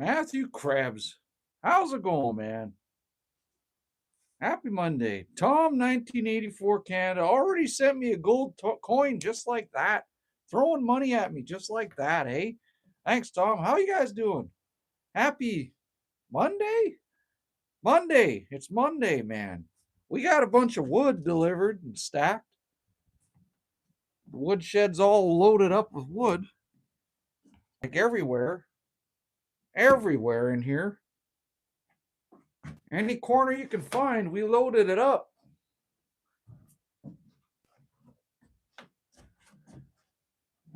Matthew Krebs. How's it going, man? Happy Monday. Tom, 1984 Canada, already sent me a gold coin just like that. Throwing money at me just like that, eh? Thanks, Tom. How you guys doing? Happy Monday? Monday. It's Monday, man. We got a bunch of wood delivered and stacked. The wood shed's all loaded up with wood. Like everywhere. Everywhere in here. Any corner you can find, we loaded it up. And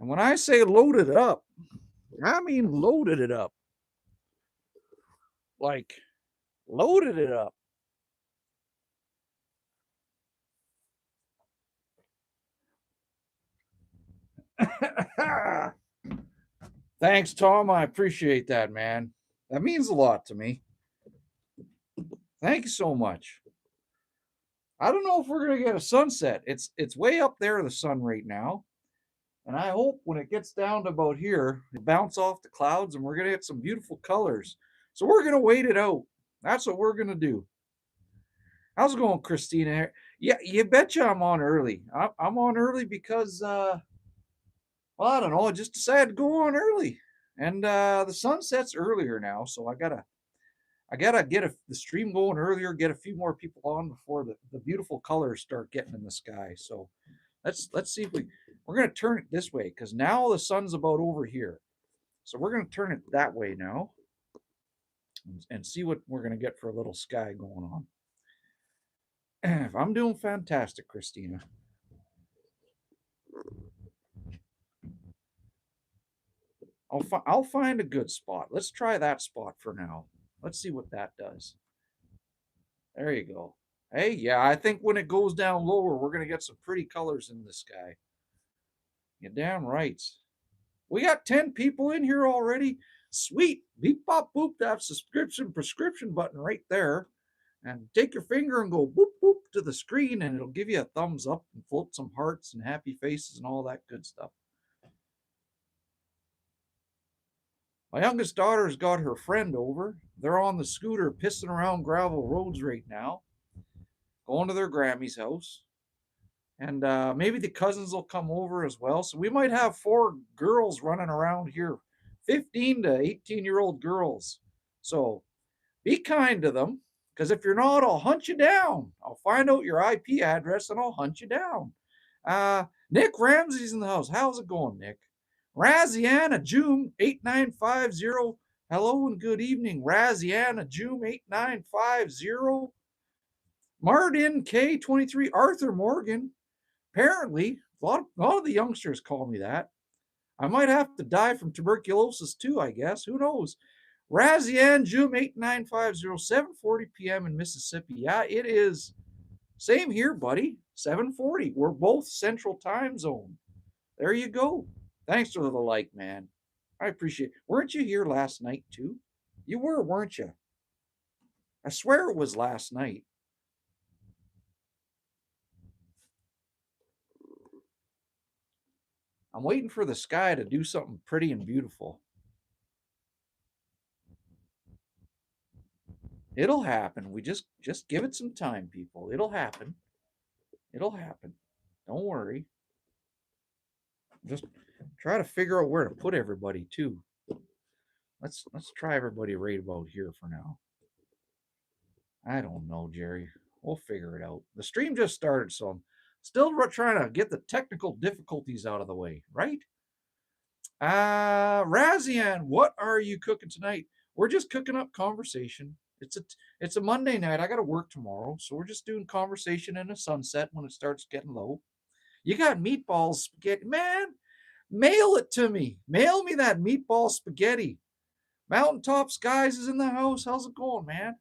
when I say loaded it up, I mean loaded it up. Like, loaded it up. Thanks, Tom. I appreciate that, man. That means a lot to me. Thank you so much. I don't know if we're gonna get a sunset. It's way up there, the sun right now. And I hope when it gets down to about here, it bounce off the clouds and we're gonna get some beautiful colors. So we're gonna wait it out. That's what we're gonna do. How's it going, Christina? Yeah, you betcha I'm on early. I'm on early because well, I don't know. I just decided to go on early, and the sun sets earlier now, so I gotta get the stream going earlier, get a few more people on before the beautiful colors start getting in the sky. So let's see if we're gonna turn it this way because now the sun's about over here, so we're gonna turn it that way now and see what we're gonna get for a little sky going on. I'm doing fantastic, Christina. I'll find a good spot. Let's try that spot for now. Let's see what that does. There you go. Hey, yeah, I think when it goes down lower, we're gonna get some pretty colors in the sky. You're damn right. We got 10 people in here already. Sweet. Beep bop boop. That prescription button right there. And take your finger and go boop boop to the screen, and it'll give you a thumbs up and float some hearts and happy faces and all that good stuff. My youngest daughter's got her friend over. They're on the scooter pissing around gravel roads right now, going to their Grammy's house. And maybe the cousins will come over as well. So we might have 4 girls running around here, 15 to 18-year-old girls. So be kind to them, because if you're not, I'll hunt you down. I'll find out your IP address and I'll hunt you down. Nick Ramsey's in the house. How's it going, Nick? Raziana Joom 8950. Hello and good evening, Raziana Joom 8950. Martin K23, Arthur Morgan. Apparently, a lot of the youngsters call me that. I might have to die from tuberculosis too, I guess. Who knows? Razian Joom 8950, 7:40 p.m. in Mississippi. Yeah, it is. Same here, buddy. 7:40. We're both Central Time Zone. There you go. Thanks for the like, man. I appreciate it. Weren't you here last night too? You were, weren't you? I swear it was last night. I'm waiting for the sky to do something pretty and beautiful. It'll happen. We just give it some time, people. It'll happen. It'll happen. Don't worry. Just try to figure out where to put everybody too. Let's try everybody right about here for now. I don't know, Jerry. We'll figure it out. The stream just started, so I'm still trying to get the technical difficulties out of the way, right? Razian, what are you cooking tonight? We're just cooking up conversation. It's a Monday night. I got to work tomorrow, so we're just doing conversation in a sunset when it starts getting low. You got meatballs, spaghetti, man. Mail it to me. Mail me that meatball spaghetti. Mountaintop Skies is in the house. How's it going, man?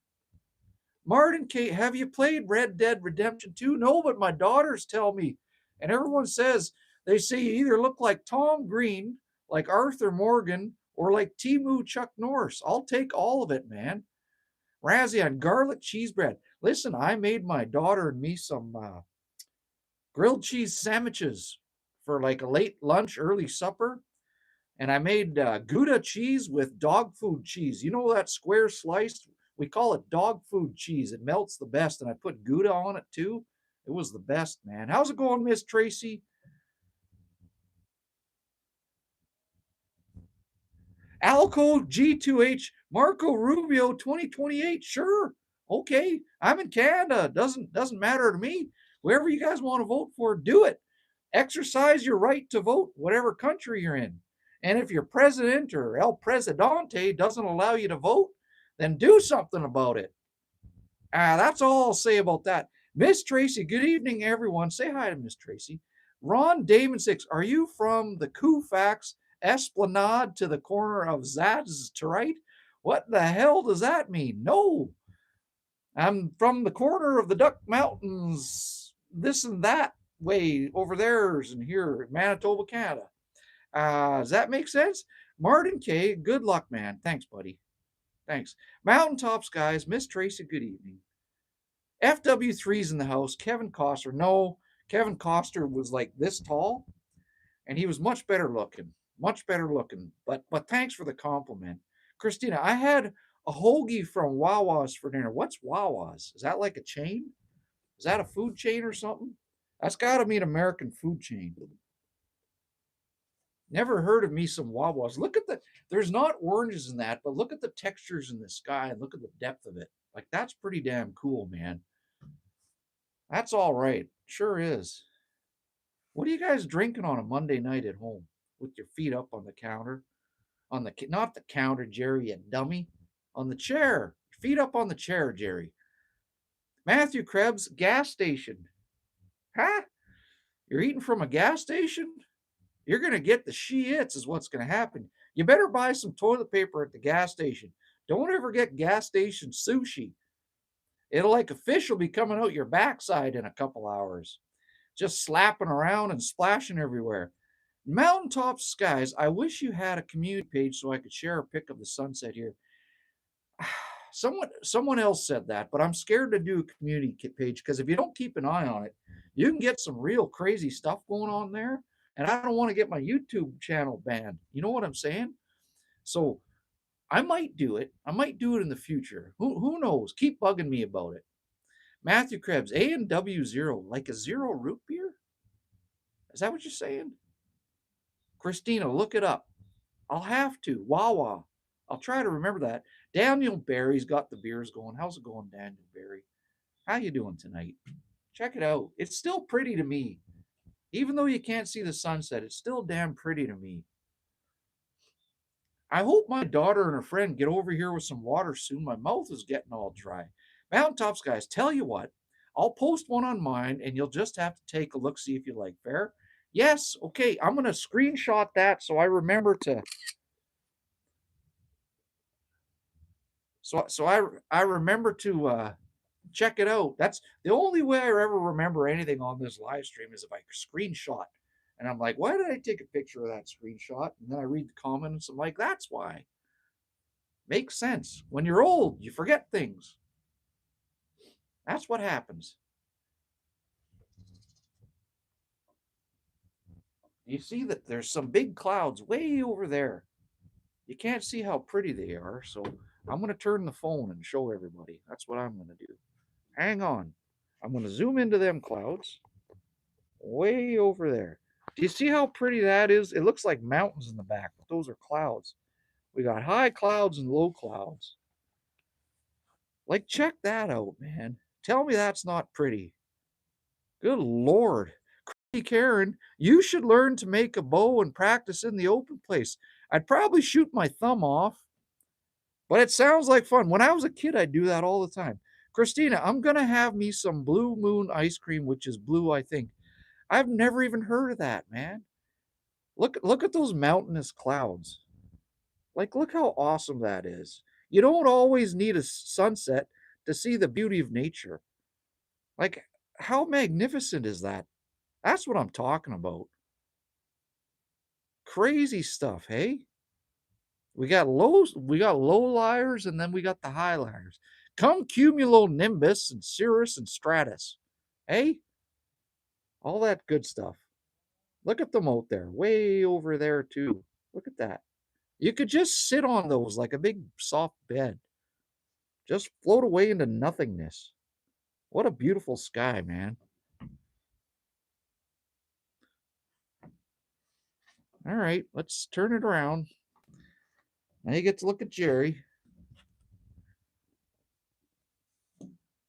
Martin Kate, have you played Red Dead Redemption 2? No, but my daughters tell me, and everyone says they say you either look like Tom Green, like Arthur Morgan, or like Timu Chuck Norris. I'll take all of it, man. Razzie on garlic cheese bread. Listen, I made my daughter and me some grilled cheese sandwiches for like a late lunch, early supper. And I made Gouda cheese with dog food cheese. You know that square sliced? We call it dog food cheese. It melts the best. And I put Gouda on it too. It was the best, man. How's it going, Miss Tracy? Alco G2H Marco Rubio 2028. Sure. Okay. I'm in Canada. Doesn't matter to me. Wherever you guys want to vote for, do it. Exercise your right to vote, whatever country you're in. And if your president or El Presidente doesn't allow you to vote, then do something about it. That's all I'll say about that. Miss Tracy, good evening, everyone. Say hi to Miss Tracy. Ron Damon 6, are you from the Koufax Esplanade to the corner of Zaz to right? What the hell does that mean? No, I'm from the corner of the Duck Mountains, this and that way over there's and here, Manitoba, Canada. Does that make sense? Martin K, good luck, man. Thanks, buddy. Thanks. Mountaintops, guys. Miss Tracy, good evening. FW3's in the house. Kevin Costner. No, Kevin Costner was like this tall, and he was much better looking. Much better looking. But thanks for the compliment. Christina, I had a hoagie from Wawa's for dinner. What's Wawa's? Is that like a chain? Is that a food chain or something? That's got to be an American food chain. Never heard of me some Wawas. Look at there's not oranges in that, but look at the textures in the sky and look at the depth of it. Like, that's pretty damn cool, man. That's all right. Sure is. What are you guys drinking on a Monday night at home with your feet up on the counter? Not the counter, Jerry, you dummy. On the chair. Feet up on the chair, Jerry. Matthew Krebs, gas station. Huh? You're eating from a gas station? You're going to get the shits, is what's going to happen. You better buy some toilet paper at the gas station. Don't ever get gas station sushi. It'll like a fish will be coming out your backside in a couple hours, just slapping around and splashing everywhere. Mountaintop skies. I wish you had a community page so I could share a pic of the sunset here. Someone else said that, but I'm scared to do a community page because if you don't keep an eye on it, you can get some real crazy stuff going on there. And I don't want to get my YouTube channel banned. You know what I'm saying? So I might do it. I might do it in the future. Who knows? Keep bugging me about it. Matthew Krebs, A and W zero, like a zero root beer? Is that what you're saying? Christina, look it up. I'll have to. Wawa. I'll try to remember that. Daniel Barry's got the beers going. How's it going, Daniel Barry? How you doing tonight? Check it out. It's still pretty to me. Even though you can't see the sunset, it's still damn pretty to me. I hope my daughter and her friend get over here with some water soon. My mouth is getting all dry. Mountaintops, guys, tell you what, I'll post one on mine and you'll just have to take a look, see if you like. Fair? Yes. Okay. I'm going to screenshot that so I remember to. I remember to check it out. That's the only way I ever remember anything on this live stream is if I screenshot. And I'm like, why did I take a picture of that screenshot? And then I read the comments. I'm like, that's why. Makes sense. When you're old, you forget things. That's what happens. You see that there's some big clouds way over there. You can't see how pretty they are. So I'm going to turn the phone and show everybody. That's what I'm going to do. Hang on. I'm going to zoom into them clouds way over there. Do you see how pretty that is? It looks like mountains in the back, but those are clouds. We got high clouds and low clouds. Like, check that out, man. Tell me that's not pretty. Good Lord. Crazy Karen, you should learn to make a bow and practice in the open place. I'd probably shoot my thumb off, but it sounds like fun. When I was a kid, I'd do that all the time. Christina, I'm going to have me some Blue Moon ice cream, which is blue, I think. I've never even heard of that, man. Look at those mountainous clouds. Like, look how awesome that is. You don't always need a sunset to see the beauty of nature. Like, how magnificent is that? That's what I'm talking about. Crazy stuff, hey? We got low liars, and then we got the high liars. Come cumulonimbus and cirrus and stratus. Hey? All that good stuff. Look at them out there, way over there too. Look at that. You could just sit on those like a big soft bed. Just float away into nothingness. What a beautiful sky, man. All right, let's turn it around. Now you get to look at Jerry.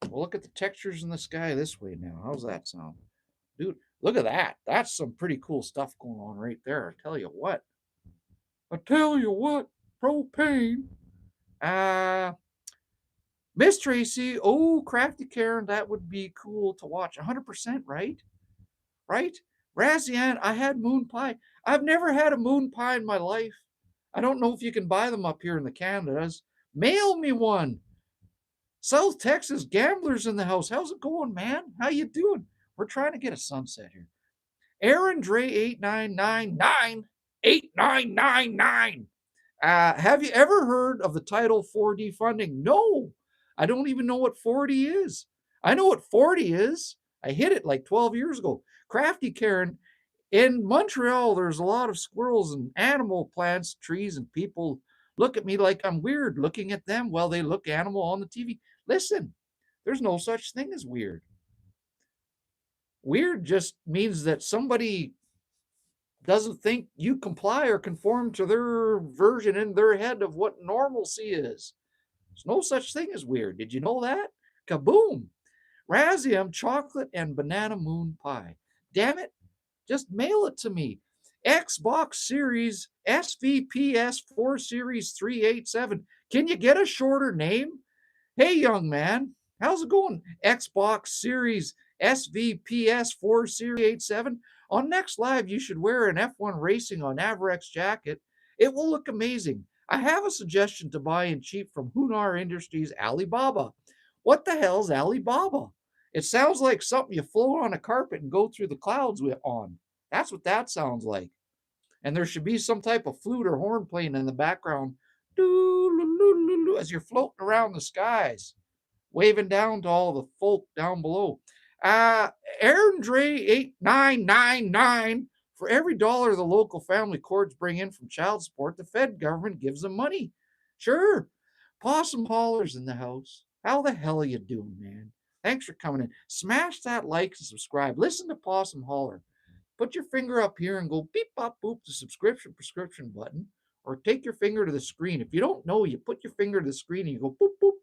We'll look at the textures in the sky this way now. How's that sound? Dude, look at that. That's some pretty cool stuff going on right there. I tell you what. I tell you what. Propane. Uh, Miss Tracy. Oh, Crafty Karen. That would be cool to watch. 100%, right? Right? Razian, I had moon pie. I've never had a moon pie in my life. I don't know if you can buy them up here in the Canadas. Mail me one. South Texas gamblers in the house. How's it going, man? How you doing? We're trying to get a sunset here. Aaron Dre 8999 8999. Have you ever heard of the Title 4D funding? No, I don't even know what 40 is. I know what 40 is. I hit it like 12 years ago. Crafty Karen, in Montreal, there's a lot of squirrels and animal plants, trees, and people look at me like I'm weird looking at them while they look animal on the TV. Listen, there's no such thing as weird. Weird just means that somebody doesn't think you comply or conform to their version in their head of what normalcy is. There's no such thing as weird. Did you know that? Kaboom! Razium chocolate and banana moon pie. Damn it, just mail it to me. Xbox Series SVPS 4 Series 387. Can you get a shorter name? Hey, young man, how's it going? Xbox Series SVPS 4 Series 87. On next live, you should wear an F1 Racing on Avrex jacket. It will look amazing. I have a suggestion to buy in cheap from Hunar Industries Alibaba. What the hell's Alibaba? It sounds like something you float on a carpet and go through the clouds with on. That's what that sounds like. And there should be some type of flute or horn playing in the background as you're floating around the skies, waving down to all the folk down below. Aaron Dre 8999. For every dollar the local family courts bring in from child support, the Fed government gives them money. Sure. Possum Hauler's in the house. How the hell are you doing, man? Thanks for coming in. Smash that like and subscribe. Listen to Possum Hauler. Put your finger up here and go beep, bop, boop, the subscription prescription button, or take your finger to the screen. If you don't know, you put your finger to the screen and you go boop, boop,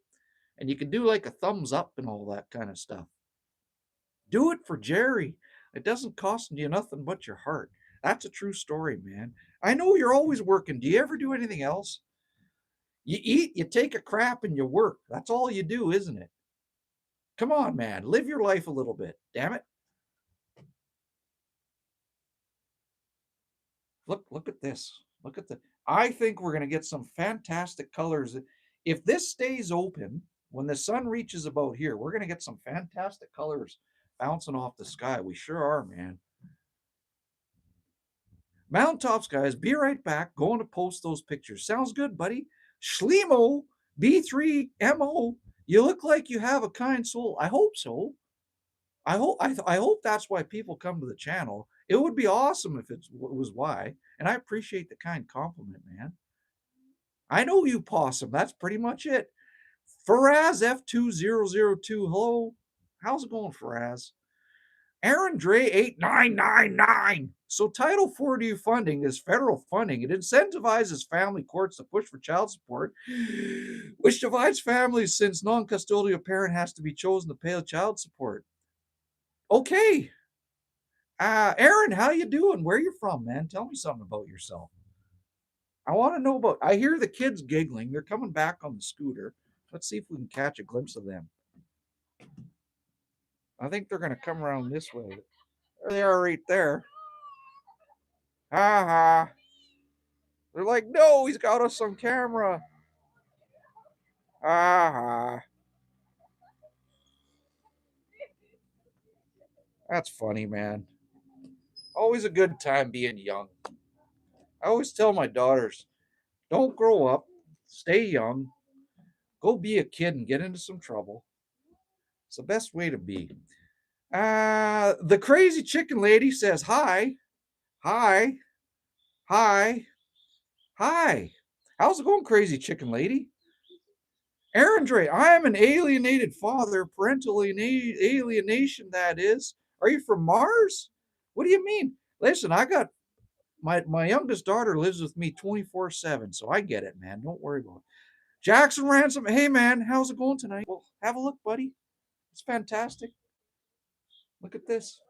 and you can do like a thumbs up and all that kind of stuff. Do it for Jerry. It doesn't cost you nothing but your heart. That's a true story, man. I know you're always working. Do you ever do anything else? You eat, you take a crap, and you work. That's all you do, isn't it? Come on, man. Live your life a little bit. Damn it. Look at this. Look at the. I think we're going to get some fantastic colors. If this stays open, when the sun reaches about here, we're going to get some fantastic colors bouncing off the sky. We sure are, man. Mountaintops, guys, be right back. Going to post those pictures. Sounds good, buddy. Schlemo, B3MO, you look like you have a kind soul. I hope so. I hope that's why people come to the channel. It would be awesome if it was why. And I appreciate the kind compliment, man. I know you, Possum. That's pretty much it. Faraz F2002. Hello. How's it going, Faraz? Aaron Dre 8999. So Title 40 funding is federal funding. It incentivizes family courts to push for child support, which divides families since non-custodial parent has to be chosen to pay child support. Okay. Aaron, how you doing? Where you from, man? Tell me something about yourself. I want to know about. I hear the kids giggling. They're coming back on the scooter. Let's see if we can catch a glimpse of them. I think they're going to come around this way. There they are, right there. Ha ha. They're like, no, he's got us on camera. Ha ha. That's funny, man. Always a good time being young. I always tell my daughters, don't grow up, stay young, go be a kid and get into some trouble. It's the best way to be. The crazy chicken lady says hi, hi, hi. Hi. How's it going, crazy chicken lady? Aaron Dre, I am an alienated father, parental alienation, that is. Are you from Mars? What do you mean? Listen, I got my youngest daughter lives with me 24/7, so I get it, man. Don't worry about it. Jackson Ransom, hey man, how's it going tonight? Well, have a look, buddy. It's fantastic. Look at this.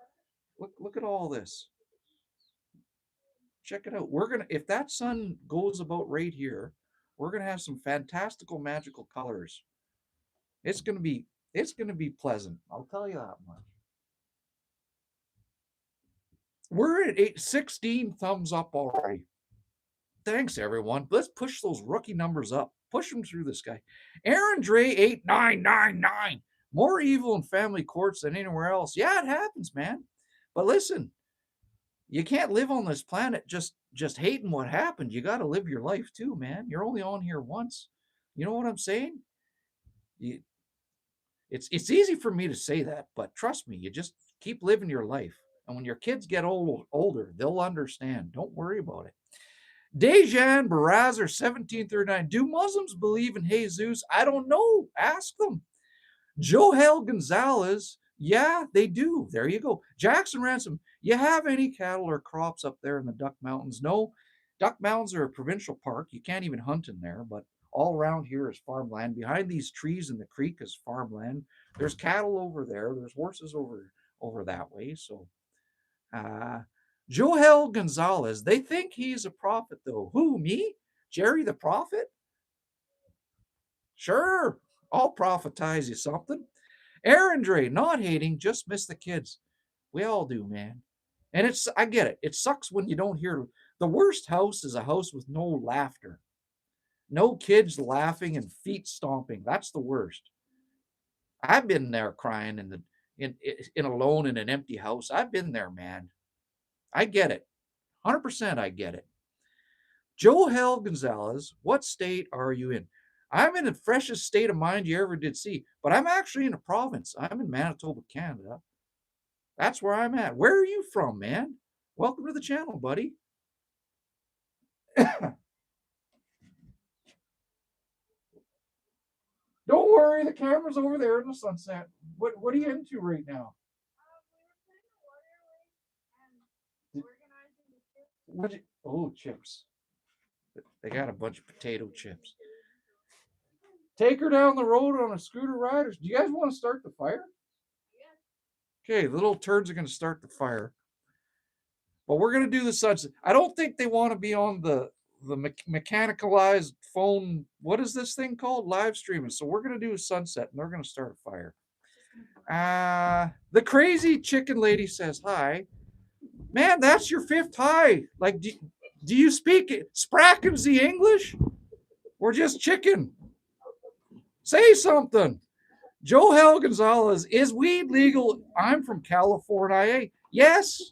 Look at all this. Check it out. We're gonna if that sun goes about right here, we're gonna have some fantastical magical colors. It's gonna be it's gonna be pleasant. I'll tell you that much. We're at 16 thumbs up already. Thanks, everyone. Let's push those rookie numbers up. Push them through this guy. Aaron Dre 8999. More evil in family courts than anywhere else. Yeah, it happens, man. But listen, you can't live on this planet just hating what happened. You got to live your life too, man. You're only on here once. You know what I'm saying? You, it's easy for me to say that, but trust me, you just keep living your life. And when your kids get older, they'll understand. Don't worry about it. Dejan Barazar 1739. Do Muslims believe in Jesus? I don't know. Ask them. Joel Gonzalez. Yeah, they do. There you go. Jackson Ransom. You have any cattle or crops up there in the Duck Mountains? No. Duck Mountains are a provincial park. You can't even hunt in there, but all around here is farmland. Behind these trees in the creek is farmland. There's cattle over there. There's horses over that way. So Joel Gonzalez, they think he's a prophet, though. Who, me? Jerry the prophet? Sure, I'll prophetize you something. Aaron Dre, not hating, just miss the kids. We all do, man. And I get it. It sucks when you don't hear. The worst house is a house with no laughter, no kids laughing and feet stomping. That's the worst. I've been there crying in alone in an empty house. I've been there, man. I get it. 100% I get it. Joel Gonzalez, what state are you in? I'm in the freshest state of mind you ever did see, but I'm actually in a province. I'm in Manitoba, Canada. That's where I'm at. Where are you from, man? Welcome to the channel, buddy. Don't worry, the camera's over there in the sunset. What are you into right now? Oh, chips. They got a bunch of potato chips. Take her down the road on a scooter ride. Do you guys want to start the fire? Okay, the little turds are going to start the fire. But we're going to do the sunset. I don't think they want to be on the mechanicalized phone. What is this thing called? Live streaming. So we're going to do a sunset and they're going to start a fire. The crazy chicken lady says hi. Man, that's your fifth hi. Like, do you speak Spraken the English? Or just chicken? Say something. Joel Gonzalez, is weed legal? I'm from California. Yes,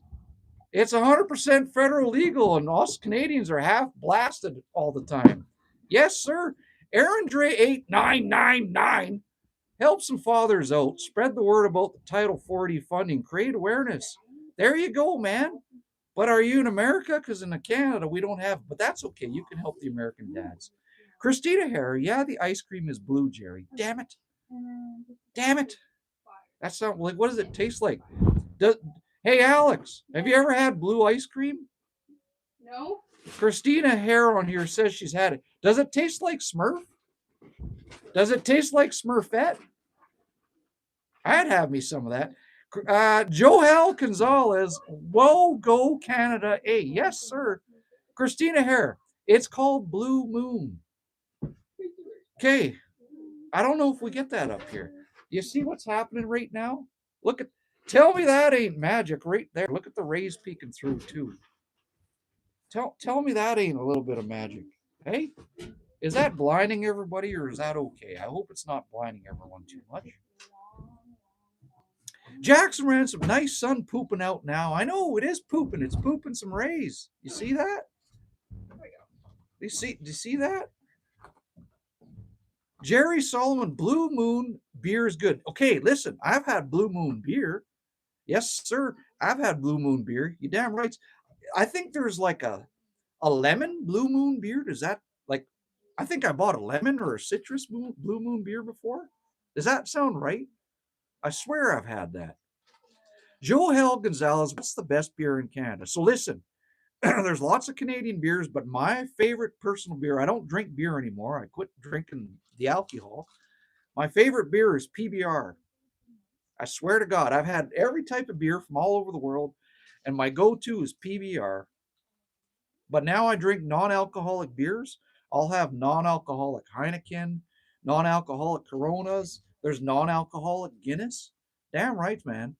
it's 100% federal legal, and us Canadians are half blasted all the time. Yes, sir. Aaron Dre 8999. Help some fathers out. Spread the word about the Title 40 funding. Create awareness. There you go, man. But are you in America? Because in Canada, we don't have, but that's okay. You can help the American dads. Christina Hare, yeah, the ice cream is blue, Jerry. Damn it. Damn it. That's not like, what does it taste like? Hey, Alex, have you ever had blue ice cream? No. Christina Hare on here says she's had it. Does it taste like Smurf? Does it taste like Smurfette? I'd have me some of that. Joel Gonzalez, whoa, go Canada A. Yes, sir. Christina Hare, it's called Blue Moon. Okay, I don't know if we get that up here. You see what's happening right now? Look at, tell me that ain't magic right there. Look at the rays peeking through too. Tell me that ain't a little bit of magic. Hey, is that blinding everybody or is that okay? I hope it's not blinding everyone too much. Jackson Ransom, nice sun pooping out now. I know it is pooping. It's pooping some rays. You see that? Do you see that? Jerry Solomon, Blue Moon beer is good. Okay, listen, I've had Blue Moon beer. Yes, sir. I've had Blue Moon beer. You damn right. I think there's like a A lemon Blue Moon beer? Does that, like, I think I bought a lemon or a citrus Blue Moon beer before. Does that sound right? I swear I've had that. Joel Gonzalez, what's the best beer in Canada? So listen, there's lots of Canadian beers, but my favorite personal beer, I don't drink beer anymore. I quit drinking the alcohol. My favorite beer is PBR. I swear to God, I've had every type of beer from all over the world, and my go to is PBR. But now I drink non alcoholic beers. I'll have non alcoholic Heineken, non alcoholic Coronas. There's non alcoholic Guinness. Damn right, man.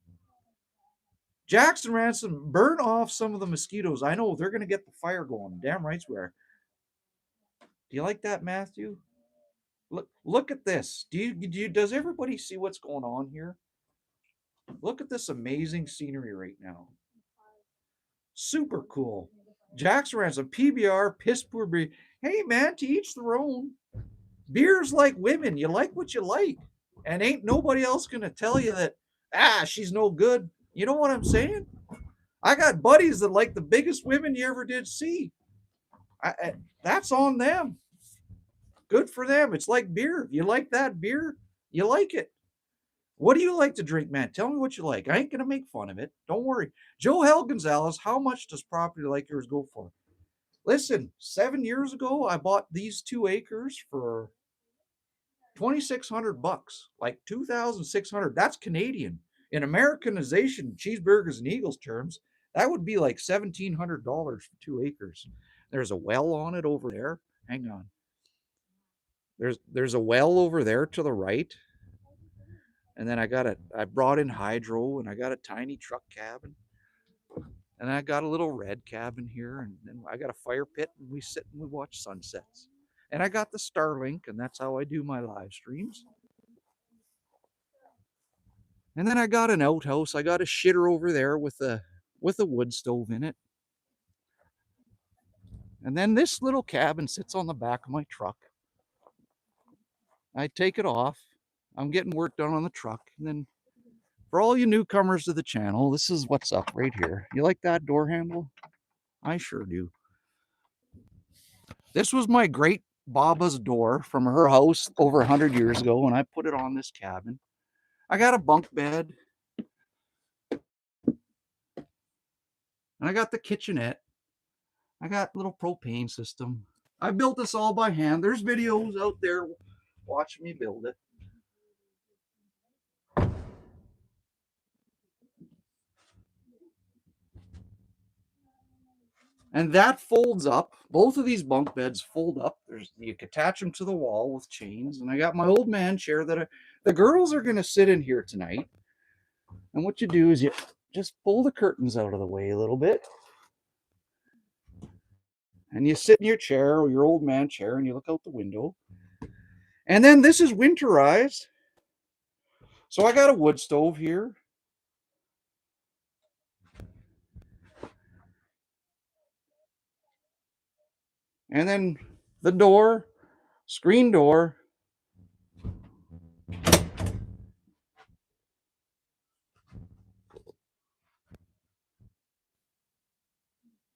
Jackson Ransom, burn off some of the mosquitoes. I know they're going to get the fire going. Damn right we are. Do you like that, Matthew? Look at this. Does everybody see what's going on here? Look at this amazing scenery right now. Super cool. Jackson Ransom, PBR, piss poor beer. Hey man, to each their own. Beer's like women. You like what you like. And ain't nobody else gonna tell you that, she's no good. You know what I'm saying? I got buddies that like the biggest women you ever did see. That's on them. Good for them. It's like beer. You like that beer? You like it. What do you like to drink, man? Tell me what you like. I ain't gonna make fun of it. Don't worry. Joel Gonzalez, how much does property like yours go for? Listen, 7 years ago, I bought these 2 acres for $2,600, like 2,600. That's Canadian. In Americanization, cheeseburgers and Eagles terms, that would be like $1,700 for 2 acres. There's a well on it over there. Hang on. There's a well over there to the right. And then I brought in hydro, and I got a tiny truck cabin. And I got a little red cabin here, and then I got a fire pit, and we sit and we watch sunsets. And I got the Starlink, and that's how I do my live streams. And then I got an outhouse. I got a shitter over there with a wood stove in it. And then this little cabin sits on the back of my truck. I take it off. I'm getting work done on the truck. And then for all you newcomers to the channel, this is what's up right here. You like that door handle? I sure do. This was my great Baba's door from her house over 100 years ago, and I put it on this cabin. I got a bunk bed. And I got the kitchenette. I got a little propane system. I built this all by hand. There's videos out there watching me build it. And that folds up. Both of these bunk beds fold up. You can attach them to the wall with chains. And I got my old man chair that the girls are going to sit in here tonight. And what you do is you just pull the curtains out of the way a little bit. And you sit in your chair or your old man chair and you look out the window. And then this is winterized. So I got a wood stove here. And then the door, screen door.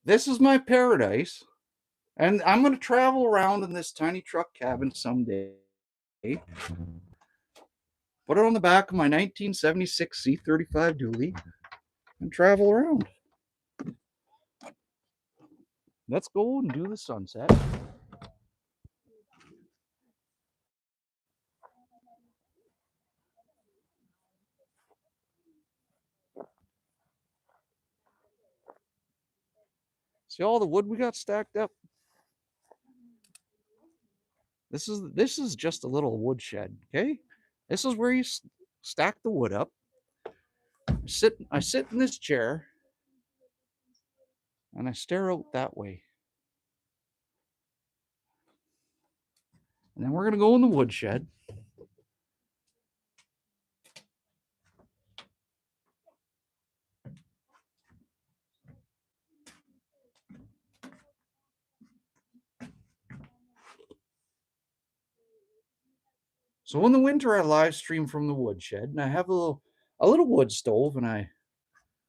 This is my paradise. And I'm going to travel around in this tiny truck cabin someday. Put it on the back of my 1976 C35 dually and travel around. Let's go and do the sunset. See all the wood we got stacked up? This is just a little woodshed, okay? This is where you stack the wood up. I sit in this chair and I stare out that way. And then we're going to go in the woodshed. So in the winter, I live stream from the woodshed, and I have a little wood stove, and I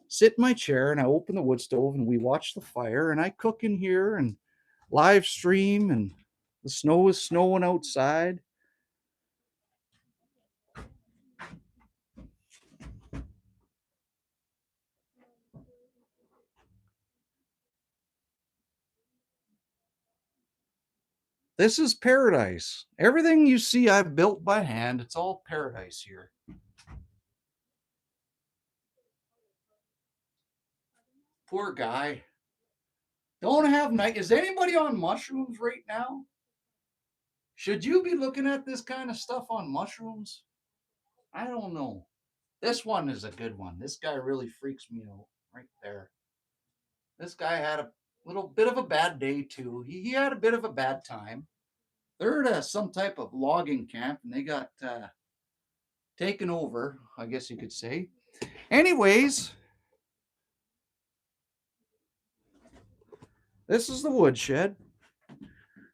sit in my chair and I open the wood stove and we watch the fire, and I cook in here, and live stream, and the snow is snowing outside. This is paradise. Everything you see I've built by hand. It's all paradise here. Poor guy. Don't have night. Is anybody on mushrooms right now? Should you be looking at this kind of stuff on mushrooms? I don't know. This one is a good one. This guy really freaks me out right there. This guy had a little bit of a bad day too. He had a bit of a bad time. They're at some type of logging camp and they got taken over, I guess you could say. Anyways, this is the woodshed.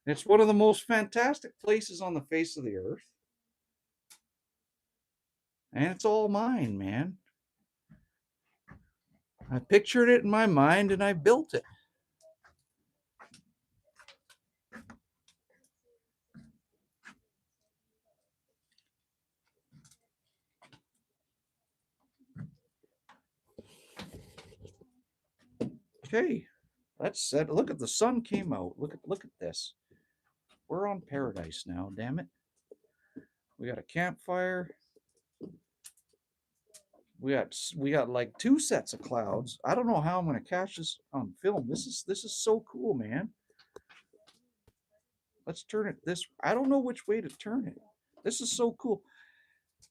It's one of the most fantastic places on the face of the earth. And it's all mine, man. I pictured it in my mind and I built it. Okay, that's said. Look at the sun came out. Look at this. We're on paradise now, damn it. We got a campfire. We got like 2 sets of clouds. I don't know how I'm going to catch this on film. This is so cool, man. Let's turn it this. I don't know which way to turn it. This is so cool.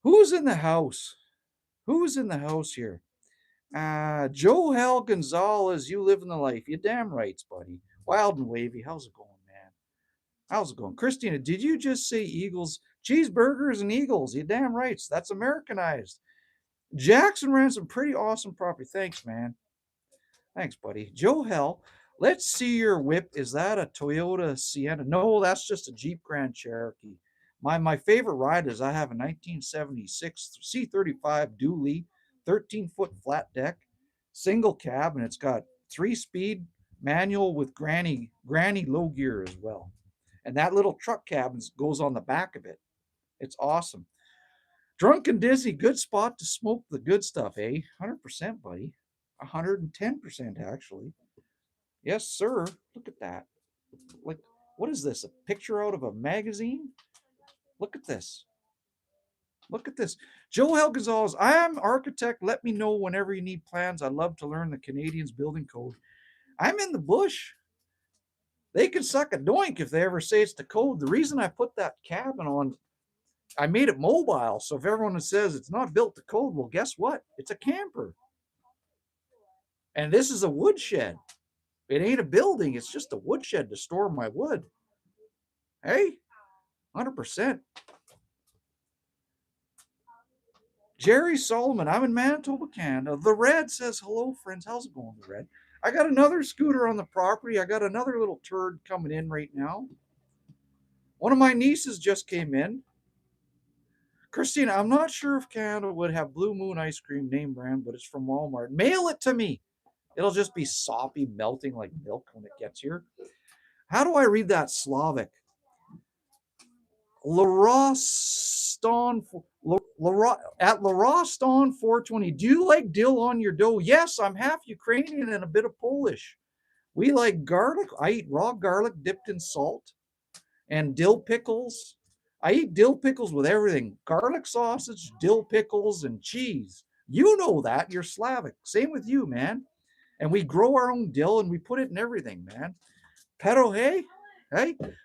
Who's in the house? Who's in the house here? Joe Hal Gonzalez, you living the life. You damn rights, buddy. Wild and wavy. How's it going, man? How's it going? Christina, did you just say Eagles? Cheeseburgers and Eagles. You damn rights. That's Americanized. Jackson ran some pretty awesome property. Thanks, man. Thanks, buddy. Joe Hell, let's see your whip. Is that a Toyota Sienna? No, that's just a Jeep Grand Cherokee. My favorite ride is I have a 1976 C35 dually, 13-foot flat deck, single cab, and it's got 3-speed manual with granny low gear as well. And that little truck cabin goes on the back of it. It's awesome. Drunk and dizzy, good spot to smoke the good stuff, eh? 100%, buddy. 110%, actually. Yes, sir. Look at that. Like, what is this? A picture out of a magazine? Look at this. Look at this. Joe L. Gonzalez, I am architect. Let me know whenever you need plans. I'd love to learn the Canadians building code. I'm in the bush. They can suck a doink if they ever say it's the code. The reason I put that cabin on, I made it mobile. So if everyone says it's not built to code, well, guess what? It's a camper. And this is a woodshed. It ain't a building. It's just a woodshed to store my wood. Hey, 100%. Jerry Solomon, I'm in Manitoba, Canada. The Red says, hello, friends. How's it going, The Red? I got another scooter on the property. I got another little turd coming in right now. One of my nieces just came in. Christina, I'm not sure if Canada would have Blue Moon ice cream name brand, but it's from Walmart. Mail it to me. It'll just be soppy, melting like milk when it gets here. How do I read that Slavic? Laroston at Laroston 420. Do you like dill on your dough? Yes, I'm half Ukrainian and a bit of Polish. We like garlic. I eat raw garlic dipped in salt and dill pickles. I eat dill pickles with everything. Garlic sausage, dill pickles, and cheese. You know that. You're Slavic. Same with you, man. And we grow our own dill and we put it in everything, man. Pero hey,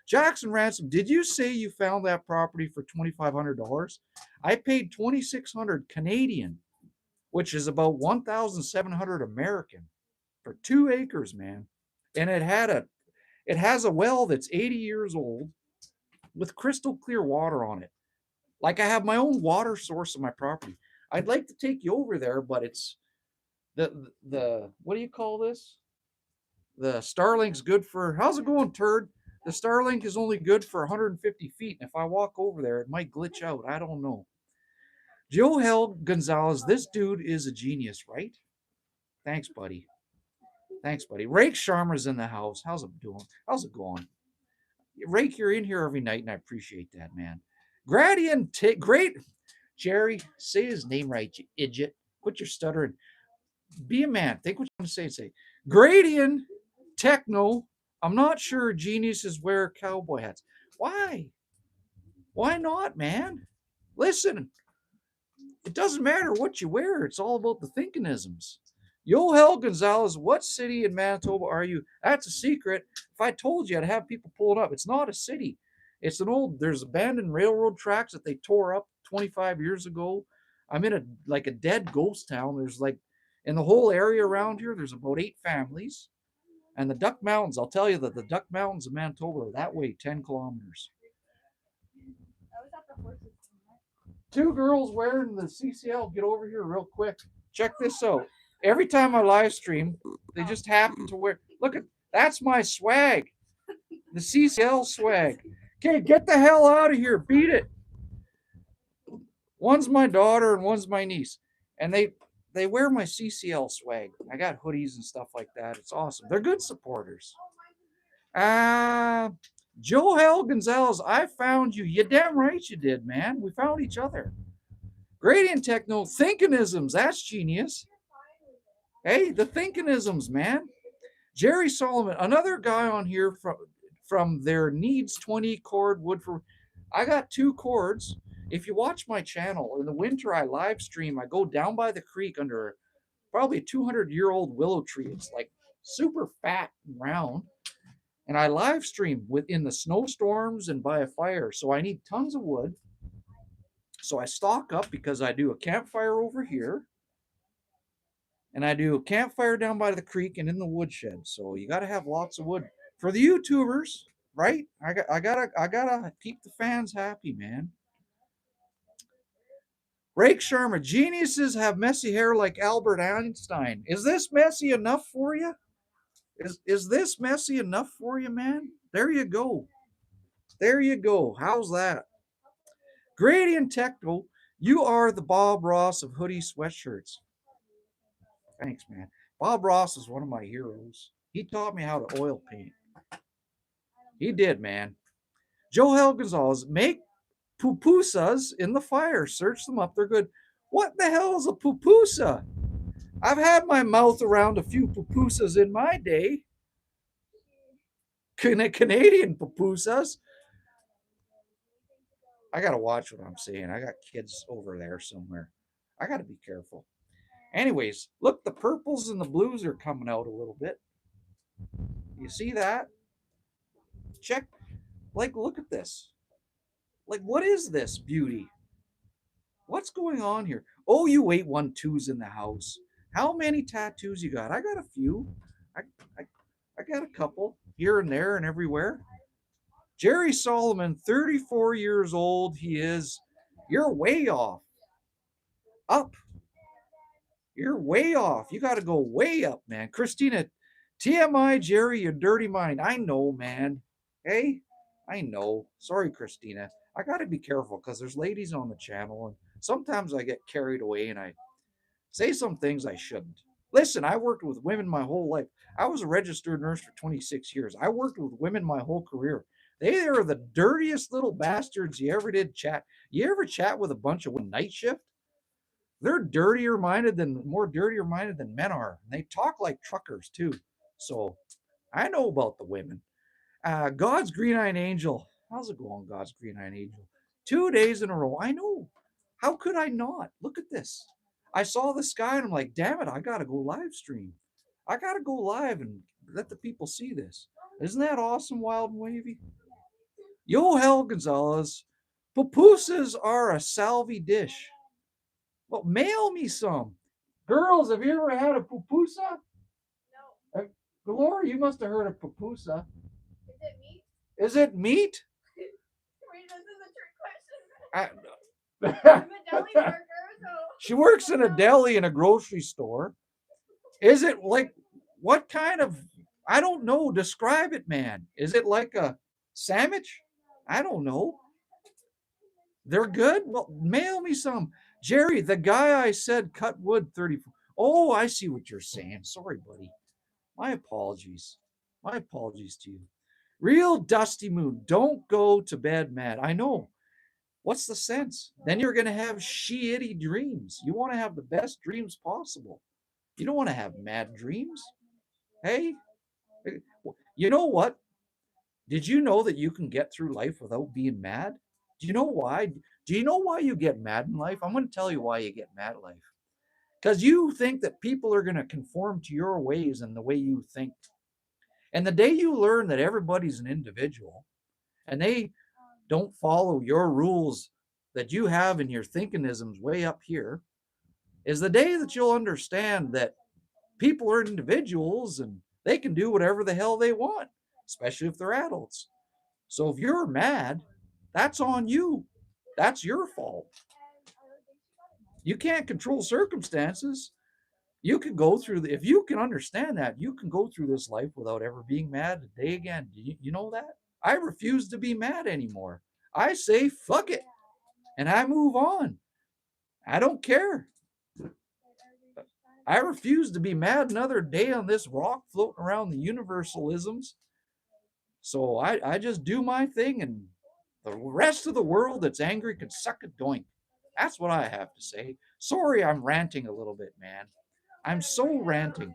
Jackson Ransom, did you say you found that property for $2,500? I paid $2,600 Canadian, which is about $1,700 American for 2 acres, man. And it has a well that's 80 years old with crystal clear water on it. Like I have my own water source on my property. I'd like to take you over there, but it's the what do you call this? The Starlink's good for, how's it going, turd? The Starlink is only good for 150 feet. And if I walk over there, it might glitch out. I don't know. Joe Hell Gonzalez, this dude is a genius, right? Thanks, buddy. Thanks, buddy. Rake Sharma's in the house. How's it doing? How's it going? Rake, you're in here every night, and I appreciate that, man. Gradient, great. Jerry, say his name right, you idiot. Quit your stuttering. Be a man. Think what you want to say. Say, Gradient Techno. I'm not sure geniuses wear cowboy hats. Why? Why not, man? Listen, it doesn't matter what you wear. It's all about the thinkingisms. Yoel Gonzalez, what city in Manitoba are you? That's a secret. If I told you, I'd have people pull it up. It's not a city. It's an old, there's abandoned railroad tracks that they tore up 25 years ago. I'm in a dead ghost town. There's like, in the whole area around here, there's about 8 families. And the Duck Mountains, I'll tell you that the Duck Mountains of Manitoba are that way 10 kilometers. 2 girls wearing the CCL. Get over here real quick. Check this out. Every time I live stream, they just happen to wear. Look at that's my swag, the CCL swag. Okay, get the hell out of here. Beat it. One's my daughter and one's my niece, and they wear my CCL swag. I got hoodies and stuff like that. It's awesome. They're good supporters. Joel Gonzalez, I found you. You damn right you did, man. We found each other. Gradient Techno, thinkinisms. That's genius. Hey, the thinkinisms, man. Jerry Solomon, another guy on here from their needs 20 cord wood for. I got 2 cords. If you watch my channel, in the winter I live stream. I go down by the creek under probably a 200-year-old willow tree. It's like super fat and round. And I live stream within the snowstorms and by a fire. So I need tons of wood. So I stock up because I do a campfire over here. And I do a campfire down by the creek and in the woodshed. So you got to have lots of wood for the YouTubers, right? I gotta keep the fans happy, man. Rake Sharma, geniuses have messy hair like Albert Einstein. Is this messy enough for you? Is this messy enough for you, man? There you go. There you go. How's that? Gradient Techno, you are the Bob Ross of hoodie sweatshirts. Thanks, man. Bob Ross is one of my heroes. He taught me how to oil paint. He did, man. Joel Gonzalez, make pupusas in the fire. Search them up. They're good. What the hell is a pupusa? I've had my mouth around a few pupusas in my day. Canadian pupusas. I got to watch what I'm saying. I got kids over there somewhere. I got to be careful. Anyways, look, the purples and the blues are coming out a little bit. You see that? Check. Like, look at this. Like, what is this beauty? What's going on here? Oh, you 812's in the house. How many tattoos you got? I got a few. I got a couple here and there and everywhere. Jerry Solomon, 34 years old. He is. You're way off. Up. You're way off. You got to go way up, man. Christina, TMI, Jerry, you dirty mind. I know, man. Hey, I know. Sorry, Christina. I got to be careful because there's ladies on the channel, and sometimes I get carried away and I say some things I shouldn't. Listen, I worked with women my whole life. I was a registered nurse for 26 years. I worked with women my whole career. They are the dirtiest little bastards you ever did chat. You ever chat with a bunch of women night shift? They're more dirtier minded than men are. And they talk like truckers too. So I know about the women. God's Green-Eyed Angel. How's it going, God's Green-Eyed Angel? 2 days in a row. I know. How could I not? Look at this. I saw the sky and I'm like, damn it, I got to go live stream. I got to go live and let the people see this. Isn't that awesome, Wild and Wavy? Yoel Gonzalez, pupusas are a salvi dish. Well, mail me some. Girls, have you ever had a pupusa? No. Gloria, you must have heard of pupusa. Is it meat? Is it meat? Wait, this is a trick question. I'm a deli worker, so. She works in a deli in a grocery store. Is it like, what kind of, I don't know, describe it, man. Is it like a sandwich? I don't know. They're good? Well, mail me some. Jerry, the guy I said cut wood 34. Oh, I see what you're saying. Sorry, buddy. My apologies. My apologies to you. Real Dusty Moon, don't go to bed mad. I know. What's the sense? Then you're going to have shitty dreams. You want to have the best dreams possible. You don't want to have mad dreams. Hey, you know what? Did you know that you can get through life without being mad? Do you know why? Do you know why you get mad in life? I'm going to tell you why you get mad in life. Because you think that people are going to conform to your ways and the way you think. And the day you learn that everybody's an individual and they don't follow your rules that you have in your thinkingisms way up here, is the day that you'll understand that people are individuals and they can do whatever the hell they want, especially if they're adults. So if you're mad, that's on you. That's your fault. You can't control circumstances. You can go through if you can understand that, you can go through this life without ever being mad a day again. You know that? I refuse to be mad anymore. I say fuck it and I move on. I don't care. I refuse to be mad another day on this rock floating around the universalisms. So I just do my thing, and the rest of the world that's angry can suck a doink. That's what I have to say. Sorry, I'm ranting a little bit, man. I'm so ranting.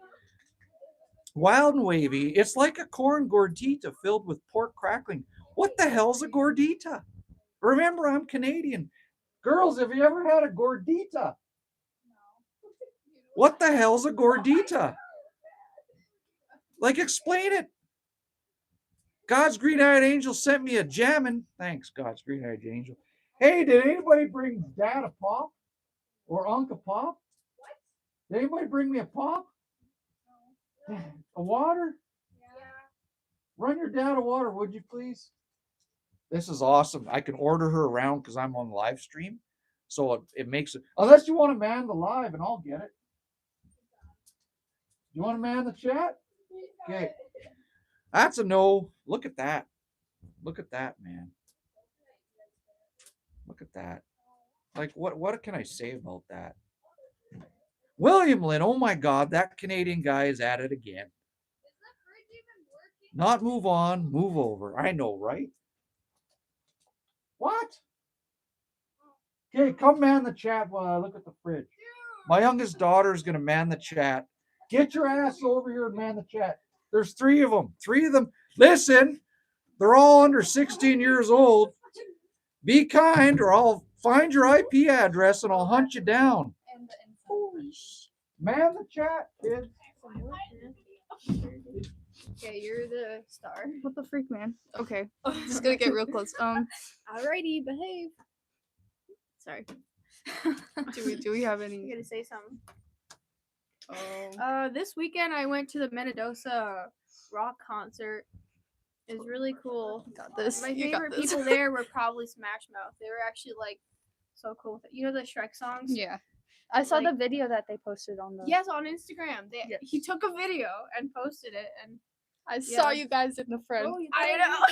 Wild and wavy, it's like a corn gordita filled with pork crackling. What the hell's a gordita? Remember, I'm Canadian. Girls, have you ever had a gordita? What the hell's a gordita? Like, explain it. God's green-eyed angel sent me a jammin'. Thanks, God's green-eyed angel. Hey, did anybody bring Dad a pop? Or Unc a pop? Did anybody bring me a pop? A water? Yeah. Run your dad a water, would you please? This is awesome. I can order her around because I'm on live stream. So it makes it, unless you want to man the live and I'll get it. You want to man the chat? Okay. That's a no. Look at that. Look at that, man. Look at that. Like, what can I say about that? William Lynn, oh my God, that Canadian guy is at it again. Not move on, move over. I know, right? What? Okay, come man the chat while I look at the fridge. My youngest daughter is going to man the chat. Get your ass over here and man the chat. There's three of them. Three of them. Listen, they're all under 16 years old. Be kind or I'll find your IP address and I'll hunt you down. Man the chat, kids. Okay, you're the star. What the freak, man? Okay, just gonna get real close. Alrighty, behave. Sorry. do we have any? You gotta say something. Oh. This weekend I went to the Mendoza rock concert. It was really cool. Got this. My You got favorite this. people there were probably Smash Mouth. They were actually like so cool with it. You know the Shrek songs? Yeah. I saw Like- the video that they posted on the. Yes, on Instagram. Yes. He took a video and posted it, and I saw Yeah. you guys in the front. I know.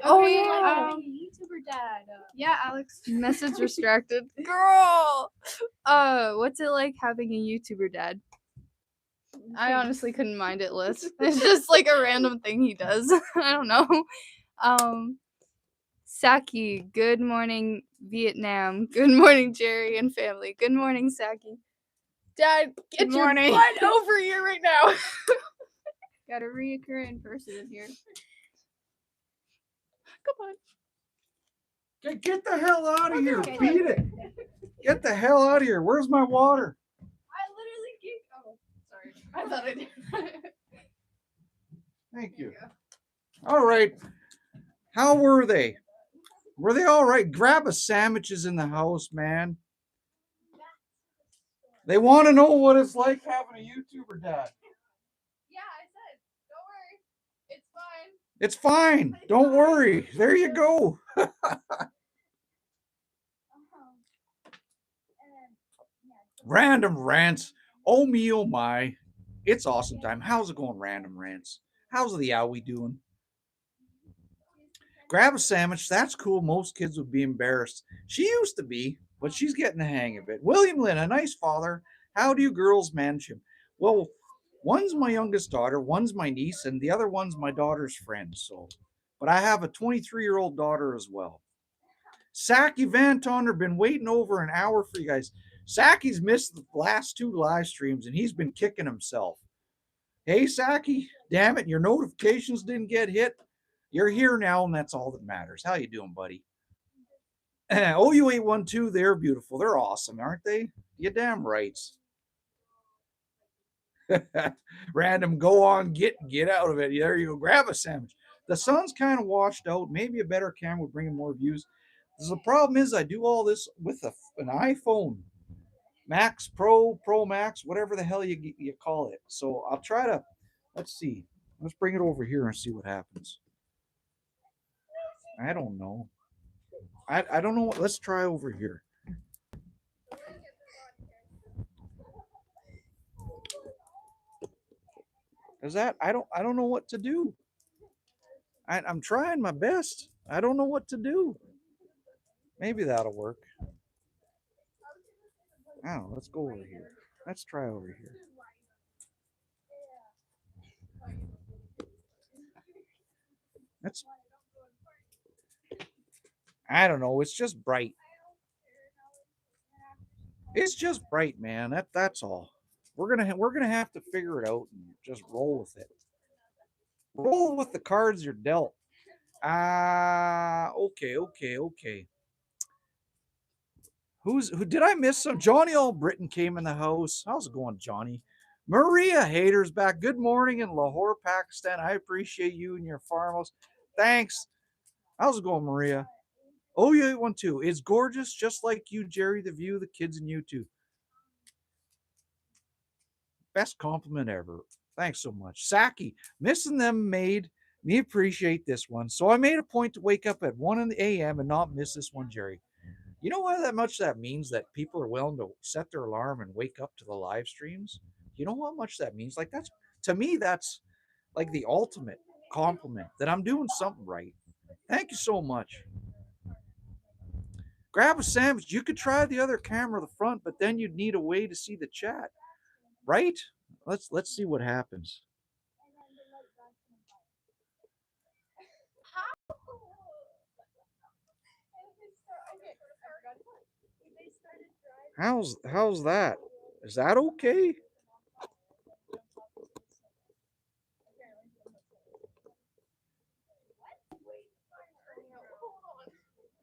Oh, Okay, yeah. YouTuber dad. Yeah, Alex. Message restricted. Girl. What's it like having a YouTuber dad? I honestly couldn't mind it, Liz. It's just like a random thing he does. I don't know. Saki, good morning, Vietnam. Good morning, Jerry and family. Good morning, Saki. Dad, get Good your morning. butt over here right now. Got a reoccurring person in here. Come on. Okay, get the hell out of here. Okay. Beat it. Get the hell out of here. Where's my water? I literally gave. Oh, sorry. I thought I did. Thank you. All right. How were they? Were they all right? Grab a sandwiches in the house, man. They want to know what it's like having a YouTuber dad. Yeah, I said, don't worry. It's fine. It's fine. Don't worry. There you go. Random rants. Oh me, oh my. It's awesome time. How's it going, random rants? How's the owie doing? Grab a sandwich. That's cool. Most kids would be embarrassed. She used to be, but she's getting the hang of it. William Lynn, a nice father. How do you girls manage him? Well, One's my youngest daughter, one's my niece, and the other one's my daughter's friend. So, but I have a 23-year-old daughter as well. Saki Van Tonner been waiting over an hour for you guys. Saki's missed the last 2 live streams and he's been kicking himself. Hey Saki, damn it, your notifications didn't get hit. You're here now, and that's all that matters. How you doing, buddy? OU812, they're beautiful. They're awesome, aren't they? You damn right. Random, go on, get out of it. There you go. Grab a sandwich. The sun's kind of washed out. Maybe a better camera would bring in more views. The problem is I do all this with an iPhone Max Pro, Pro Max, whatever the hell you call it. So I'll try to, let's see. Let's bring it over here and see what happens. I don't know. I don't know. Let's try over here. Is that I don't know what to do. I'm trying my best. I don't know what to do. Maybe that'll work. Oh, let's go over here. Let's try over here. I don't know. It's just bright. It's just bright, man. That's all. We're gonna have to figure it out and just roll with it. Roll with the cards you're dealt. Okay. Who did I miss some? Johnny All Britain came in the house. How's it going, Johnny? Maria Hader's back. Good morning in Lahore, Pakistan. I appreciate you and your farmhouse. Thanks. How's it going, Maria? OU812. It's gorgeous, just like you, Jerry, the view, the kids, and you too. Best compliment ever. Thanks so much. Saki, missing them made me appreciate this one. So I made a point to wake up at 1 a.m. and not miss this one, Jerry. You know how much that means that people are willing to set their alarm and wake up to the live streams? You know how much that means? Like that's, to me, that's like the ultimate compliment that I'm doing something right. Thank you so much. Grab a sandwich. You could try the other camera, the front, but then you'd need a way to see the chat. Right? Let's see what happens. How's that? Is that okay?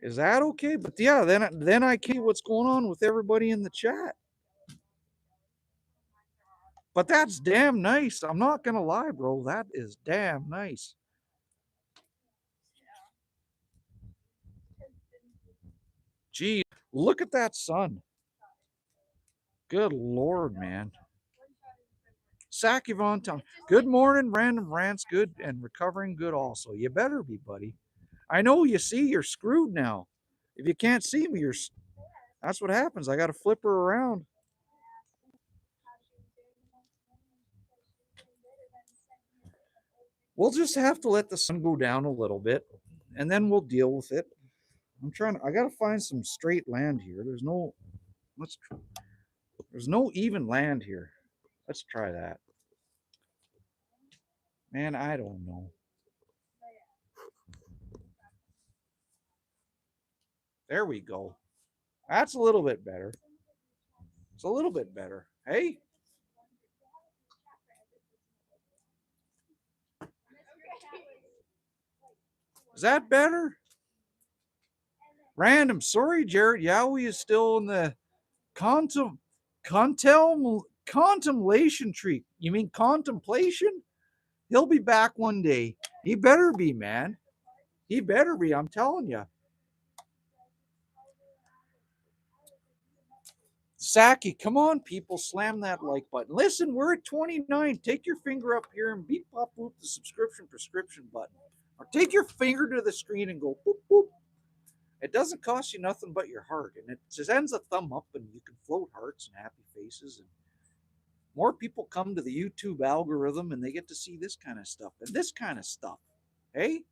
Is that okay? But yeah, then I can't see what's going on with everybody in the chat. But that's damn nice. I'm not gonna lie, bro. That is damn nice. Gee, look at that sun. Good Lord, man. Saki Von Town. Good morning, Random Rants. Good and recovering good also. You better be, buddy. I know you see you're screwed now. If you can't see me, that's what happens. I got to flip her around. We'll just have to let the sun go down a little bit and then we'll deal with it. I got to find some straight land here. There's no even land here. Let's try that. Man, I don't know. There we go. That's a little bit better. It's a little bit better. Hey? Is that better? Random. Sorry, Jared. Yowie is still in the contemplation tree. You mean contemplation? He'll be back one day. He better be, man. He better be. I'm telling you. Saki, come on, people. Slam that like button. Listen, we're at 29. Take your finger up here and beep, pop, boop the subscription prescription button. Or take your finger to the screen and go boop, boop. It doesn't cost you nothing but your heart. And it just ends a thumb up and you can float hearts and happy faces. And more people come to the YouTube algorithm and they get to see this kind of stuff and this kind of stuff. Hey?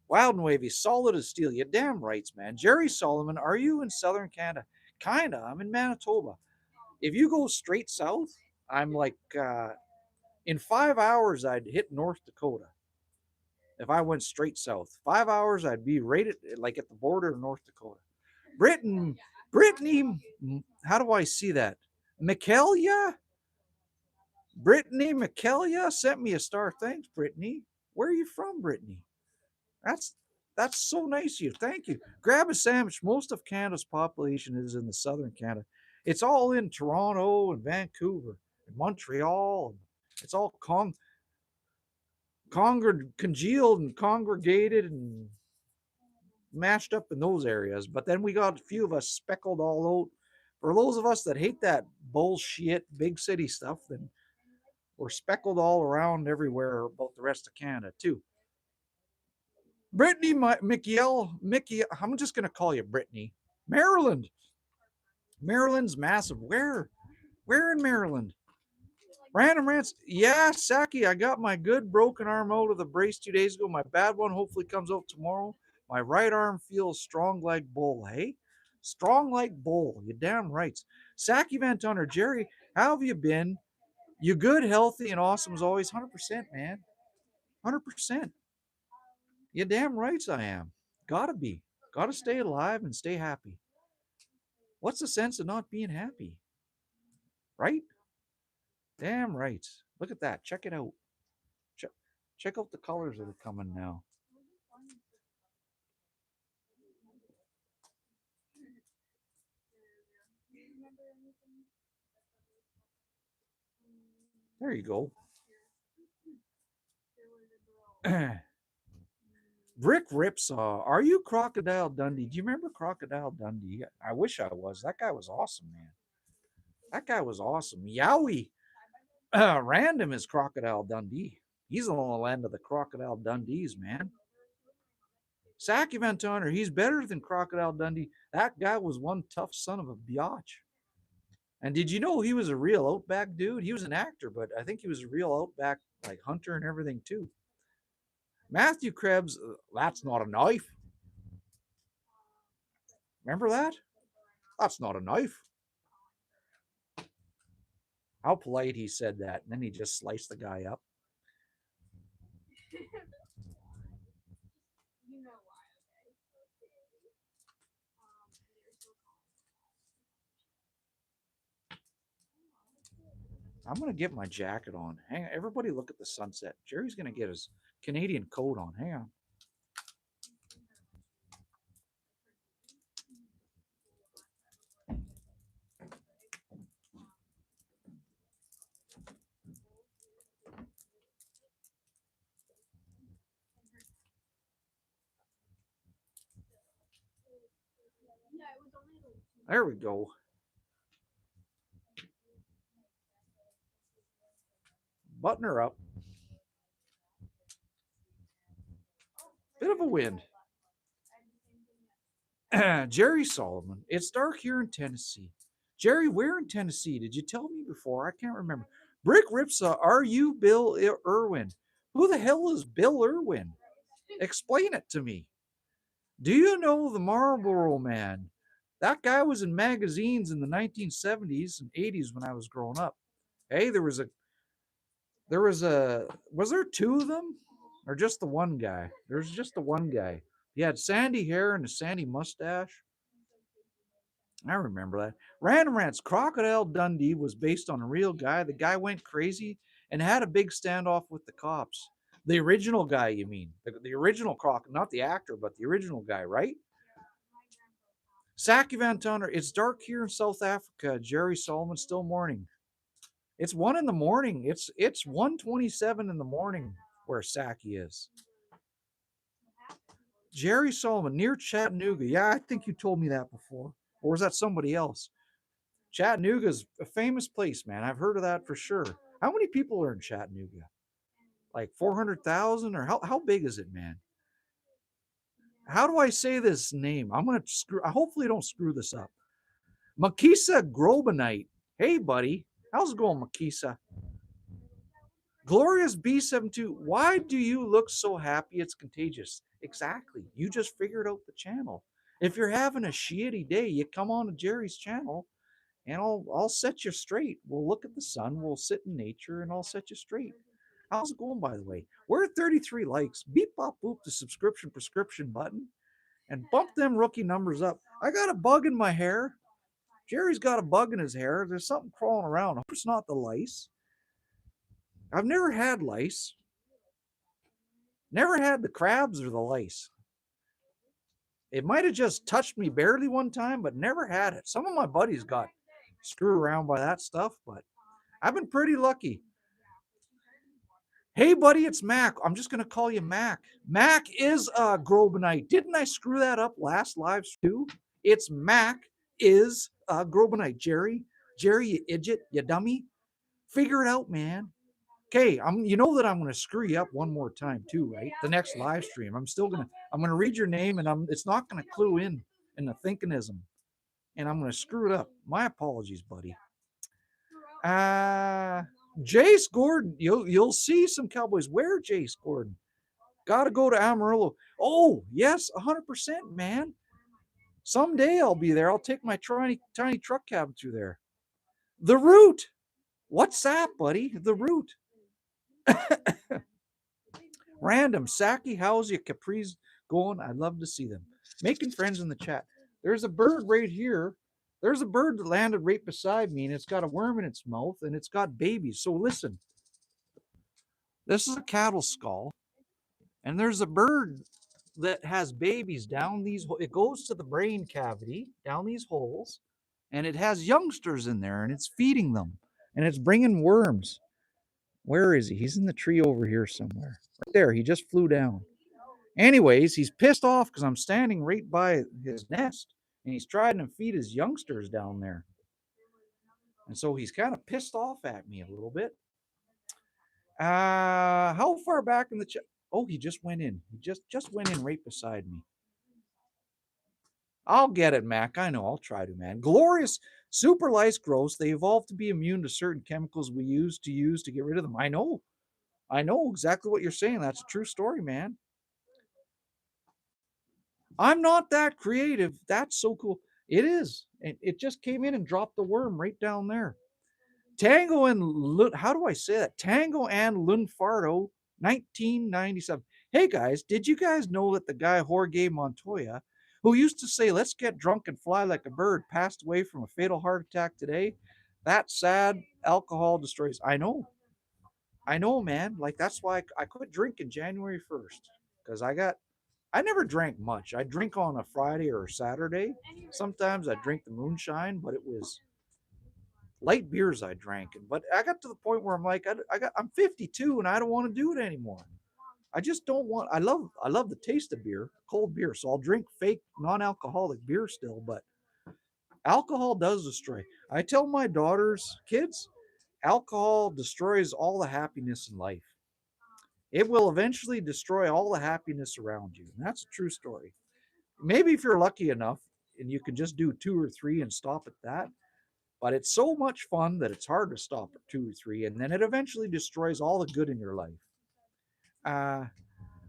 Wild and wavy, solid as steel. You damn rights, man. Jerry Solomon, are you in southern Canada? Kinda. I'm in Manitoba. If you go straight south, I'm like, in 5 hours, I'd hit North Dakota. If I went straight south, 5 hours, I'd be right like at the border of North Dakota. Brittany, how do I see that? Michaelia? Brittany Michaelia sent me a star. Thanks, Brittany. Where are you from, Brittany? That's that's so nice of you. Thank you. Grab a sandwich. Most of Canada's population is in the southern Canada. It's all in Toronto and Vancouver and Montreal. It's all congealed and congregated and mashed up in those areas. But then we got a few of us speckled all out. For those of us that hate that bullshit big city stuff, then we're speckled all around everywhere about the rest of Canada too. Brittany, Mickey, I'm just gonna call you Brittany. Maryland. Maryland's massive. Where? Where in Maryland? Random rants. Yeah, Saki, I got my good broken arm out of the brace 2 days ago. My bad one hopefully comes out tomorrow. My right arm feels strong like bull, hey? Strong like bull. You damn right. Saki Van Tunner, Jerry, how have you been? You good, healthy, and awesome as always. 100%, man. 100%. You damn right I am. Gotta be. Gotta stay alive and stay happy. What's the sense of not being happy? Right? Damn right. Look at that. Check it out. Check out the colors that are coming now. There you go. Brick Ripsaw, are you Crocodile Dundee? Do you remember Crocodile Dundee? I wish I was. That guy was awesome, man. That guy was awesome. Yowie. Random is Crocodile Dundee. He's on the land of the Crocodile Dundees, man. Saki Van Tonner, he's better than Crocodile Dundee. That guy was one tough son of a biatch. And did you know he was a real outback dude? He was an actor, but I think he was a real outback like hunter and everything too. Matthew Krebs, that's not a knife. Remember that? That's not a knife. How polite he said that, and then he just sliced the guy up. I'm gonna get my jacket on. Hang on, everybody look at the sunset. Jerry's gonna get his Canadian coat on. Hang on. There we go. Button her up. Bit of a wind. Jerry Solomon. It's dark here in Tennessee. Jerry, where in Tennessee? Did you tell me before? I can't remember. Brick Ripsa, are you Bill Irwin? Who the hell is Bill Irwin? Explain it to me. Do you know the Marlboro Man? That guy was in magazines in the 1970s and 80s when I was growing up. Hey, was there two of them? Or just the one guy? There's just the one guy. He had sandy hair and a sandy mustache. I remember that. Random Rants, Crocodile Dundee was based on a real guy. The guy went crazy and had a big standoff with the cops. The original guy, you mean? The original Croc, not the actor, but the original guy, right? Saki Van Tunner, it's dark here in South Africa. Jerry Solomon, still morning. It's 1 in the morning. It's 1:27 in the morning where Saki is. Jerry Solomon, near Chattanooga. Yeah, I think you told me that before. Or was that somebody else? Chattanooga's a famous place, man. I've heard of that for sure. How many people are in Chattanooga? Like 400,000? Or how big is it, man? How do I say this name? I'm going to screw. I hopefully don't screw this up. Makisa Grobanite. Hey, buddy. How's it going, Makisa? Glorious B72. Why do you look so happy? It's contagious. Exactly. You just figured out the channel. If you're having a shitty day, you come on to Jerry's channel and I'll set you straight. We'll look at the sun, we'll sit in nature, and I'll set you straight. How's it going, by the way? We're at 33 likes. Beep, bop, boop, the subscription prescription button, and bump them rookie numbers up. I got a bug in my hair. Jerry's got a bug in his hair. There's something crawling around. I hope it's not the lice. I've never had lice. Never had the crabs or the lice. It might have just touched me barely one time, but never had it. Some of my buddies got screwed around by that stuff, but I've been pretty lucky. Hey, buddy, it's Mac. I'm just going to call you Mac. Mac is a Grobonite. Didn't I screw that up last live too? It's Mac is a Grobonite. Jerry, you idiot, you dummy. Figure it out, man. Okay, you know that I'm going to screw you up one more time too, right? The next live stream, I'm going to read your name, and it's not going to clue in the thinkinism, and I'm going to screw it up. My apologies, buddy. Jace Gordon, you'll see some Cowboys. Where, Jace Gordon? Got to go to Amarillo. Oh yes, 100%, man. Someday I'll be there. I'll take my tiny truck cab through there. The Root. What's that, buddy? The Root. Random. Saki, how's your Capri's going? I'd love to see them. Making friends in the chat. There's a bird right here. There's a bird that landed right beside me, and it's got a worm in its mouth, and it's got babies. So listen. This is a cattle skull, and there's a bird that has babies down these. It goes to the brain cavity, down these holes, and it has youngsters in there, and it's feeding them, and it's bringing worms. Where is he? He's in the tree over here somewhere. Right there. He just flew down. Anyways, he's pissed off because I'm standing right by his nest, and he's trying to feed his youngsters down there. And so he's kind of pissed off at me a little bit. How far back in the chat? Oh, he just went in. He just went in right beside me. I'll get it, Mac. I know. I'll try to, man. Glorious super lice growths. They evolved to be immune to certain chemicals we use to get rid of them. I know exactly what you're saying. That's a true story, man. I'm not that creative. That's so cool. It is. It just came in and dropped the worm right down there. Tango and how do I say that? Tango and Lunfardo, 1997. Hey guys, did you guys know that the guy Jorge Montoya, who used to say, "Let's get drunk and fly like a bird," passed away from a fatal heart attack today? That's sad. Alcohol destroys. I know, man. Like that's why I quit drinking January 1st because I never drank much. I drink on a Friday or a Saturday. Sometimes I drink the moonshine, but it was light beers I drank. But I got to the point where I'm like, I'm 52 and I don't want to do it anymore. I just don't want. I love the taste of beer, cold beer. So I'll drink fake non-alcoholic beer still, but alcohol does destroy. I tell my kids, alcohol destroys all the happiness in life. It will eventually destroy all the happiness around you. And that's a true story. Maybe if you're lucky enough and you can just do 2 or 3 and stop at that. But it's so much fun that it's hard to stop at 2 or 3. And then it eventually destroys all the good in your life.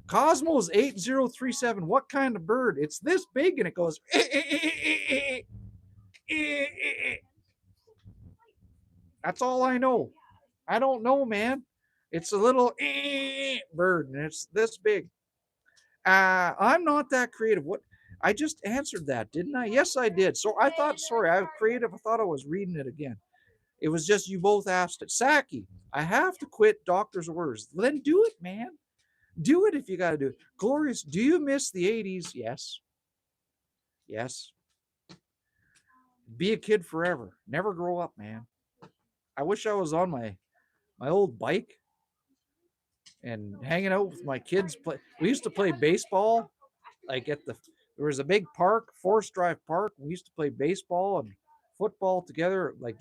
Cosmos 8037. What kind of bird? It's this big and it goes. That's all I know. I don't know, man. It's a little bird and it's this big. I'm not that creative. What? I just answered that, didn't I? Yes, I did. So I thought, sorry, I'm creative. I thought I was reading it again. It was just you both asked it. Saki, I have to quit doctor's orders. Well, then do it, man. Do it if you got to do it. Glorious, do you miss the 80s? Yes. Yes. Be a kid forever. Never grow up, man. I wish I was on my old bike and hanging out with my kids. We used to play baseball, like there was a big park, Forest Drive Park. We used to play baseball and football together. Like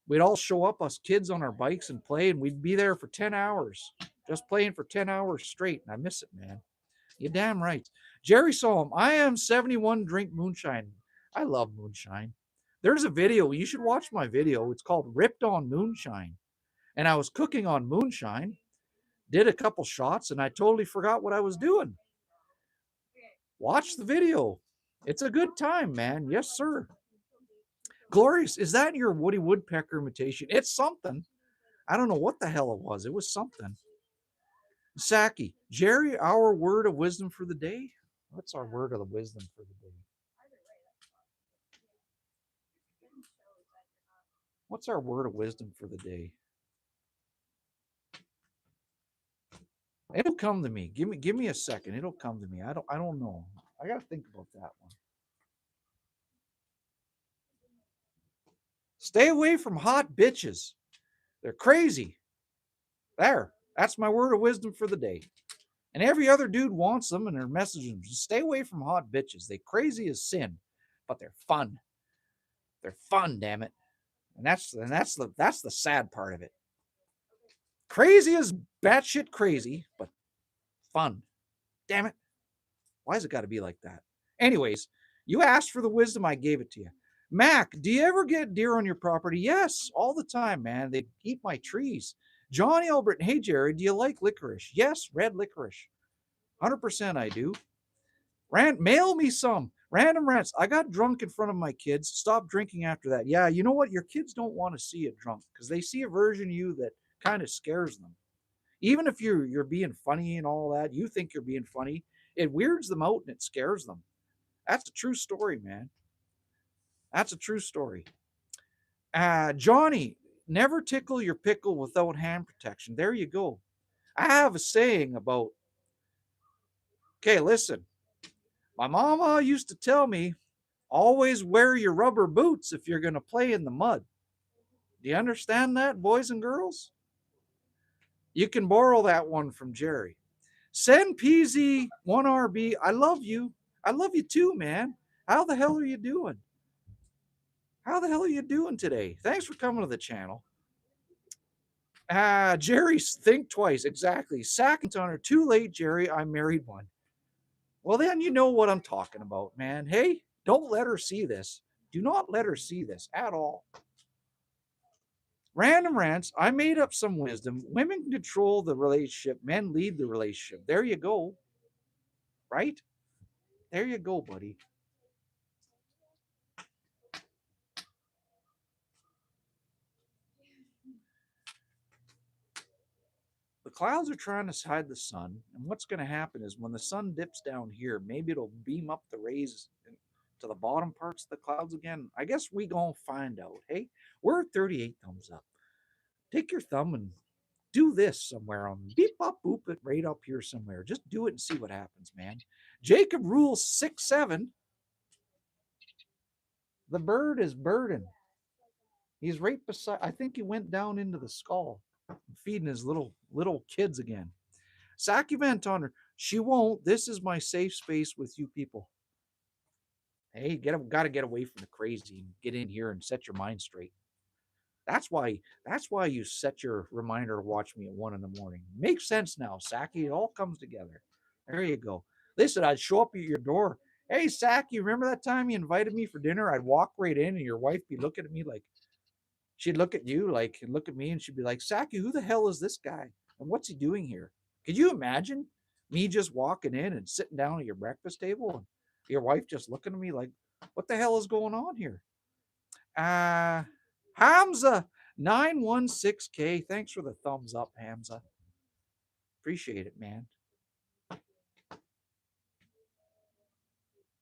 we'd all show up, us kids on our bikes and play, and we'd be there for 10 hours, just playing for 10 hours straight. And I miss it, man. You're damn right. Jerry Solom, I am 71 drink moonshine. I love moonshine. There's a video. You should watch my video. It's called Ripped on Moonshine. And I was cooking on moonshine, did a couple shots, and I totally forgot what I was doing. Watch the video. It's a good time, man. Yes, sir. Glorious, is that your Woody Woodpecker imitation? It's something. I don't know what the hell it was. It was something. Saki, Jerry, our word of wisdom for the day. What's our word of the wisdom for the day? What's our word of wisdom for the day? It'll come to me. Give me a second. It'll come to me. I don't know. I gotta think about that one. Stay away from hot bitches. They're crazy. There. That's my word of wisdom for the day. And every other dude wants them and they're messaging them. Just stay away from hot bitches. They crazy as sin, but they're fun. They're fun, damn it. And that's the sad part of it. Crazy as batshit crazy, but fun. Damn it. Why's it got to be like that? Anyways, you asked for the wisdom, I gave it to you. Mac, do you ever get deer on your property? Yes, all the time, man. They eat my trees. Johnny Albert, hey Jerry, do you like licorice? Yes, red licorice. 100% I do. Mail me some. Random rants. I got drunk in front of my kids. Stop drinking after that. Yeah, you know what? Your kids don't want to see you drunk because they see a version of you that kind of scares them. Even if you're being funny and all that, you think you're being funny, it weirds them out and it scares them. That's a true story, man. That's a true story. Johnny, never tickle your pickle without hand protection. There you go. I have a saying about, okay, listen, my mama used to tell me, always wear your rubber boots if you're going to play in the mud. Do you understand that, boys and girls? You can borrow that one from Jerry. Send PZ1RB. I love you. I love you too, man. How the hell are you doing? How the hell are you doing today? Thanks for coming to the channel. Jerry, think twice. Exactly. Second on her. Too late, Jerry. I married one. Well, then you know what I'm talking about, man. Hey, don't let her see this. Do not let her see this at all. Random rants. I made up some wisdom. Women control the relationship. Men lead the relationship. There you go. Right? There you go, buddy. The clouds are trying to hide the sun. And what's going to happen is when the sun dips down here, maybe it'll beam up the rays to the bottom parts of the clouds again. I guess we going to find out. Hey, we're at 38 thumbs up. Take your thumb and do this somewhere on beep bop boop it right up here somewhere. Just do it and see what happens, man. Jacob rules 6-7. The bird is birding. He's right beside. I think he went down into the skull, feeding his little kids again. Saki Van Tonner, she won't. This is my safe space with you people. Hey, got to get away from the crazy and get in here and set your mind straight. That's why you set your reminder to watch me at 1 a.m. Makes sense now, Saki. It all comes together. There you go. Listen, I'd show up at your door. Hey, Saki, remember that time you invited me for dinner? I'd walk right in and your wife be looking at me like, she'd look at you like and look at me and she'd be like, Saki, who the hell is this guy? And what's he doing here? Could you imagine me just walking in and sitting down at your breakfast table and your wife just looking at me like, what the hell is going on here? Hamza 916K. Thanks for the thumbs up, Hamza. Appreciate it, man.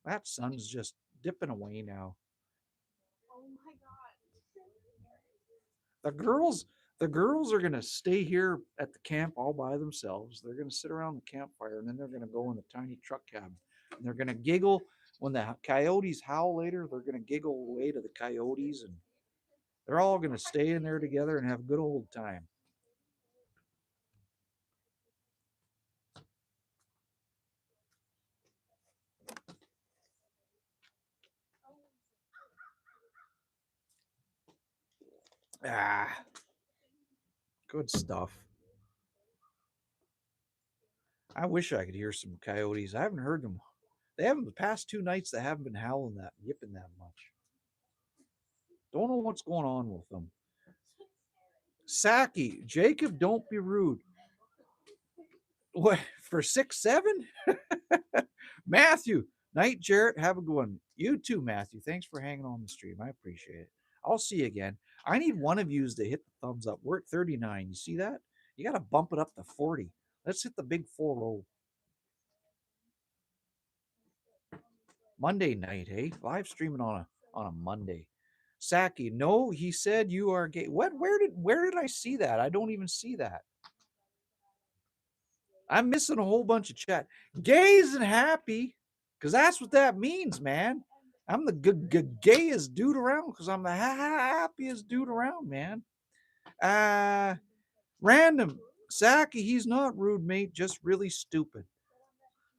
That sun's just dipping away now. Oh my god. The girls are gonna stay here at the camp all by themselves. They're gonna sit around the campfire and then they're gonna go in the tiny truck cabin and they're gonna giggle when the coyotes howl later. They're gonna giggle away to the coyotes and they're all gonna stay in there together and have a good old time. Good stuff. I wish I could hear some coyotes. I haven't heard them. They haven't the past 2 nights. They haven't been howling that, yipping that much. Don't know what's going on with them. Saki, Jacob, don't be rude. What for 6-7? Matthew, night, Jarrett. Have a good one. You too, Matthew. Thanks for hanging on the stream. I appreciate it. I'll see you again. I need one of yous to hit the thumbs up. We're at 39. You see that? You got to bump it up to 40. Let's hit the big 4-0. Monday night, hey? Live streaming on a Monday. Saki, no, he said you are gay. What? Where did I see that? I don't even see that. I'm missing a whole bunch of chat. Gays and happy, because that's what that means, man. I'm the gayest dude around because I'm the happiest dude around, man. Random. Saki, he's not rude, mate, just really stupid.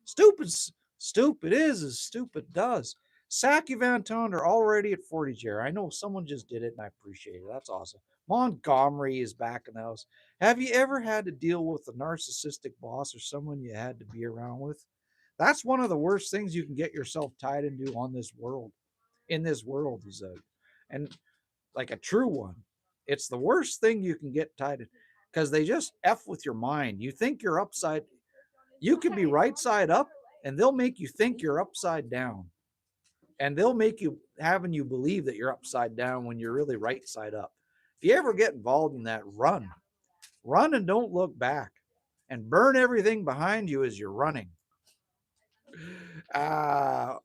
Stupid is as stupid does. Saki Van Tonder already at 40, Jerry. I know someone just did it and I appreciate it. That's awesome. Montgomery is back in the house. Have you ever had to deal with a narcissistic boss or someone you had to be around with? That's one of the worst things you can get yourself tied into on this world. In this world is and like a true one. It's the worst thing you can get tied in because they just F with your mind. You think you're upside, you could be right side up and they'll make you think you're upside down. And they'll make you having you believe that you're upside down when you're really right side up. If you ever get involved in that, run. Run and don't look back. And burn everything behind you as you're running. Uh,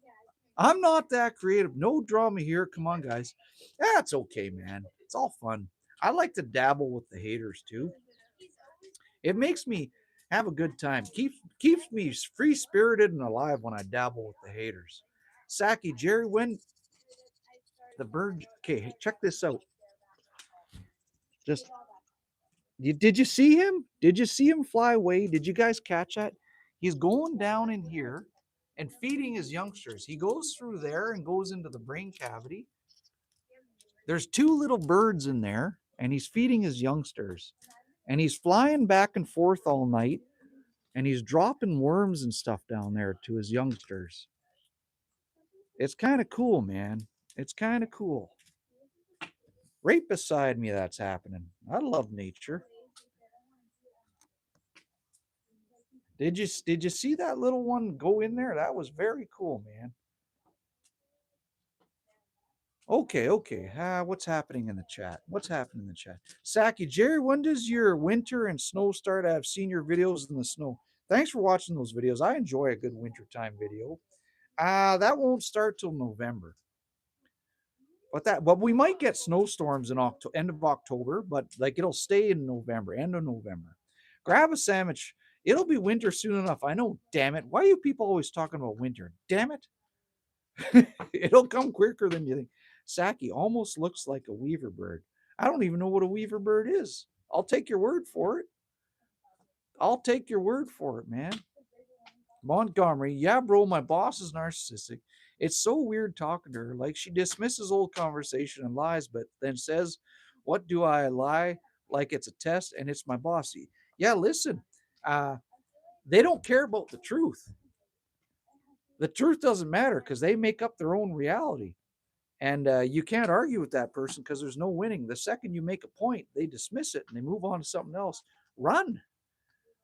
I'm not that creative. No drama here. Come on, guys. That's okay, man. It's all fun. I like to dabble with the haters too. It makes me have a good time. Keeps me free spirited and alive when I dabble with the haters. Saki, Jerry, when the bird. Okay, check this out. Just did you see him? Did you see him fly away? Did you guys catch that? He's going down in here and feeding his youngsters. He goes through there and goes into the brain cavity. There's two little birds in there, and he's feeding his youngsters. And he's flying back and forth all night, and he's dropping worms and stuff down there to his youngsters. It's kind of cool, man. It's kind of cool. Right beside me, that's happening. I love nature. Did you see that little one go in there? That was very cool, man. Okay. What's happening in the chat? What's happening in the chat? Saki, Jerry, when does your winter and snow start? I've seen your videos in the snow. Thanks for watching those videos. I enjoy a good wintertime video. That won't start till November. But we might get snowstorms in end of October, but like it'll stay in November, end of November. Grab a sandwich. It'll be winter soon enough. I know, damn it. Why are you people always talking about winter? Damn it. It'll come quicker than you think. Saki almost looks like a weaver bird. I don't even know what a weaver bird is. I'll take your word for it. I'll take your word for it, man. Montgomery, yeah, bro, my boss is narcissistic. It's so weird talking to her. Like she dismisses old conversation and lies, but then says, what do I lie? Like it's a test and it's my boss. Yeah, listen, uh, they don't care about the truth. The truth doesn't matter because they make up their own reality. And you can't argue with that person because there's no winning. The second you make a point, they dismiss it and they move on to something else. Run,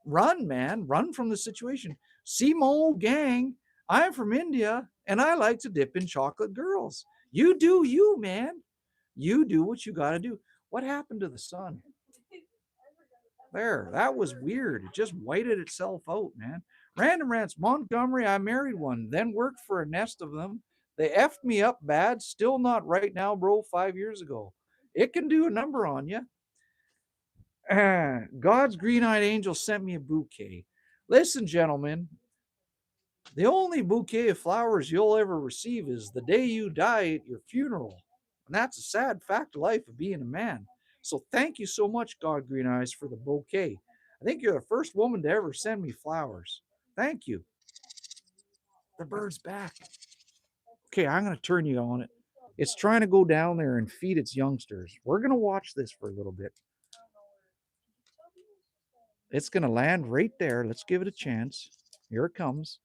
man, run from the situation. See my old gang. I'm from India and I like to dip in chocolate girls. You do you, man. You do what you got to do. What happened to the sun? There, that was weird. It just whited itself out, man. Random rants. Montgomery, I married one, then worked for a nest of them. They effed me up bad. Still not right now, bro. 5 years ago. It can do a number on you. God's green-eyed angel sent me a bouquet. Listen, gentlemen, the only bouquet of flowers you'll ever receive is the day you die at your funeral. And that's a sad fact of life of being a man. So thank you so much, God Green Eyes, for the bouquet. I think you're the first woman to ever send me flowers. Thank you. The bird's back. Okay, I'm going to turn you on it. It's trying to go down there and feed its youngsters. We're going to watch this for a little bit. It's going to land right there. Let's give it a chance. Here it comes.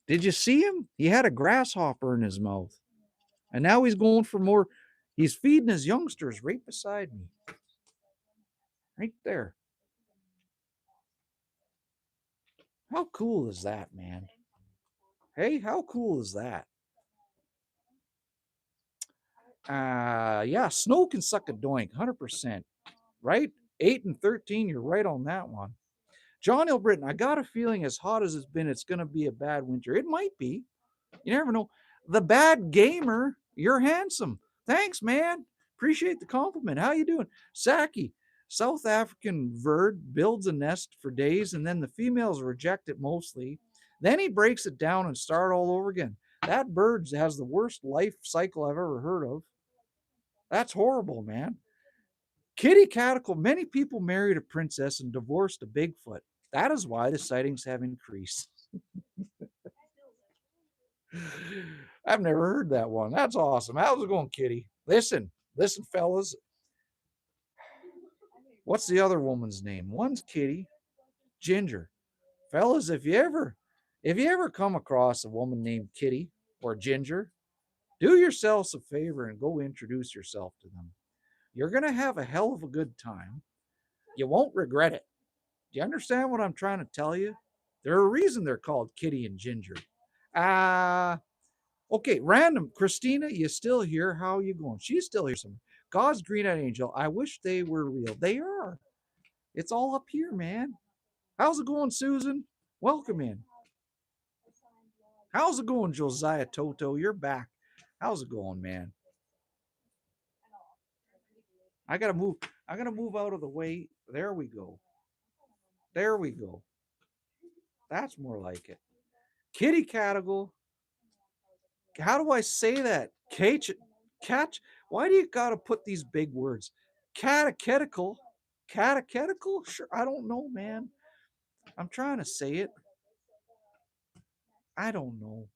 Did you see him? He had a grasshopper in his mouth. And now he's going for more. He's feeding his youngsters right beside me. Right there. How cool is that, man? Hey, how cool is that? Yeah, snow can suck a doink, 100%. Right? 8 and 13, you're right on that one. John Hill Britton, I got a feeling as hot as it's been, it's going to be a bad winter. It might be. You never know. The Bad Gamer, you're handsome. Thanks, man. Appreciate the compliment. How you doing? Saki, South African bird builds a nest for days and then the females reject it mostly. Then he breaks it down and start all over again. That bird has the worst life cycle I've ever heard of. That's horrible, man. Kitty Catacomb, many people married a princess and divorced a Bigfoot. That is why the sightings have increased. I've never heard that one. That's awesome. How's it going, Kitty? Listen, fellas. What's the other woman's name? One's Kitty, Ginger. Fellas, if you ever come across a woman named Kitty or Ginger, do yourselves a favor and go introduce yourself to them. You're gonna have a hell of a good time. You won't regret it. Do you understand what I'm trying to tell you? There's a reason they're called Kitty and Ginger. Okay, random. Christina, you still here? How are you going? She's still here. Some God's green-eyed angel. I wish they were real. They are. It's all up here, man. How's it going, Susan? Welcome in. How's it going, Josiah Toto? You're back. How's it going, man? I gotta move. I gotta move out of the way. There we go. There we go. That's more like it. Kitty Catigal. How do I say that? Catch. Why do you gotta put these big words? Catechetical. Catechetical? Sure. I don't know, man. I'm trying to say it. I don't know.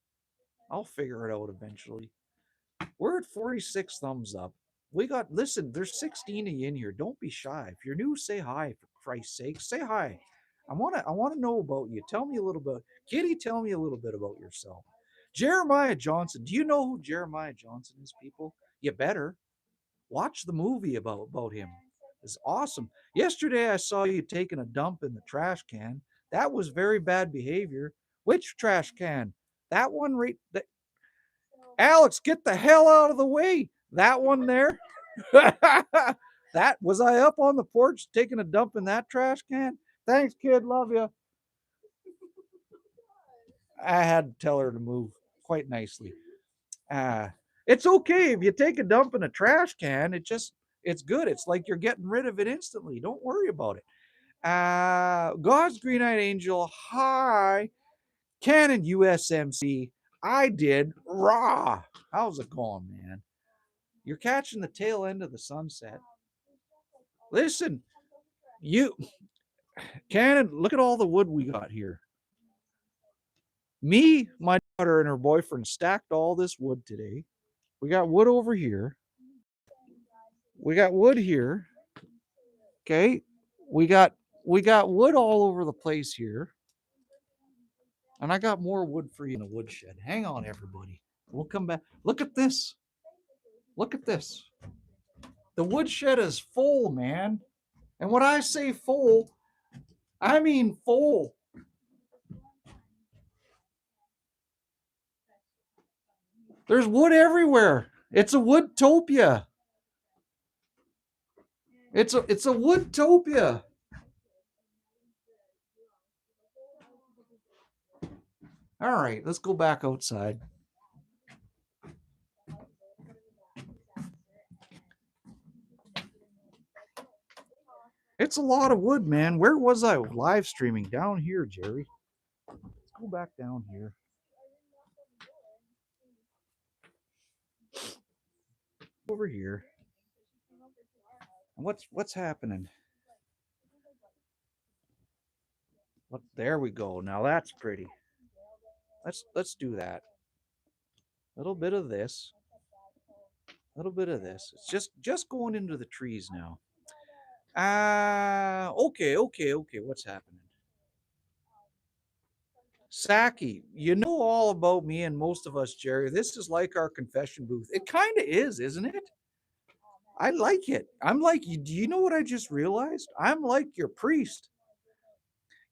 I'll figure it out eventually. We're at 46 thumbs up. Listen, there's 16 of you in here. Don't be shy. If you're new, say hi, for Christ's sake. Say hi. I wanna know about you. Tell me a little bit. Kitty, tell me a little bit about yourself. Jeremiah Johnson. Do you know who Jeremiah Johnson is, people? You better. Watch the movie about him. It's awesome. Yesterday I saw you taking a dump in the trash can. That was very bad behavior. Which trash can? That one right that Alex, get the hell out of the way. That one there. That was I up on the porch taking a dump in that trash can? Thanks, kid. Love you. I had to tell her to move quite nicely. It's okay if you take a dump in a trash can. It's good. It's like you're getting rid of it instantly. Don't worry about it. God's green-eyed angel. Hi, Canon USMC. I did raw. How's it going, man? You're catching the tail end of the sunset. Listen, you Canon, look at all the wood we got here. Me, my daughter, and her boyfriend stacked all this wood today. We got wood over here. We got wood here. Okay. We got wood all over the place here. And I got more wood for you in the woodshed. Hang on, everybody. We'll come back. Look at this. Look at this. The woodshed is full, man. And when I say full, I mean full. There's wood everywhere. It's a woodtopia. It's a woodtopia. All right, let's go back outside. It's a lot of wood, man. Where was I live streaming? Down here, Jerry. Let's go back down here. Over here. What's happening? Look, there we go. Now that's pretty. Let's do that. A little bit of this. A little bit of this. It's just going into the trees now. Okay. What's happening? Saki, you know all about me and most of us, Jerry. This is like our confession booth. It kind of is, isn't it? I like it. I'm like you. Do you know what I just realized? I'm like your priest.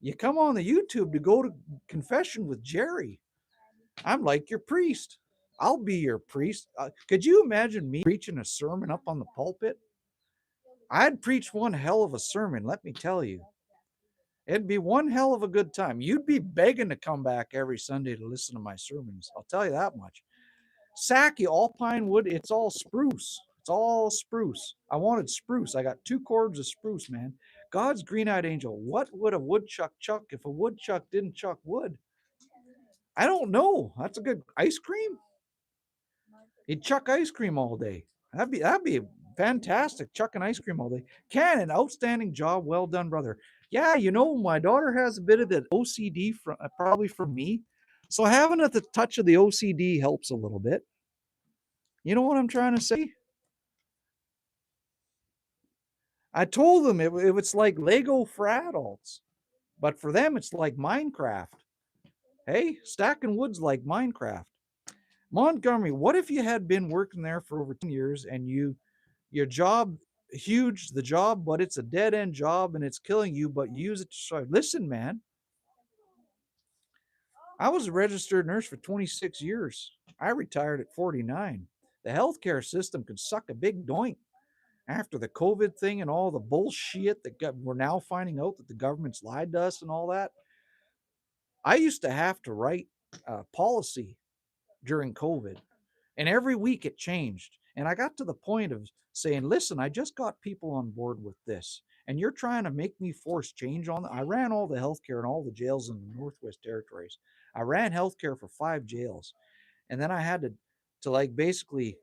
You come on the YouTube to go to confession with Jerry. I'm like your priest. I'll be your priest. Could you imagine me preaching a sermon up on the pulpit? I'd preach one hell of a sermon, let me tell you. It'd be one hell of a good time. You'd be begging to come back every Sunday to listen to my sermons. I'll tell you that much. Saki, all pine wood, it's all spruce. It's all spruce. I wanted spruce. I got 2 cords of spruce, man. God's green-eyed angel. What would a woodchuck chuck if a woodchuck didn't chuck wood? I don't know. That's a good ice cream. He'd chuck ice cream all day. That'd be fantastic. Chucking ice cream all day. Cannon, outstanding job. Well done, brother. Yeah, my daughter has a bit of the OCD from probably from me. So having a touch of the OCD helps a little bit. You know what I'm trying to say? I told them it's like Lego for adults, but for them it's like Minecraft. Hey, stacking wood's like Minecraft. Montgomery, what if you had been working there for over 10 years and your job huge the job, but it's a dead end job and it's killing you, but you use it to survive? Listen, man, I was a registered nurse for 26 years. I retired at 49. The healthcare system could suck a big doink after the COVID thing and all the bullshit that we're now finding out that the government's lied to us and all that. I used to have to write policy during COVID, and every week it changed. And I got to the point of saying, listen, I just got people on board with this, and you're trying to make me force change on them. I ran all the healthcare in all the jails in the Northwest Territories. I ran healthcare for 5 jails. And then I had to like basically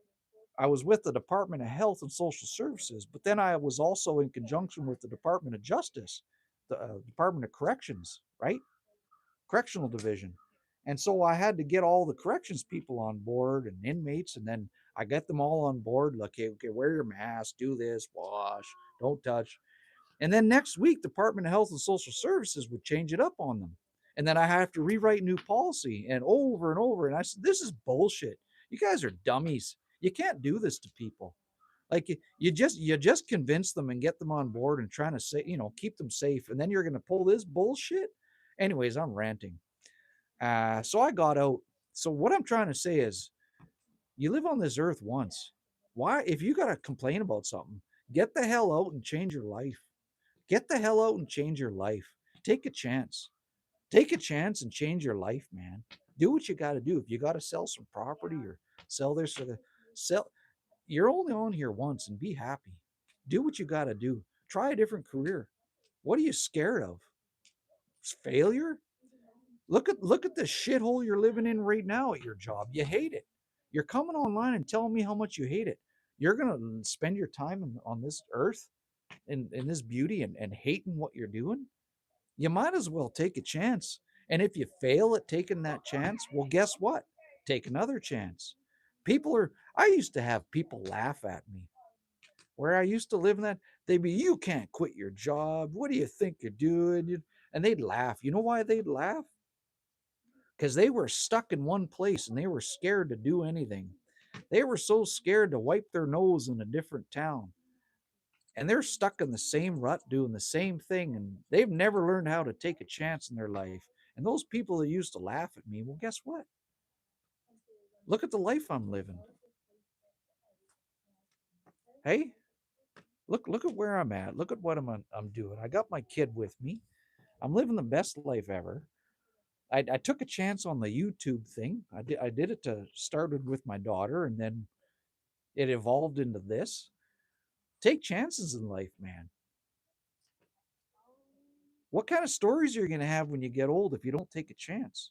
I was with the Department of Health and Social Services, but then I was also in conjunction with the Department of Justice, the Department of Corrections, right? Correctional Division. And so I had to get all the corrections people on board and inmates, and then I get them all on board. Like, okay, wear your mask, do this, wash, don't touch. And then next week, Department of Health and Social Services would change it up on them. And then I have to rewrite new policy and over and over. And I said, this is bullshit. You guys are dummies. You can't do this to people. Like you just convince them and get them on board and trying to say, keep them safe. And then you're going to pull this bullshit. Anyways, I'm ranting. So I got out. So what I'm trying to say is you live on this earth once. Why, if you got to complain about something, get the hell out and change your life. Get the hell out and change your life. Take a chance. Take a chance and change your life, man. Do what you got to do. If you got to sell some property or sell this or the sell, you're only on here once and be happy. Do what you got to do. Try a different career. What are you scared of? Failure? Look at the shithole you're living in right now at your job. You hate it. You're coming online and telling me how much you hate it. You're gonna spend your time on this earth in this beauty and hating what you're doing. You might as well take a chance. And if you fail at taking that chance, well, guess what? Take another chance. I used to have people laugh at me where I used to live in that. They'd be, you can't quit your job. What do you think you're doing? And they'd laugh. You know why they'd laugh? Because they were stuck in one place and they were scared to do anything. They were so scared to wipe their nose in a different town. And they're stuck in the same rut doing the same thing. And they've never learned how to take a chance in their life. And those people that used to laugh at me, well, guess what? Look at the life I'm living. Hey, look at where I'm at. Look at what I'm doing. I got my kid with me. I'm living the best life ever. I took a chance on the YouTube thing. I did it to started with my daughter, and then it evolved into this. Take chances in life, man. What kind of stories are you going to have when you get old if you don't take a chance?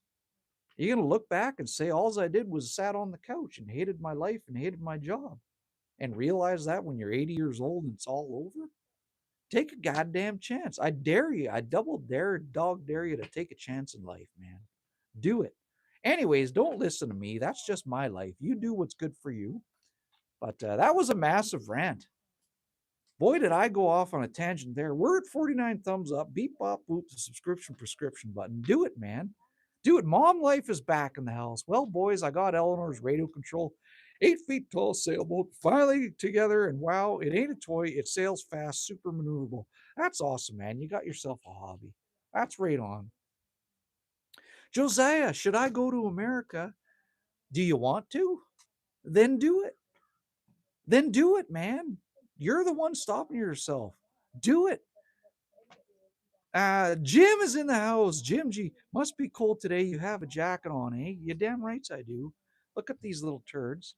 You're going to look back and say, all I did was sat on the couch and hated my life and hated my job, and realize that when you're 80 years old and it's all over? Take a goddamn chance. I dare you. I double dare, dog dare you to take a chance in life, man. Do it. Anyways, don't listen to me. That's just my life. You do what's good for you. But that was a massive rant. Boy, did I go off on a tangent there. We're at 49 thumbs up. Beep, bop, boop, the subscription prescription button. Do it, man. Do it. Mom life is back in the house. Well, boys, I got Eleanor's radio control. 8 feet tall sailboat finally together. And wow, it ain't a toy. It sails fast, super maneuverable. That's awesome, man. You got yourself a hobby. That's right on. Josiah, should I go to America Do you want to? Then do it. Then do it, man. You're the one stopping yourself. Do it. Jim is in the house. Jim G. Must be cold today. You have a jacket on, eh? You damn rights I do. Look at these little turds.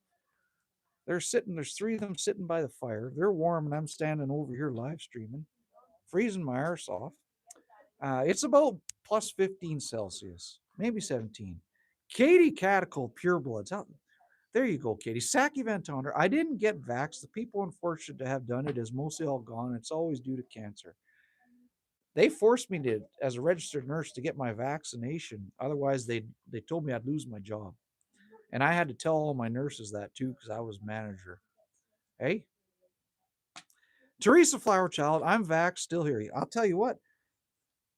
They're sitting, there's three of them sitting by the fire. They're warm, and I'm standing over here live streaming, freezing my arse off. It's about plus 15 Celsius, maybe 17. Katie Catacol, purebloods. There you go, Katie. Saki Van Tonder. I didn't get vaxxed. The people unfortunate to have done it is mostly all gone. It's always due to cancer. They forced me to, as a registered nurse, to get my vaccination. Otherwise, they told me I'd lose my job. And I had to tell all my nurses that too, because I was manager. Hey, Teresa Flowerchild, I'm vaxxed, still here. I'll tell you what,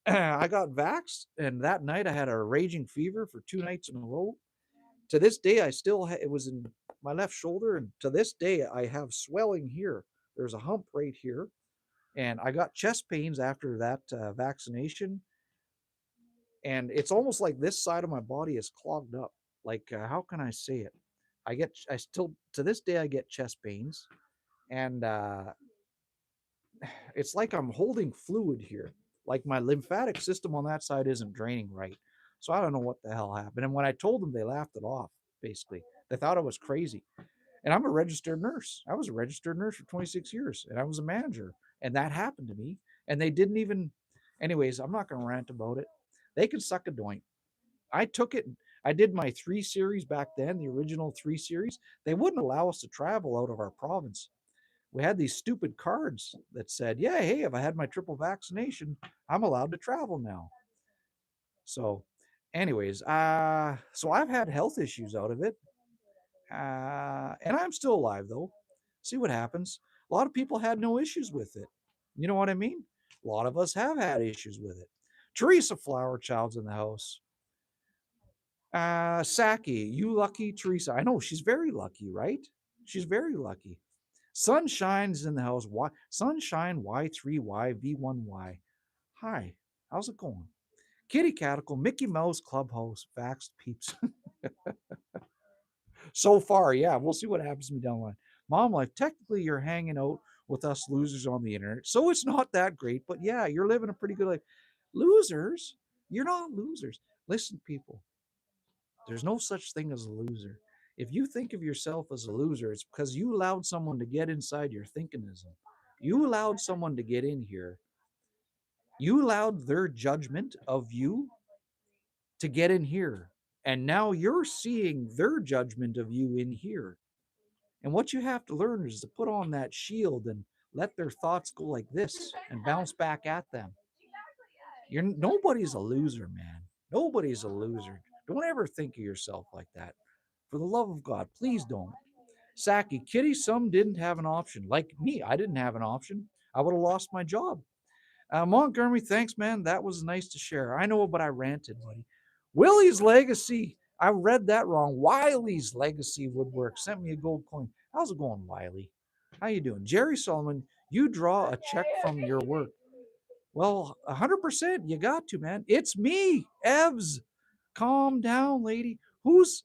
I got vaxxed, and that night I had a raging fever for 2 nights in a row. To this day, I still it was in my left shoulder, and to this day, I have swelling here. There's a hump right here, and I got chest pains after that vaccination, and it's almost like this side of my body is clogged up. Like, how can I say it? I still, to this day, I get chest pains, and it's like I'm holding fluid here. Like my lymphatic system on that side isn't draining right. So I don't know what the hell happened. And when I told them, they laughed it off, basically. They thought I was crazy. And I'm a registered nurse. I was a registered nurse for 26 years, and I was a manager. And that happened to me. And they didn't even, anyways, I'm not going to rant about it. They can suck a doink. I took it. I did my 3 series back then, the original 3 series. They wouldn't allow us to travel out of our province. We had these stupid cards that said, yeah, hey, if I had my triple vaccination, I'm allowed to travel now. So, anyways, so I've had health issues out of it. And I'm still alive though. See what happens. A lot of people had no issues with it. You know what I mean? A lot of us have had issues with it. Teresa Flowerchild's in the house. Saki, you lucky Teresa. I know she's very lucky, right? She's very lucky. Sunshine's in the house. Sunshine Y3YV1Y. Hi, how's it going? Kitty Caticle, Mickey Mouse Clubhouse, Vaxxed Peeps. So far, yeah, we'll see what happens to me down the line. Mom life, technically you're hanging out with us losers on the internet, so it's not that great, but yeah, you're living a pretty good life. Losers? You're not losers. Listen, people, there's no such thing as a loser. If you think of yourself as a loser, it's because you allowed someone to get inside your thinkingism. You allowed someone to get in here. You allowed their judgment of you to get in here. And now you're seeing their judgment of you in here. And what you have to learn is to put on that shield and let their thoughts go like this and bounce back at them. Nobody's a loser, man. Nobody's a loser. Don't ever think of yourself like that. For the love of God, please don't. Saki, Kitty, some didn't have an option. Like me, I didn't have an option. I would have lost my job. Montgomery, thanks, man. That was nice to share. I know, but I ranted, buddy. Willie's Legacy. I read that wrong. Wiley's Legacy Woodwork sent me a gold coin. How's it going, Wiley? How you doing? Jerry Solomon, you draw a check from your work. Well, 100%. You got to, man. It's me, Evs. Calm down, lady. What's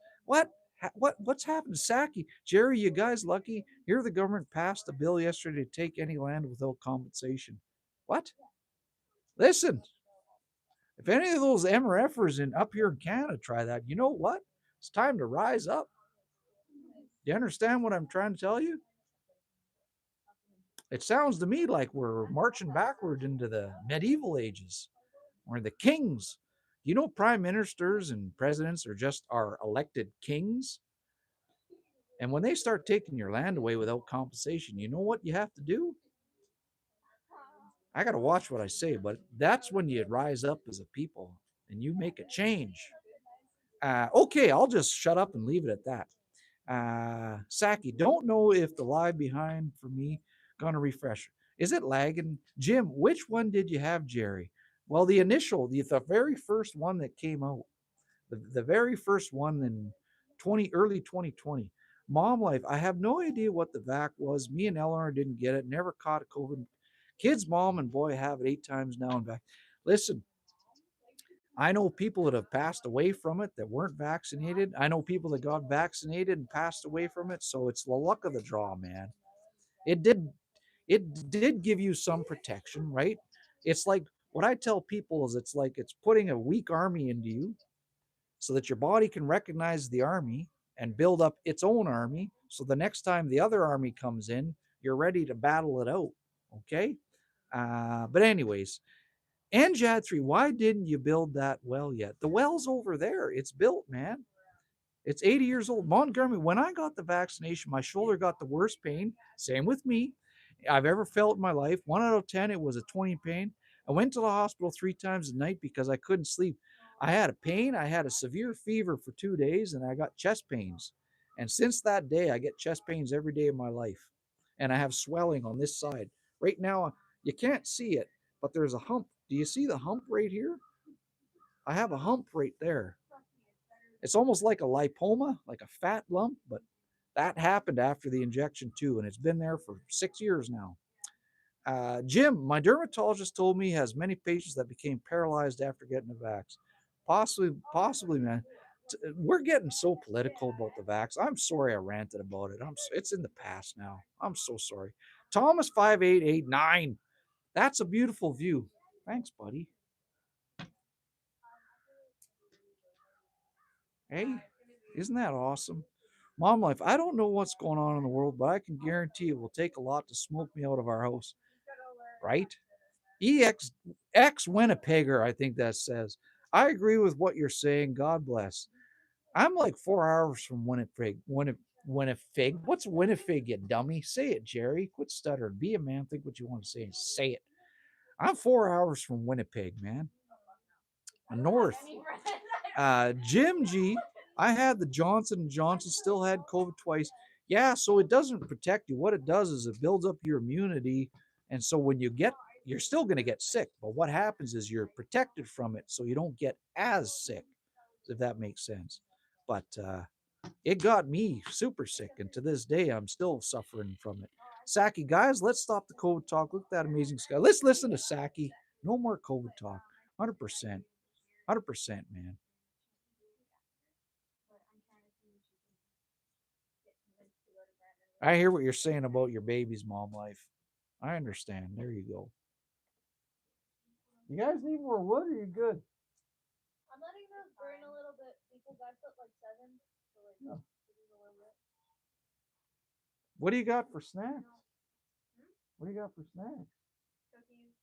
happened to Saki? Jerry, you guys lucky? Here the government passed a bill yesterday to take any land without compensation. What? Listen, if any of those MRFers up here in Canada try that, you know what? It's time to rise up. Do you understand what I'm trying to tell you? It sounds to me like we're marching backward into the medieval ages, where the kings, you know, prime ministers and presidents are just our elected kings. And when they start taking your land away without compensation, you know what you have to do? I got to watch what I say, but that's when you rise up as a people and you make a change. Okay, I'll just shut up and leave it at that. Saki, don't know if the live behind for me gonna refresh. Is it lagging? Jim, which one did you have, Jerry? Well, the very first one that came out, the very first one in early 2020. Mom life, I have no idea what the vac was. Me and Eleanor didn't get it, never caught COVID. Kids, mom and boy have it 8 times now and back. Listen, I know people that have passed away from it that weren't vaccinated. I know people that got vaccinated and passed away from it. So it's the luck of the draw, man. It did it did give you some protection, right? It's like what I tell people is it's like it's putting a weak army into you so that your body can recognize the army and build up its own army. So the next time the other army comes in, you're ready to battle it out. Okay. But anyways, Anjad 3, why didn't you build that well yet? The well's over there. It's built, man. It's 80 years old. Montgomery, when I got the vaccination, my shoulder got the worst pain. Same with me. I've ever felt in my life. 1 out of 10, it was a 20 pain. I went to the hospital 3 times a night because I couldn't sleep. I had a pain. I had a severe fever for 2 days and I got chest pains. And since that day, I get chest pains every day of my life. And I have swelling on this side. Right now, you can't see it, but there's a hump. Do you see the hump right here? I have a hump right there. It's almost like a lipoma, like a fat lump, but that happened after the injection too, and it's been there for 6 years now. Jim, my dermatologist told me he has many patients that became paralyzed after getting the vax. Possibly, man. We're getting so political about the vax. I'm sorry I ranted about it. It's in the past now. I'm so sorry. Thomas 5889. That's a beautiful view. Thanks, buddy. Hey, isn't that awesome? Mom life, I don't know what's going on in the world, but I can guarantee it will take a lot to smoke me out of our house. Right? EX Winnipegger, I think that says. I agree with what you're saying. God bless. I'm like 4 hours from Winnipeg. Winnipeg. What's Winnipeg, you dummy? Say it, Jerry. Quit stuttering. Be a man. Think what you want to say and say it. I'm 4 hours from Winnipeg, man. North. Jim G. I had the Johnson & Johnson, still had COVID twice. Yeah, so it doesn't protect you. What it does is it builds up your immunity. And so when you're still going to get sick. But what happens is you're protected from it so you don't get as sick, if that makes sense. But it got me super sick. And to this day, I'm still suffering from it. Saki, guys, let's stop the COVID talk. Look at that amazing sky. Let's listen to Saki. No more COVID talk. 100%. 100%, man. I hear what you're saying about your baby's mom life. I understand. There you go. You guys need more wood or are you good? I'm letting those burn a little bit because I put like 7. So like, Yeah. this is a little bit. What do you got for snacks? What do you got for snacks? Cookies.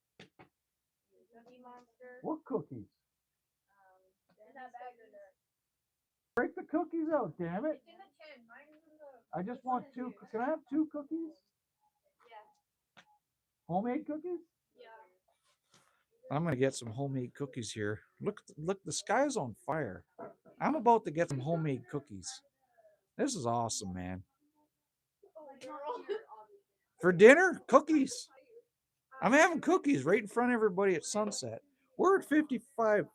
Cookie Monster. What cookies? In that bag or there? Break the cookies out, damn it. It's in the tin. Mine is in the. I just want 2. Can I have 2 cookies? Yeah. Homemade cookies? Yeah. I'm gonna get some homemade cookies here. Look, the sky's on fire. I'm about to get some homemade cookies. This is awesome, man. For dinner, cookies. I'm having cookies right in front of everybody at sunset. We're at 55.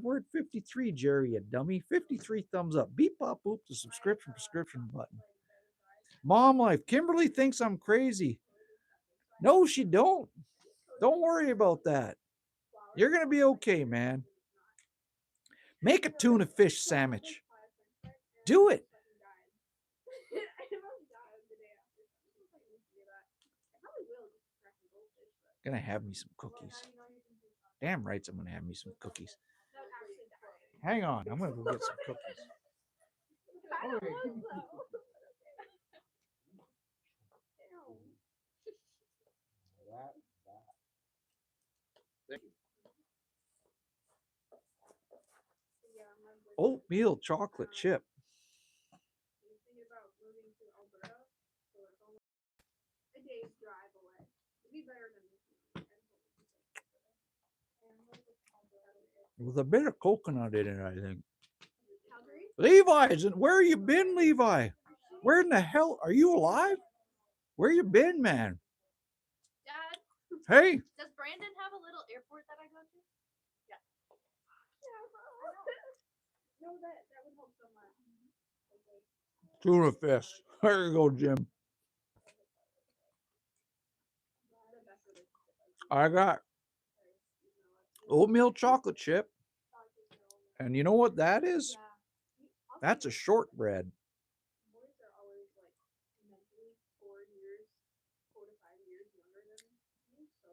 We're at 53, Jerry, you dummy. 53 thumbs up. Beep, pop, boop, the prescription button. Mom life. Kimberly thinks I'm crazy. No, she don't. Don't worry about that. You're going to be okay, man. Make a tuna fish sandwich. Do it. Gonna have me some cookies. Damn rights, I'm gonna have me some cookies. Hang on, I'm gonna go get some cookies. Oatmeal chocolate chip. With a bit of coconut in it, I think. Levi, where you been, Levi? Where in the hell are you alive? Where you been, man? Dad, Hey, does Brandon have a little airport that I go to? Yeah. No, that would help so much. tuna fish. There you go, Jim. I got oatmeal chocolate chip. And you know what that is? Yeah. That's a shortbread. Boys are always like mentally 4 years, 4 to 5 years younger than me, so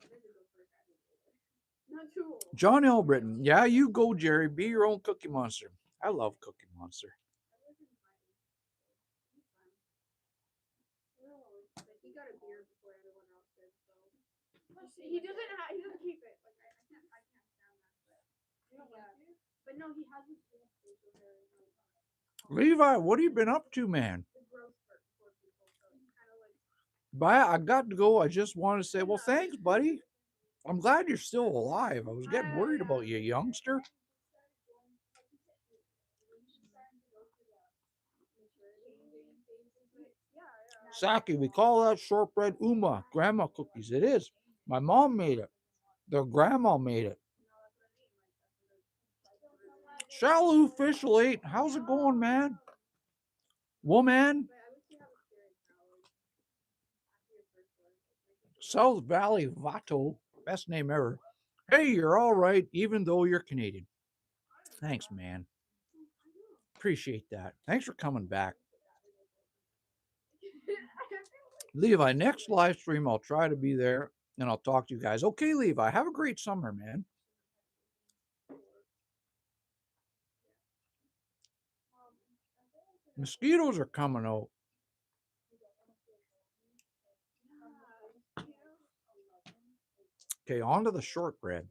I better go for a guy who's older. Not too old. John Elbritton. Yeah, you go, Jerry. Be your own Cookie Monster. I love Cookie Monster. I live in Miami. He's fun. Like he got a beard before everyone else did, so he doesn't keep it. Like I can't stand that. But yeah. But no, he has his full facial hair. Levi, what have you been up to, man? The growth for people, so it's kind of like. Bye. I got to go. I just want to say, well, thanks, buddy. I'm glad you're still alive. I was getting worried about you, youngster. Saki, we call that shortbread Uma, grandma cookies. It is. My mom made it. Their grandma made it. Shallow official 8. How's it going, man? Woman. South Valley Vato. Best name ever. Hey, you're all right, even though you're Canadian. Thanks, man. Appreciate that. Thanks for coming back. Levi, next live stream, I'll try to be there and I'll talk to you guys. Okay, Levi, have a great summer, man. Mosquitoes are coming out. Okay, on to the shortbread.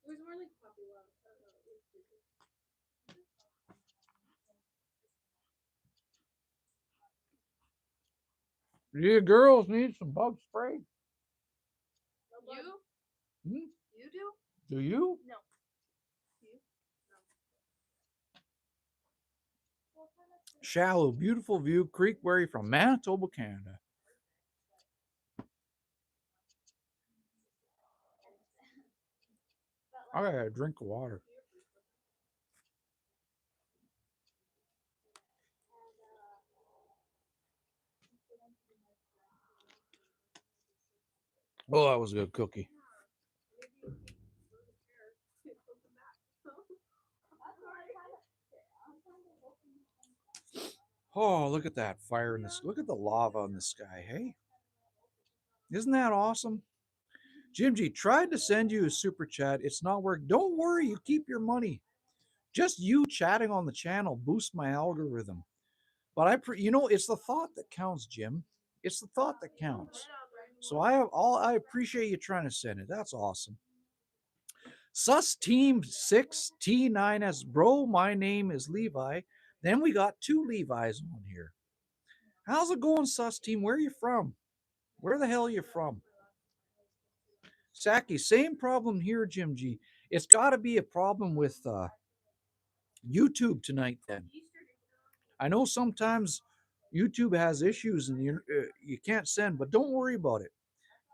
It was more like puppy love. You girls need some bug spray? You? Hmm? You do? Do you? No. Shallow, beautiful view, Creek. Where are you from? Manitoba, Canada. I gotta drink of water. Oh, that was a good cookie. Oh, look at that fire in this. Look at the lava in the sky. Hey, isn't that awesome? Jim G tried to send you a super chat. It's not working. Don't worry, you keep your money. Just you chatting on the channel boosts my algorithm. But it's the thought that counts, Jim. It's the thought that counts. So I appreciate you trying to send it. That's awesome. Sus Team 6 T9 as bro. My name is Levi. Then we got 2 Levi's on here. How's it going, Sus Team? Where are you from? Where the hell are you from? Saki, same problem here, Jim G. It's got to be a problem with YouTube tonight then. I know sometimes YouTube has issues and you can't send, but don't worry about it.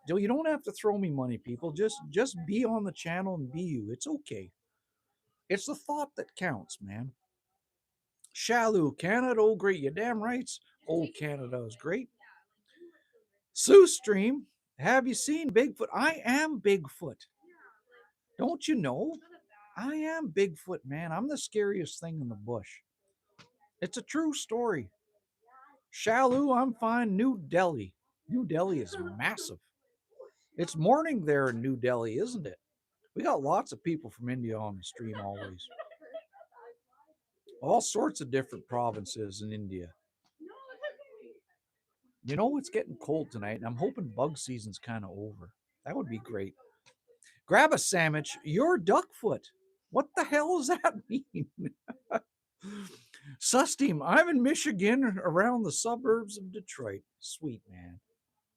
You don't have to throw me money, people. Just be on the channel and be you. It's okay. It's the thought that counts, man. Shallow, Canada, oh great. You damn right. Old Canada is great. Sue Stream, have you seen Bigfoot? I am Bigfoot. Don't you know? I am Bigfoot, man. I'm the scariest thing in the bush. It's a true story. Shallow, I'm fine. New Delhi. New Delhi is massive. It's morning there in New Delhi, isn't it? We got lots of people from India on the stream always. All sorts of different provinces in India. You know, it's getting cold tonight, and I'm hoping bug season's kind of over. That would be great. Grab a sandwich. You're Duckfoot. What the hell does that mean? Sus Team, I'm in Michigan, around the suburbs of Detroit. Sweet, man.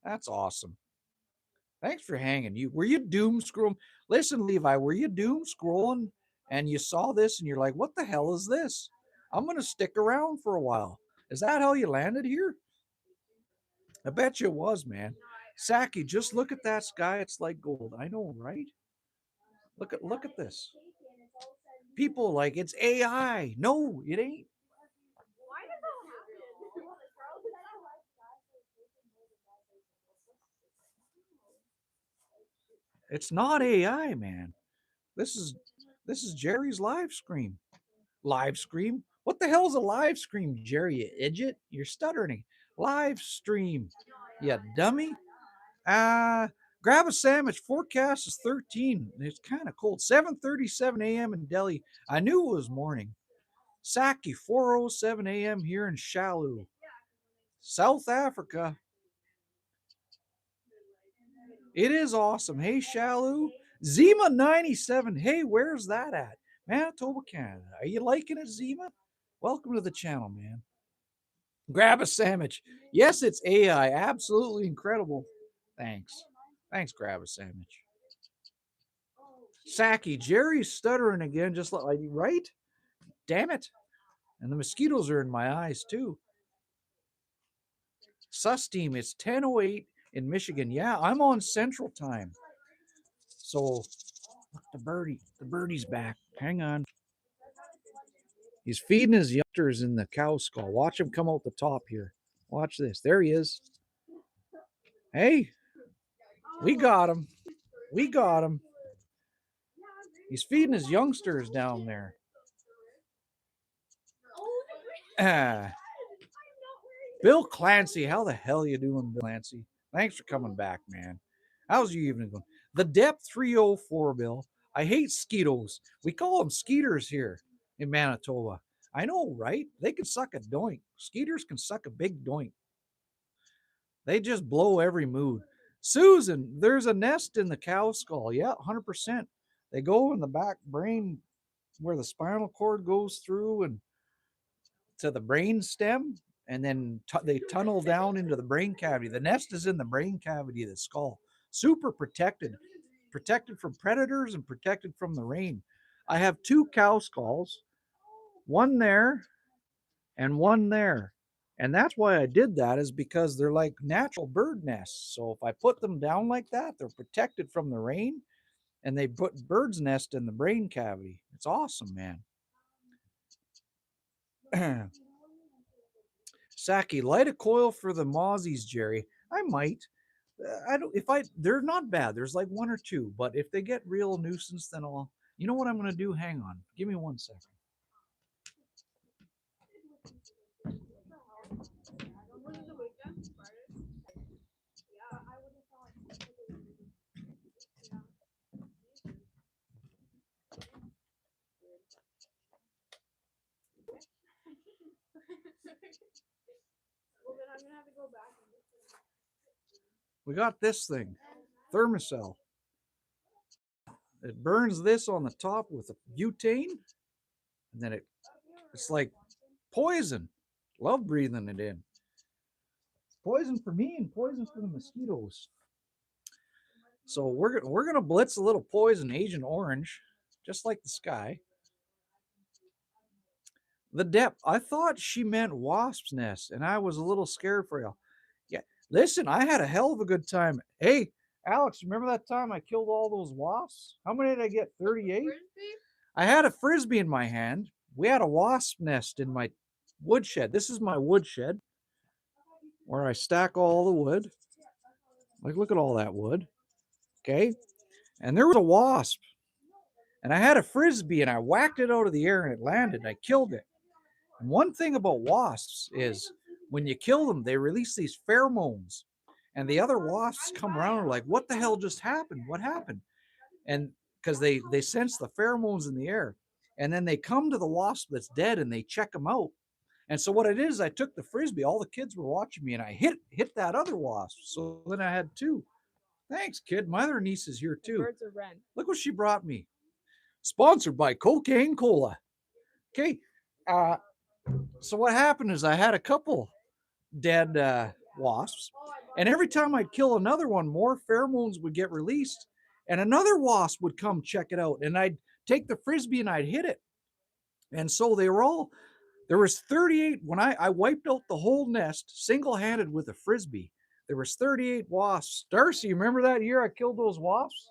That's awesome. Thanks for hanging. Were you doom scrolling? Listen, Levi, were you doom scrolling and you saw this and you're like, what the hell is this? I'm gonna stick around for a while. Is that how you landed here? I bet you it was, man. Saki, just look at that sky. It's like gold. I know, right? Look at this. People like it's AI. No, it ain't. It's not AI, man. This is Jerry's live stream. Live stream? What the hell's a live stream, Jerry? You idiot! You're stuttering. Live stream. You dummy. Uh Grab a sandwich. Forecast is 13. It's kind of cold. 7:37 a.m. in Delhi. I knew it was morning. Saki, 4:07 a.m. here in Shalu, South Africa. It is awesome. Hey, Shalu. Zima 97. Hey, where's that at? Manitoba, Canada. Are you liking it, Zima? Welcome to the channel, man. Grab a sandwich. Yes, it's AI. Absolutely incredible. Thanks. Thanks, grab a sandwich. Saki, Jerry's stuttering again, just like, right? Damn it. And the mosquitoes are in my eyes, too. Sus team, it's 10:08 in Michigan. Yeah, I'm on Central Time. So, look, the birdie's back. Hang on. He's feeding his youngsters in the cow skull. Watch him come out the top here. Watch this. There he is. Hey, we got him. We got him. He's feeding his youngsters down there. Bill Clancy, how the hell you doing, Bill Clancy? Thanks for coming back, man. How's your evening going? The Depth 304, Bill. I hate skeetos. We call them skeeters here in Manitoba. I know, right? They can suck a doink. Skeeters can suck a big doink. They just blow every mood. Susan, there's a nest in the cow skull. Yeah, 100%. They go in the back brain where the spinal cord goes through and to the brain stem, and then they tunnel down into the brain cavity. The nest is in the brain cavity of the skull. Super protected from predators and protected from the rain. I have 2 cow skulls, one there and one there. And that's why I did that, is because they're like natural bird nests. So if I put them down like that, they're protected from the rain, and they put bird's nest in the brain cavity. It's awesome, man. Saki, light a coil for the mozzies, Jerry. I might. I don't. If I, they're not bad. There's like 1 or 2, but if they get real nuisance, then I'll. You know what I'm gonna do? Hang on. Give me 1 second. Well, then I'm gonna have to go back. We got this thing, thermocell. It burns this on the top with a butane, and then it's like poison. Love breathing it in. Poison for me and poison for the mosquitoes. So we're gonna blitz a little poison, Agent Orange, just like the sky. The Depth. I thought she meant wasp's nest, and I was a little scared for you. Yeah, listen, I had a hell of a good time. Hey, Alex, remember that time I killed all those wasps? How many did I get? 38? I had a frisbee in my hand. We had a wasp nest in my woodshed. This is my woodshed where I stack all the wood. Like, look at all that wood. Okay. And there was a wasp. And I had a frisbee and I whacked it out of the air and it landed and I killed it. And one thing about wasps is when you kill them, they release these pheromones. And the other wasps come around and are like, what the hell just happened? What happened? And because they sense the pheromones in the air. And then they come to the wasp that's dead and they check them out. And so what it is, I took the frisbee. All the kids were watching me and I hit that other wasp. So then I had 2. Thanks, kid. My other niece is here too. Birds of Wren. Look what she brought me. Sponsored by Cocaine Cola. Okay. So what happened is I had a couple dead wasps, and every time I'd kill another one, more pheromones would get released, and another wasp would come check it out, and I'd take the frisbee and I'd hit it. And so they were all, there was 38, when I wiped out the whole nest single-handed with a frisbee. There was 38 wasps. Darcy, you remember that year I killed those wasps?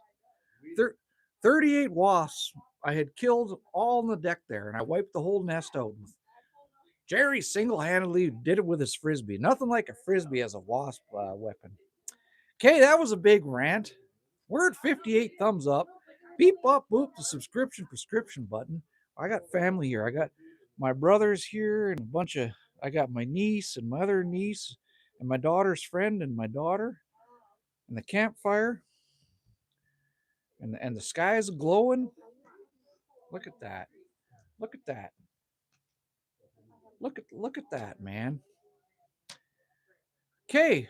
38 wasps I had killed all on the deck there, and I wiped the whole nest out. Jerry single-handedly did it with his frisbee. Nothing like a frisbee as a wasp weapon. Okay, that was a big rant. We're at 58 thumbs up. Beep up boop the subscription prescription button. I got family here. I got my brothers here and a bunch of I got my niece and my other niece and my daughter's friend and my daughter and the campfire and the sky is glowing. Look at that. Look at that. Look at that, man. Okay.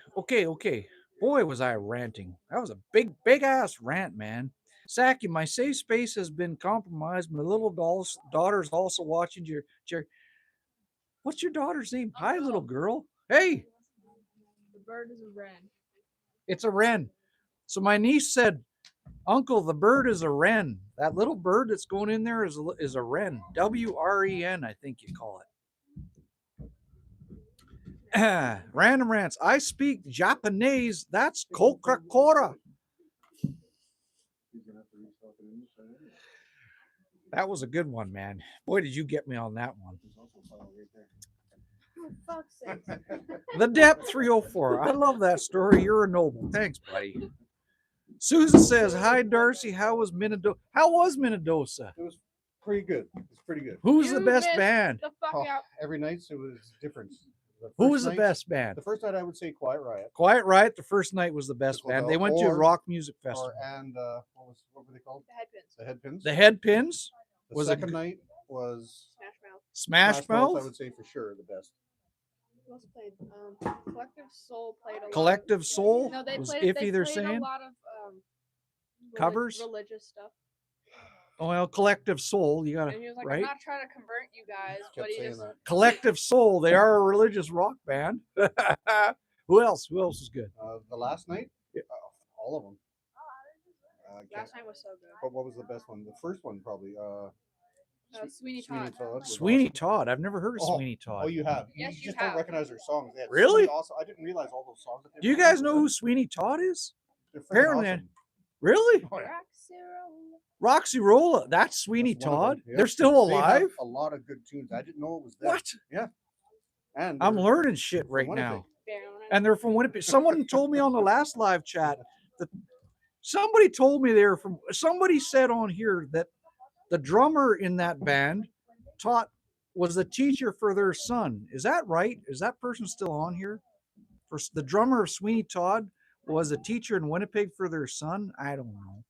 Boy, was I ranting. That was a big ass rant, man. Saki, my safe space has been compromised. My little daughter's also watching your. What's your daughter's name? Hi, little girl. Hey, The bird is a wren. it's a wren. So my niece said, Uncle, the bird is a wren. That little bird that's going in there is a wren. WREN, I think you call it. Random rants. I speak Japanese. That's Coca-Cola. That was a good one, man. Boy, did you get me on that one. For fuck's sake. The Depth 304. I love that story. You're a noble. Thanks, buddy. Susan says, hi, Darcy. How was Minnedosa? How was Minnedosa? It was pretty good. It's pretty good. Who's the You best missed band? The fuck Oh, out. every night it was different. Who was the night- best band? The first night I would say Quiet Riot. Quiet Riot, the first night was the best Well, band. no, They went to a or- rock music festival. What were they called? The headpins. The Headpins. The Headpins, The was a second g- night was Smash Mouth. Smash Mouth, I would say for sure the best. Who else played? Collective Soul played a lot. Collective Soul No, they was played. Iffy, They they're played saying. a lot of Covers? religious stuff. Oh, well, Collective Soul, you gotta, And he was like, right? "I'm not trying to convert you guys, but Kept he saying just that. Collective Soul, they are a religious rock band. Who else? Who else is good? The last night, all of them. last night was so good." But what was the best one? The first one probably. Sweeney Todd. was Sweeney awesome. Todd. I've never heard of Oh, Sweeney Todd. Oh, you have. Yes, you you just have. don't recognize their songs. They had so Really? many awesome. I didn't realize all those songs. That they Do you were guys playing. know who Sweeney Todd is? They're freaking Apparently, awesome. Really? Oh, yeah. Roxy Rolla. That's Sweeney That's one of Todd. them, yeah. They're still They have alive. a lot of good tunes. I didn't know it was them. What? Yeah. And I'm they're learning shit right Winnipeg. now. And they're from Winnipeg. Someone told me on the last live chat that somebody told me they were from. Somebody said on here that the drummer in that band was the teacher for their son. Is that right? Is that person still on here? For the drummer of Sweeney Todd was a teacher in Winnipeg for their son. I don't know.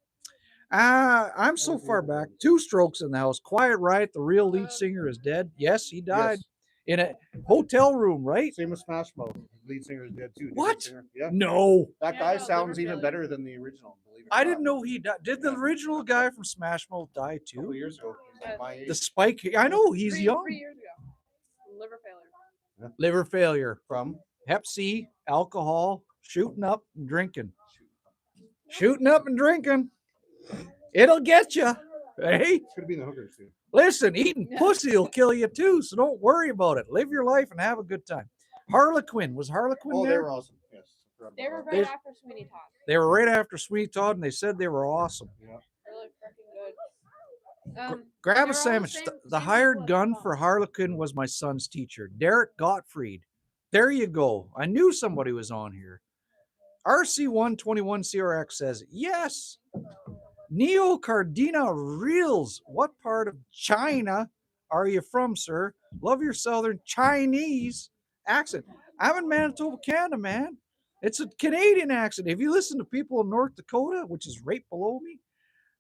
I'm so far back. Two Strokes in the house. Quiet Riot. The real lead singer is dead. Yes, he died Yes. in a hotel room. Right? Same as Smash Mouth. Lead singer is dead too. The lead What? singer. Yeah. No. That Yeah, guy no, sounds liver even failure. better than the original. Believe it or I not. didn't know he died. Did the original guy from Smash Mouth die A couple too? years ago. He was Yeah. my age. The Spike. I know he's young. 3 years ago. Liver failure. Liver failure, From Hep C, alcohol, shooting up and drinking. Shooting up and drinking. It'll get you. Hey, it's gonna be in the hookers too. listen, eating Yeah. pussy will kill you too, so don't worry about it. Live your life and have a good time. Harlequin. Was Harlequin Oh, they there? were awesome. Yes. Forgot They were about right They- after Sweeney Todd. They were right after Sweet Todd, and they said they were awesome. that. Yeah. Really freaking good. Grab they're a all sandwich. same- The same hired people gun as for well. Harlequin was my son's teacher, Derek Gottfried. There you go. I knew somebody was on here. RC121 CRX says, yes. Neo Cardina Reels. What part of China are you from, sir? Love your southern Chinese accent. I'm in Manitoba, Canada, man. It's a Canadian accent. If you listen to people in North Dakota, which is right below me,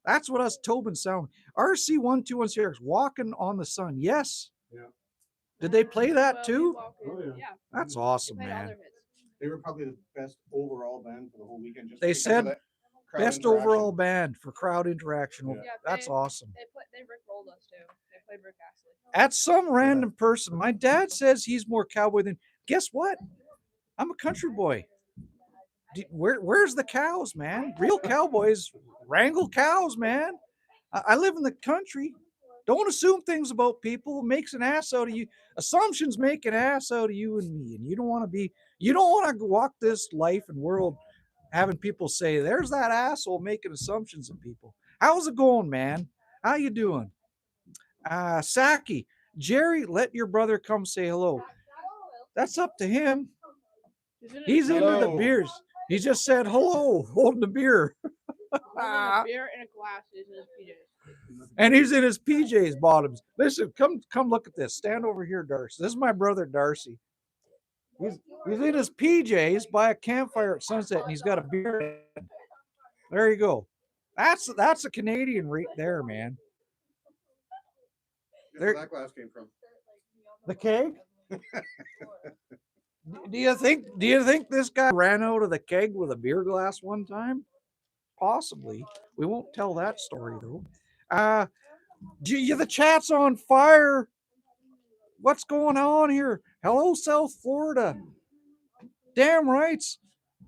that's what us Tobin sound. RC121 CRX, Walking on the Sun. Yes. Yeah. Did they play that Well, too? Oh, yeah. Yeah. That's They awesome, played all man. their hits. They were probably the best overall band for the whole weekend. Just They because of said that crowd Best interaction. overall band for crowd interaction. Yeah. Yeah, That's they- awesome. They rickrolled us too. They played Rick Astley. At some random person, my dad says he's more cowboy than. Guess what? I'm a country boy. Where's the cows, man? Real cowboys wrangle cows, man. I live in the country. Don't assume things about people. Makes an ass out of you. Assumptions make an ass out of you and me. And you don't want to be. You don't want to walk this life and world having people say, "There's that asshole making assumptions of people." How's it going, man? How you doing? Saki, Jerry, let your brother come say hello. That's up to him. He's into the Hello. beers. He just said hello, holding the beer. A beer and a glass is in his PJs. And he's in his PJs bottoms. Listen, come look at this. Stand over here, Darcy. This is my brother Darcy. He's in his PJs by a campfire at sunset, and he's got a beer. There you go. That's a Canadian right there, man. Guess where that glass came from? The keg. Do you think this guy ran out of the keg with a beer glass one time? Possibly. We won't tell that story though. The chat's on fire. What's going on here? Hello, South Florida. Damn rights.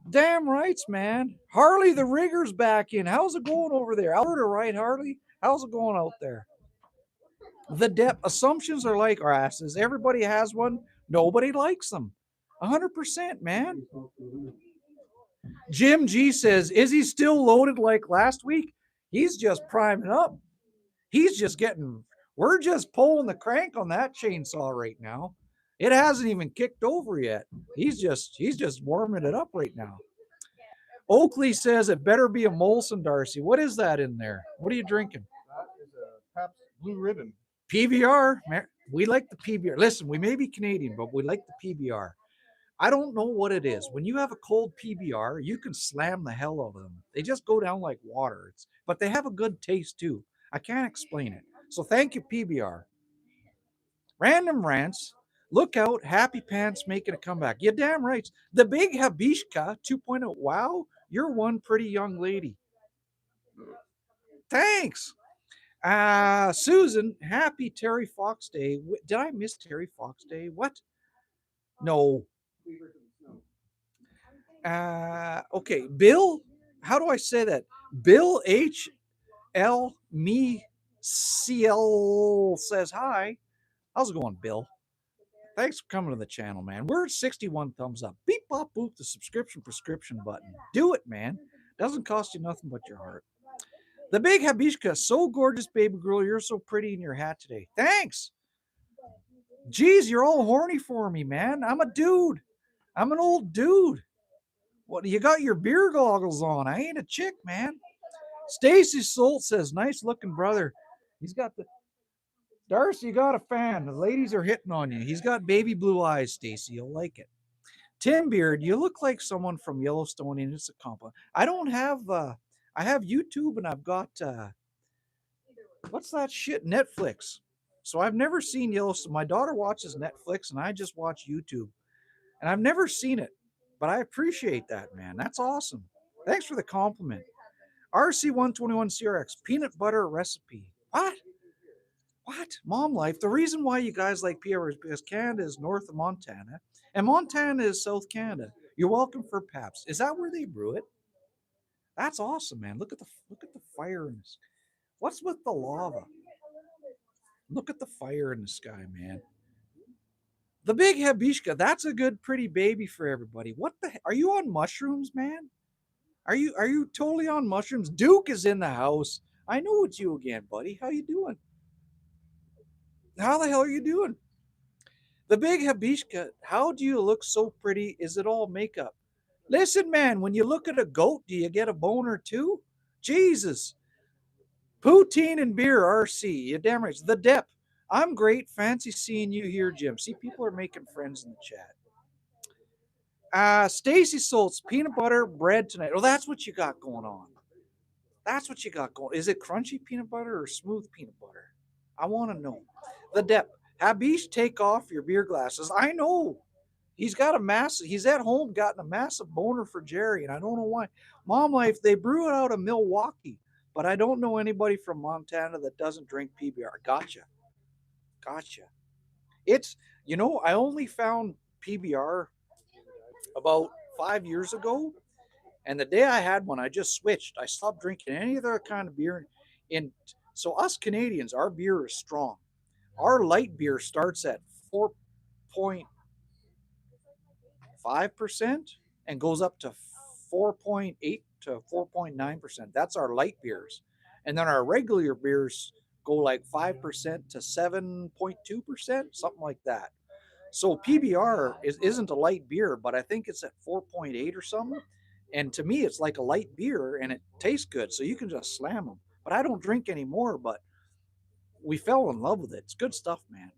Damn rights, man. Harley the rigger's back in. How's it going over there? Alberta, right, Harley? How's it going out there? The depth assumptions are like our asses. Everybody has one. Nobody likes them. 100%, man. Jim G says, is he still loaded like last week? He's just priming up. He's just we're just pulling the crank on that chainsaw right now. It hasn't even kicked over yet. He's just warming it up right now. Oakley says it better be a Molson, Darcy. What is that in there? What are you drinking? That is a Pabst Blue Ribbon. PBR. We like the PBR. Listen, we may be Canadian, but we like the PBR. I don't know what it is. When you have a cold PBR, you can slam the hell out of them. They just go down like water. But they have a good taste too. I can't explain it. So thank you, PBR. Random rants. Look out, Happy Pants making a comeback. You damn right. The big Habishka 2.0. Wow, you're one pretty young lady. Thanks. Susan, happy Terry Fox Day. Did I miss Terry Fox Day? What? No. Okay, Bill, how do I say that? Bill H. L. Me CL says hi. How's it going, Bill? Thanks for coming to the channel, man. We're at 61 thumbs up. Beep, bop, boop, the subscription prescription button. Do it, man. Doesn't cost you nothing but your heart. The big Habishka, so gorgeous, baby girl. You're so pretty in your hat today. Thanks. Geez, you're all horny for me, man. I'm a dude. I'm an old dude. What, you got your beer goggles on? I ain't a chick, man. Stacy Solt says, nice looking brother. He's got the Darcy, you got a fan. The ladies are hitting on you. He's got baby blue eyes, Stacy. You'll like it. Tim Beard, you look like someone from Yellowstone, and it's a compliment. I don't have I have YouTube and I've got what's that shit? Netflix. So I've never seen Yellowstone. My daughter watches Netflix and I just watch YouTube. And I've never seen it. But I appreciate that, man. That's awesome. Thanks for the compliment. RC121 CRX, peanut butter recipe. What? What? Mom life. The reason why you guys like PR is because Canada is north of Montana and Montana is South Canada. You're welcome for Pabst. Is that where they brew it? That's awesome, man. Look at the fire in this. What's with the lava? Look at the fire in the sky, man. The big Habishka, that's a good pretty baby for everybody. What the are you on mushrooms, man? Are you totally on mushrooms? Duke is in the house. I know it's you again, buddy. How you doing? How the hell are you doing? The big Habishka, how do you look so pretty? Is it all makeup? Listen, man, when you look at a goat, do you get a boner too? Jesus. Poutine and beer, RC. You damn right. The Dep. I'm great. Fancy seeing you here, Jim. See, people are making friends in the chat. Stacy Soltz, peanut butter bread tonight. Oh, that's what you got going on. That's what you got going. Is it crunchy peanut butter or smooth peanut butter? I want to know. The Dep. Habish, take off your beer glasses. I know. He's at home gotten a massive boner for Jerry, and I don't know why. Mom life, they brew it out of Milwaukee, but I don't know anybody from Montana that doesn't drink PBR. Gotcha. It's, I only found PBR about 5 years ago, and the day I had one, I just switched. I stopped drinking any other kind of beer. So us Canadians, our beer is strong. Our light beer starts at 4.5% and goes up to 4.8 to 4.9%. That's our light beers. And then our regular beers go like 5% to 7.2%, something like that. So PBR isn't a light beer, but I think it's at 4.8 or something. And to me, it's like a light beer and it tastes good. So you can just slam them. But I don't drink anymore, but we fell in love with it. It's good stuff, man.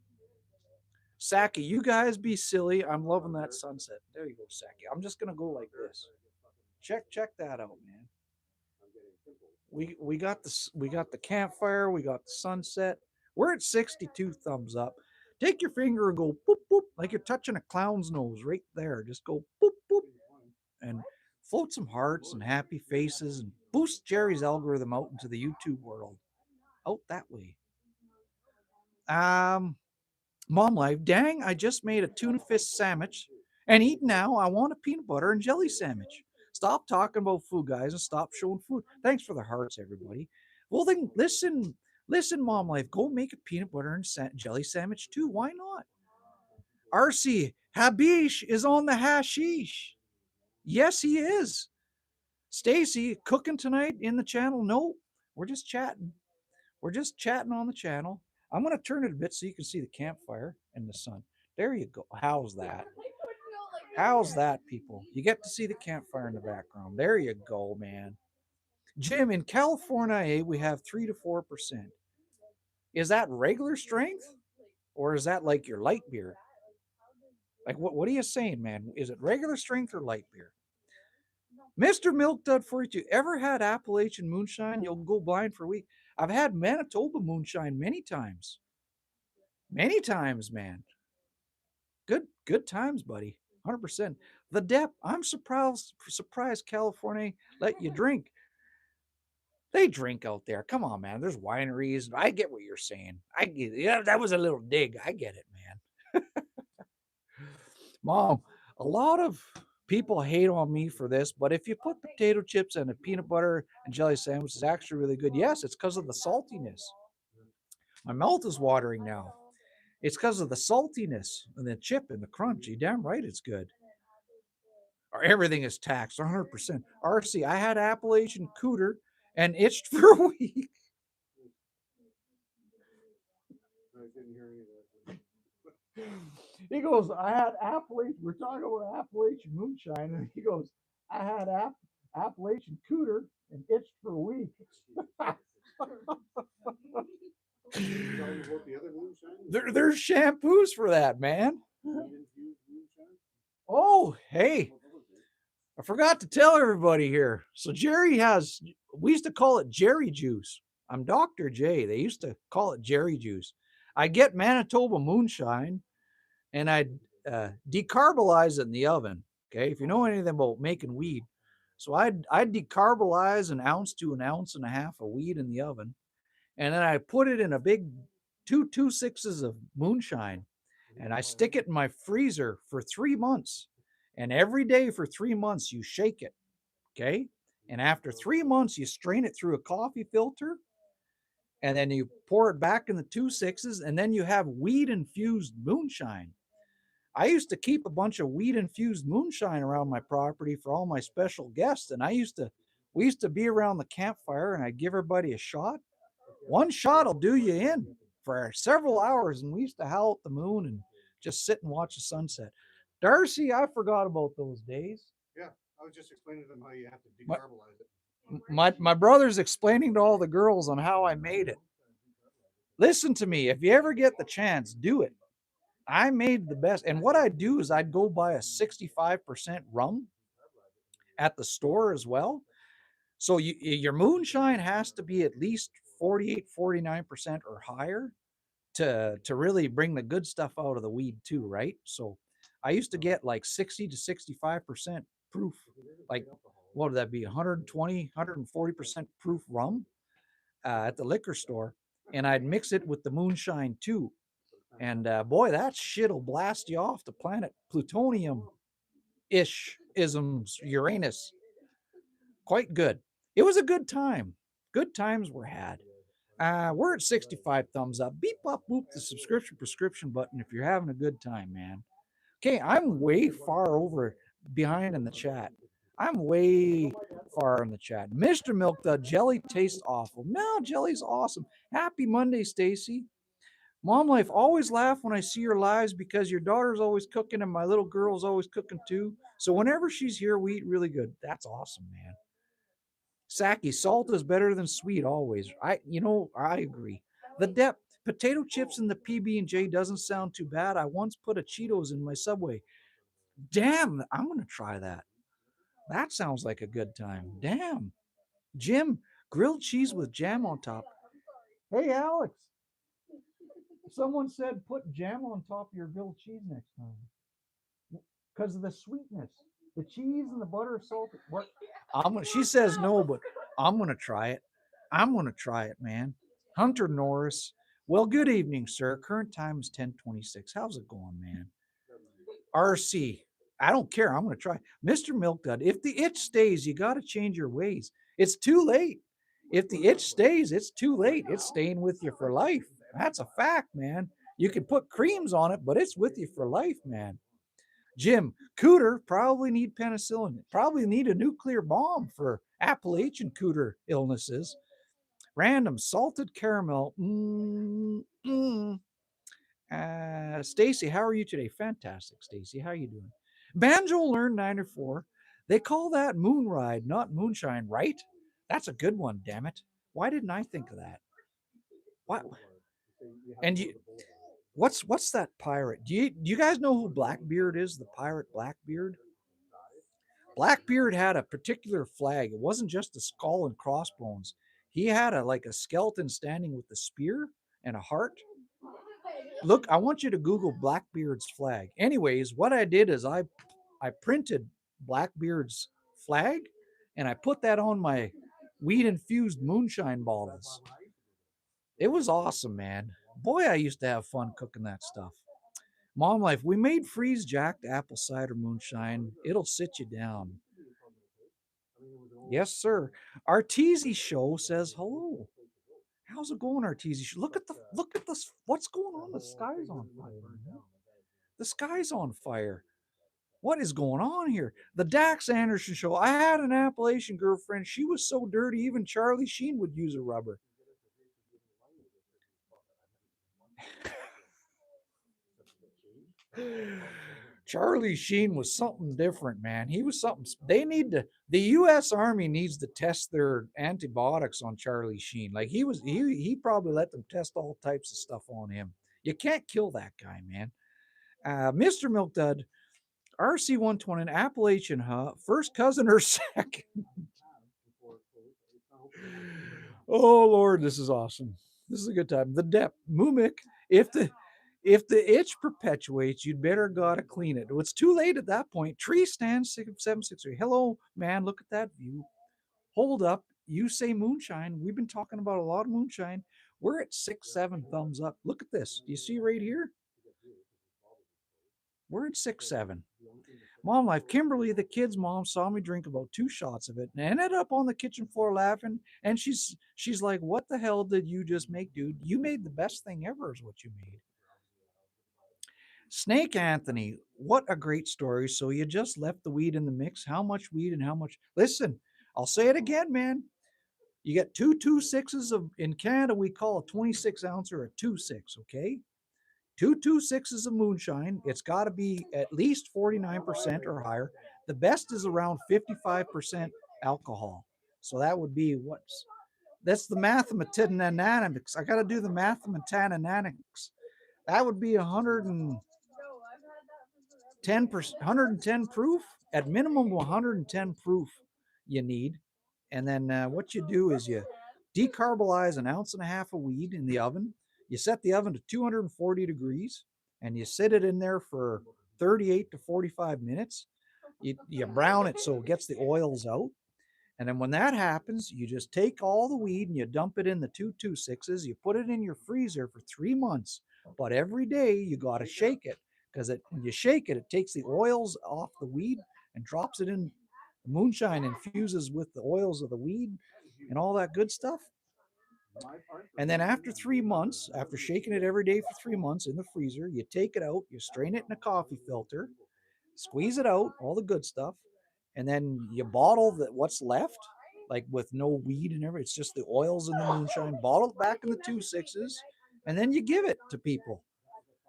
Saki, you guys be silly. I'm loving that sunset. There you go, Saki. I'm just gonna go like this. Check that out, man. We got the campfire, we got the sunset. We're at 62 thumbs up. Take your finger and go boop boop like you're touching a clown's nose right there. Just go boop boop and float some hearts and happy faces and boost Jerry's algorithm out into the YouTube world. Out that way. Mom life, dang, I just made a tuna fish sandwich and eat now. I want a peanut butter and jelly sandwich. Stop talking about food, guys, and stop showing food. Thanks for the hearts, everybody. Well, then listen, Mom life, go make a peanut butter and jelly sandwich too. Why not? RC, Habish is on the hashish. Yes, he is. Stacy, cooking tonight in the channel? No, we're just chatting. We're just chatting on the channel. I'm going to turn it a bit so you can see the campfire and the sun. There you go. How's that? How's that, people? You get to see the campfire in the background. There you go, man. Jim, in California, we have 3 to 4%. Is that regular strength? Or is that like your light beer? Like, what are you saying, man? Is it regular strength or light beer? Mr. Milk Dud 42, ever had Appalachian moonshine? You'll go blind for a week. I've had Manitoba moonshine many times. Many times, man. Good times, buddy. 100%. The Depp, I'm surprised California let you drink. They drink out there. Come on, man. There's wineries. I get what you're saying. I get it. Yeah, that was a little dig. I get it, man. Mom, a lot of people hate on me for this, but if you put potato chips and a peanut butter and jelly sandwich, it's actually really good. Yes, it's because of the saltiness. My mouth is watering now. It's because of the saltiness and the chip and the crunch. You damn right it's good. Or everything is taxed 100%. RC, I had Appalachian cooter and itched for a week. He goes, I had Appalachian. We're talking about Appalachian moonshine, and he goes, I had Appalachian cooter and itched for a week. There's shampoos for that, man. Oh, hey, I forgot to tell everybody here. So Jerry has, we used to call it Jerry juice. I'm Dr. J. They used to call it Jerry juice. I get Manitoba moonshine and I decarbolize it in the oven. Okay. If you know anything about making weed. So I'd decarbolize an ounce to an ounce and a half of weed in the oven. And then I put it in a big 2.26s of moonshine and I stick it in my freezer for 3 months. And every day for 3 months, you shake it. Okay. And after 3 months, you strain it through a coffee filter and then you pour it back in the 2.6s and then you have weed infused moonshine. I used to keep a bunch of weed infused moonshine around my property for all my special guests. And we used to be around the campfire and I'd give everybody a shot. One shot will do you in for several hours. And we used to howl at the moon and just sit and watch the sunset. Darcy, I forgot about those days. Yeah, I was just explaining to them how you have to decarbolize it. My brother's explaining to all the girls on how I made it. Listen to me. If you ever get the chance, do it. I made the best. And what I'd do is I'd go buy a 65% rum at the store as well. So your moonshine has to be at least 48, 49% or higher to really bring the good stuff out of the weed too, right? So I used to get like 60 to 65% proof. Like, what would that be? 120, 140% proof rum at the liquor store. And I'd mix it with the moonshine too. And boy, that shit'll blast you off the planet plutonium-ish isms, Uranus. Quite good. It was a good time. Good times were had. We're at 65 thumbs up. Beep up boop the subscription prescription button if you're having a good time, man. Okay, I'm way far over behind in the chat. I'm way far in the chat. Mr. Milk, the jelly tastes awful. No, jelly's awesome. Happy Monday, Stacy. Mom life, always laugh when I see your lives because your daughter's always cooking and my little girl's always cooking too. So whenever she's here, we eat really good. That's awesome, man. Saki, salt is better than sweet always. I agree. The depth, potato chips in the PB and J doesn't sound too bad. I once put a Cheetos in my Subway. Damn, I'm gonna try that. That sounds like a good time. Damn, Jim, grilled cheese with jam on top. Hey, Alex. Someone said put jam on top of your grilled cheese next time because of the sweetness. The cheese and the butter are salted. What? She says no, but I'm gonna try it. I'm gonna try it, man. Hunter Norris. Well, good evening, sir. Current time is 10:26. How's it going, man? RC. I don't care. I'm gonna try. Mr. Milk Dud. If the itch stays, you gotta change your ways. It's too late. If the itch stays, it's too late. It's staying with you for life. That's a fact, man. You can put creams on it, but it's with you for life, man. Jim, cooter probably need penicillin. Probably need a nuclear bomb for Appalachian cooter illnesses. Random salted caramel. Stacy, how are you today? Fantastic, Stacy. How are you doing? Banjo Learn 9 or 4. They call that moon ride, not moonshine, right? That's a good one, damn it. Why didn't I think of that? What? And you, what's that pirate? Do you guys know who Blackbeard is? The pirate Blackbeard. Blackbeard had a particular flag. It wasn't just a skull and crossbones. He had a skeleton standing with a spear and a heart. Look, I want you to Google Blackbeard's flag. Anyways, what I did is I printed Blackbeard's flag and I put that on my weed infused moonshine bottles. It was awesome, man. Boy, I used to have fun cooking that stuff. Mom life, we made freeze jacked apple cider moonshine. It'll sit you down. Yes, sir. Arteezy Show says hello. How's it going, Arteezy Show? Look at this. What's going on? The sky's on fire. Man. The sky's on fire. What is going on here? The Dax Anderson Show. I had an Appalachian girlfriend. She was so dirty, even Charlie Sheen would use a rubber. Charlie Sheen was something different, man. He was something. The U.S. Army needs to test their antibiotics on Charlie Sheen. Like he probably let them test all types of stuff on him. You can't kill that guy, man. Mr. Milk Dud, RC 120, Appalachian, huh? First cousin or second? Oh Lord, this is awesome. This is a good time. The depth, Mumik. If the if the itch perpetuates, you'd better gotta clean it. It's too late at that point. Tree stand 763. Hello, man. Look at that view. Hold up. You say moonshine. We've been talking about a lot of moonshine. We're at 6, 7 thumbs up. Look at this. Do you see right here? We're at 6, 7. Mom life. Kimberly, the kid's mom, saw me drink about 2 shots of it and ended up on the kitchen floor laughing. And she's like, "What the hell did you just make, dude? You made the best thing ever, is what you made." Snake Anthony, what a great story. So you just left the weed in the mix. How much weed and how much? Listen, I'll say it again, man. You get two sixes of in Canada we call a 26 ounce or a 2.6. Okay, 2.26s of moonshine. It's got to be at least 49% or higher. The best is around 55% alcohol. So that would be that's the mathematics. I got to do the mathematics. That would be 110 proof at minimum 110 proof you need. And then what you do is you decarbolize 1.5 ounces of weed in the oven. You set the oven to 240 degrees and you sit it in there for 38 to 45 minutes. You brown it so it gets the oils out. And then when that happens, you just take all the weed and you dump it in the 2.26s. You put it in your freezer for 3 months. But every day you got to shake it because when you shake it, it takes the oils off the weed and drops it in. The moonshine infuses with the oils of the weed and all that good stuff. And then after 3 months, after shaking it every day for 3 months in the freezer, you take it out, you strain it in a coffee filter, squeeze it out, all the good stuff, and then you bottle what's left, like with no weed and everything. It's just the oils and the moonshine. Bottle it back in the 2.6s, and then you give it to people.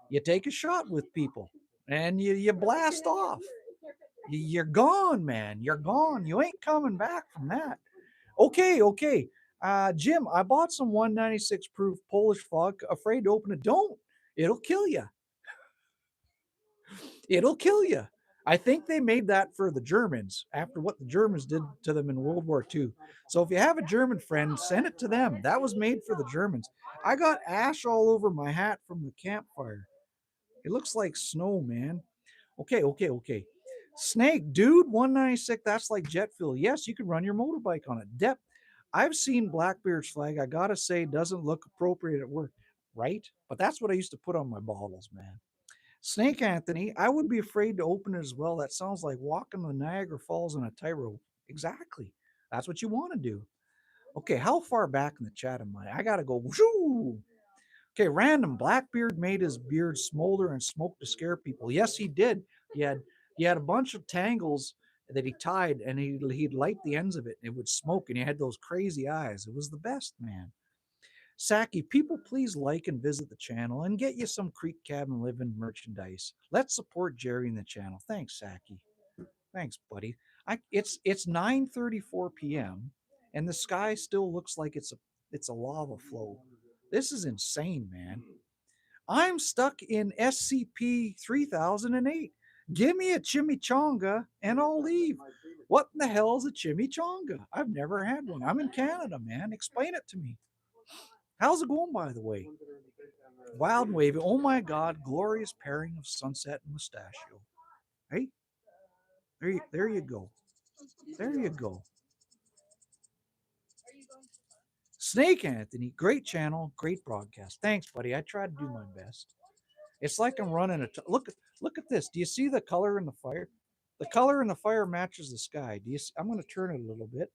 You take a shot with people, and you blast off. You're gone, man. You're gone. You ain't coming back from that. Okay, okay. Jim, I bought some 196 proof Polish vodka. Afraid to open it. Don't. It'll kill you. It'll kill you. I think they made that for the Germans after what the Germans did to them in World War II. So if you have a German friend, send it to them. That was made for the Germans. I got ash all over my hat from the campfire. It looks like snow, man. Okay, okay, okay. Snake, dude, 196, that's like jet fuel. Yes, you can run your motorbike on it. Depth. I've seen Blackbeard's flag. I gotta say, doesn't look appropriate at work, right? But that's what I used to put on my bottles, man. Snake Anthony, I would be afraid to open it as well. That sounds like walking the Niagara Falls on a tightrope. Exactly. That's what you want to do. Okay, how far back in the chat am I? I gotta go. Whoo! Okay, random. Blackbeard made his beard smolder and smoke to scare people. Yes, he did. He had a bunch of tangles that he tied, and he'd light the ends of it, and it would smoke, and he had those crazy eyes. It was the best, man. Saki, people please like and visit the channel and get you some Creek Cabin Living merchandise. Let's support Jerry in the channel. Thanks, Saki. Thanks, buddy. It's 9:34 p.m. and the sky still looks like it's a lava flow. This is insane, man. I'm stuck in SCP 3008. Give me a chimichanga and I'll leave. What in the hell is a chimichanga? I've never had one. I'm in Canada, man. Explain it to me. How's it going, by the way? Wild and wavy. Oh my God, glorious pairing of sunset and mustachio. Hey, there you go. There you go. Snake Anthony, great channel, great broadcast. Thanks, buddy. I tried to do my best. It's like I'm running look at this. Do you see the color in the fire? The color in the fire matches the sky. Do you see? I'm going to turn it a little bit.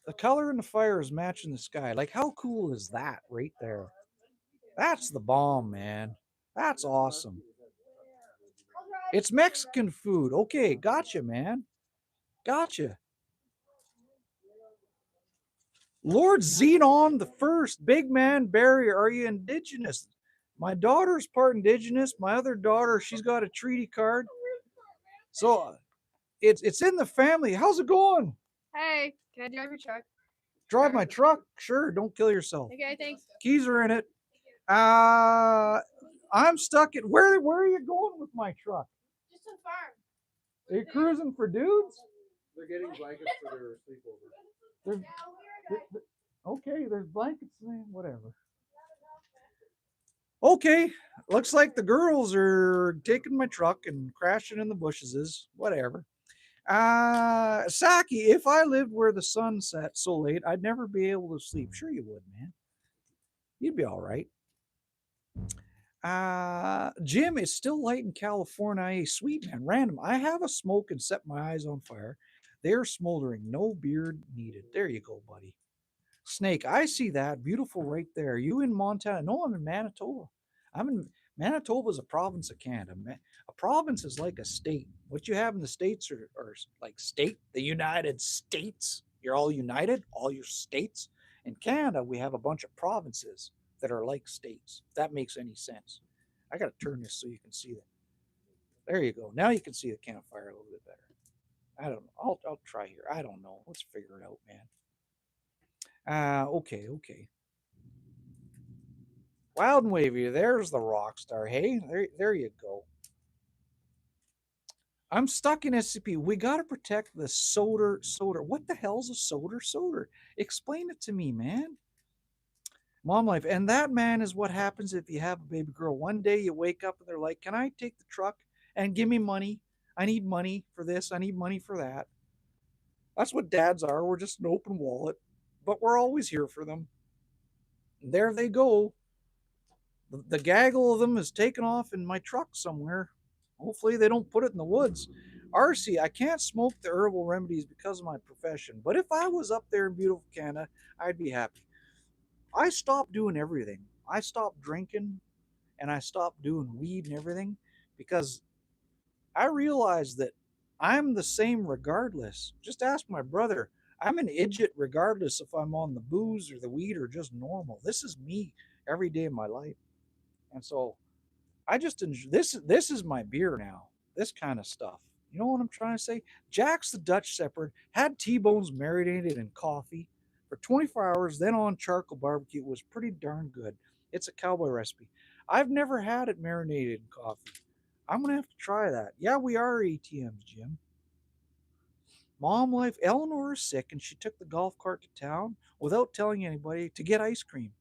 The color in the fire is matching the sky. Like how cool is that right there? That's the bomb, man. That's awesome. It's Mexican food. Okay, gotcha, man. Gotcha. Lord Xenon the First, Big Man Barry, are you indigenous? My daughter's part indigenous. My other daughter, she's got a treaty card. So it's in the family. How's it going? Hey, can I drive your truck? Drive my truck? Sure, don't kill yourself. Okay, thanks. Keys are in it. I'm stuck at where are you going with my truck? Just a farm. Are you cruising for dudes? They're getting blankets for their sleepover. There's, okay, there's blankets, man, whatever. Okay, looks like the girls are taking my truck and crashing in the bushes. Whatever. Saki, if I lived where the sun set so late, I'd never be able to sleep. Sure you would, man. You'd be all right. Jim, it's still light in California. Hey, sweet man, random. I have a smoke and set my eyes on fire. They're smoldering. No beard needed. There you go, buddy. Snake, I see that. Beautiful right there. You in Montana? No, I'm in Manitoba. I'm in Manitoba is a province of Canada. A province is like a state. What you have in the States are like state, the United States. You're all united, all your states. In Canada, we have a bunch of provinces that are like states. If that makes any sense. I got to turn this so you can see that. There you go. Now you can see the campfire a little bit better. I don't know. I'll try here. I don't know. Let's figure it out, man. Okay, okay. Wild and wavy. There's the rock star. Hey, there you go. I'm stuck in SCP. We gotta protect the soda. What the hell's a soda? Explain it to me, man. Mom life. And that, man, is what happens if you have a baby girl. One day you wake up and they're like, "Can I take the truck and give me money? I need money for this. I need money for that." That's what dads are. We're just an open wallet, but we're always here for them. And there they go. The gaggle of them is taken off in my truck somewhere. Hopefully they don't put it in the woods. RC, I can't smoke the herbal remedies because of my profession, but if I was up there in beautiful Canada, I'd be happy. I stopped doing everything. I stopped drinking and I stopped doing weed and everything because I realized that I'm the same regardless. Just ask my brother. I'm an idiot regardless if I'm on the booze or the weed or just normal. This is me every day of my life. And so I just enjoy this is my beer now. This kind of stuff. You know what I'm trying to say? Jack's the Dutch Shepherd had T-bones marinated in coffee for 24 hours, then on charcoal barbecue. It was pretty darn good. It's a cowboy recipe. I've never had it marinated in coffee. I'm gonna have to try that. Yeah, we are ATMs, Jim. Mom life. Eleanor is sick, and she took the golf cart to town without telling anybody to get ice cream.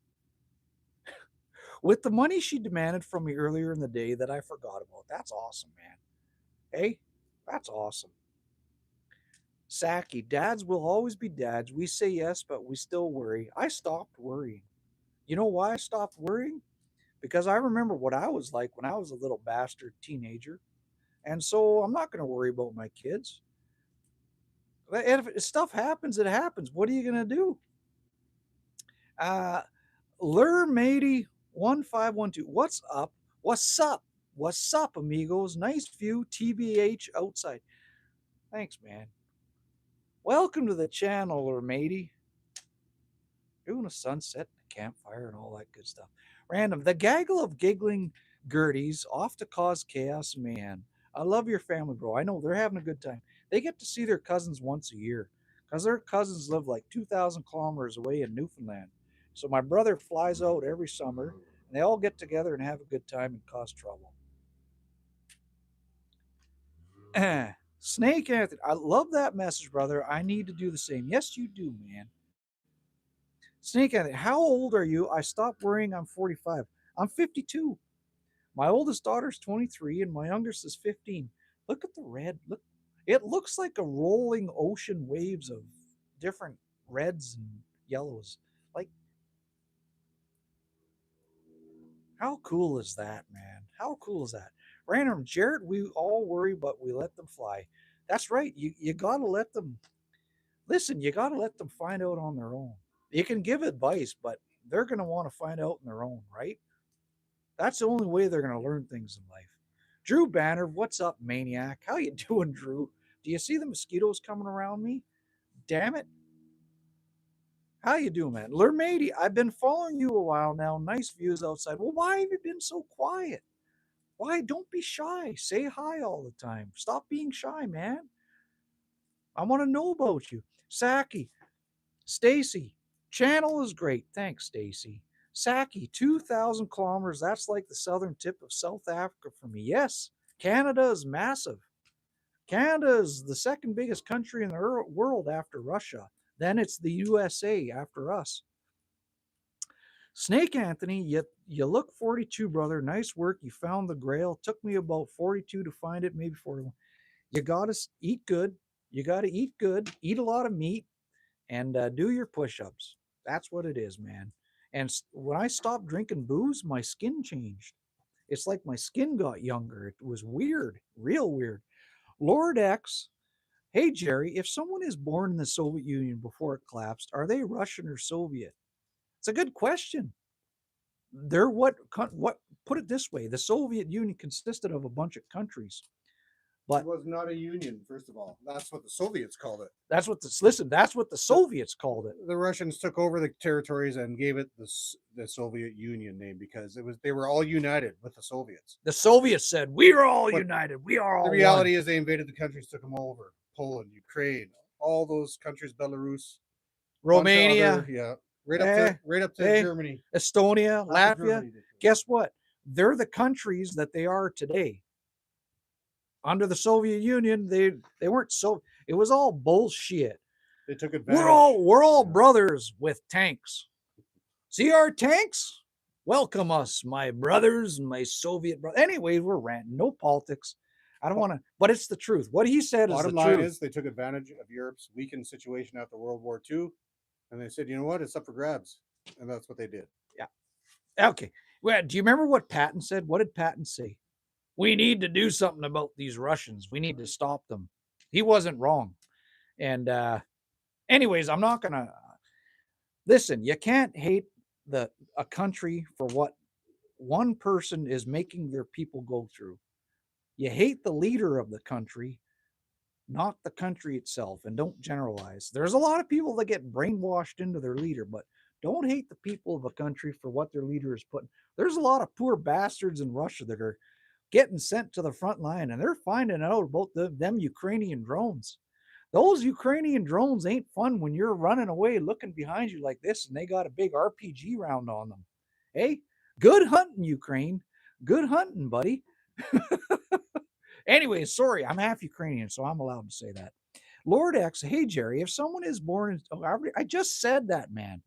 With the money she demanded from me earlier in the day that I forgot about. That's awesome, man. Hey, that's awesome. Saki, dads will always be dads. We say yes, but we still worry. I stopped worrying. You know why I stopped worrying? Because I remember what I was like when I was a little bastard teenager. And so I'm not going to worry about my kids. And if stuff happens, it happens. What are you going to do? Lure matey 1512. What's up? What's up? What's up, amigos? Nice view, TBH outside. Thanks, man. Welcome to the channel, Lure matey. Doing a sunset, a campfire, and all that good stuff. Random. The gaggle of giggling Gerties off to cause chaos and mayhem. I love your family, bro. I know they're having a good time. They get to see their cousins once a year because their cousins live like 2,000 kilometers away in Newfoundland. So my brother flies out every summer, and they all get together and have a good time and cause trouble. Snake Anthony, I love that message, brother. I need to do the same. Yes, you do, man. Snake Anthony, how old are you? I stopped worrying. I'm 45. I'm 52. My oldest daughter's 23 and my youngest is 15. Look at the red. Look, it looks like a rolling ocean waves of different reds and yellows. Like, how cool is that, man? How cool is that? Random, Jared, we all worry, but we let them fly. That's right. You gotta let them listen, you gotta let them find out on their own. You can give advice, but they're gonna want to find out on their own, right? That's the only way they're going to learn things in life. Drew Banner, what's up, maniac? How you doing, Drew? Do you see the mosquitoes coming around me? Damn it. How you doing, man? Lermady, I've been following you a while now. Nice views outside. Well, why have you been so quiet? Why? Don't be shy. Say hi all the time. Stop being shy, man. I want to know about you. Saki, Stacy, channel is great. Thanks, Stacy. Saki, 2,000 kilometers. That's like the southern tip of South Africa for me. Yes, Canada is massive. Canada is the second biggest country in the world after Russia. Then it's the USA after us. Snake Anthony, you look 42, brother. Nice work. You found the grail. Took me about 42 to find it, maybe 41. You got to eat good. You got to eat good. Eat a lot of meat and do your push-ups. That's what it is, man. And when I stopped drinking booze, my skin changed. It's like my skin got younger. It was weird, real weird. Lord X, hey Jerry, if someone is born in the Soviet Union before it collapsed, are they Russian or Soviet? It's a good question. They're what? Put it this way: the Soviet Union consisted of a bunch of countries. But it was not a union, first of all. That's what the Soviets called it. That's what that's what the Soviets called it. The Russians took over the territories and gave it the Soviet Union name because they were all united with the Soviets. The Soviets said, "We're all united. We are all." The reality is, they invaded the countries, took them over. Poland, Ukraine, all those countries, Belarus, Romania, other, right up to Germany, Estonia, Latvia. Guess what? They're the countries that they are today. Under the Soviet Union, they weren't so. It was all bullshit. They took advantage. We're all brothers with tanks. See our tanks? Welcome us, my brothers, my Soviet brothers. Anyway, we're ranting. No politics. I don't want to, but it's the truth. What he said is the truth. Bottom line is, they took advantage of Europe's weakened situation after World War II, and they said, you know what, it's up for grabs, and that's what they did. Yeah. Okay. Well, do you remember what Patton said? What did Patton say? We need to do something about these Russians. We need to stop them. He wasn't wrong. And anyways, I'm not going to listen. You can't hate a country for what one person is making their people go through. You hate the leader of the country, not the country itself, and don't generalize. There's a lot of people that get brainwashed into their leader, but don't hate the people of a country for what their leader is putting. There's a lot of poor bastards in Russia that are getting sent to the front line, and they're finding out about them Ukrainian drones. Those Ukrainian drones ain't fun when you're running away looking behind you like this and they got a big RPG round on them. Hey, good hunting, Ukraine. Good hunting, buddy. Anyway, sorry, I'm half Ukrainian, so I'm allowed to say that. Lord X, hey Jerry, if someone is born, I just said that, man.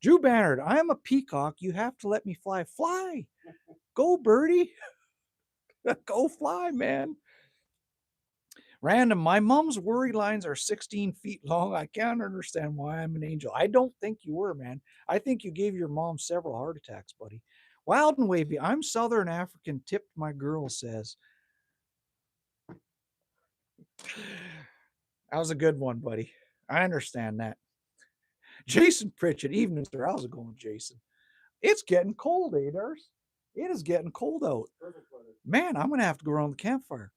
Drew Bannard, I am a peacock. You have to let me fly. Fly. Go, birdie. Go fly, man. Random, my mom's worry lines are 16 feet long. I can't understand why I'm an angel. I don't think you were, man. I think you gave your mom several heart attacks, buddy. Wild and wavy, I'm Southern African, tipped my girl says. That was a good one, buddy. I understand that. Jason Pritchett, evening, sir. How's it going, Jason? It's getting cold, Adars. It is getting cold out. Man, I'm going to have to go around the campfire.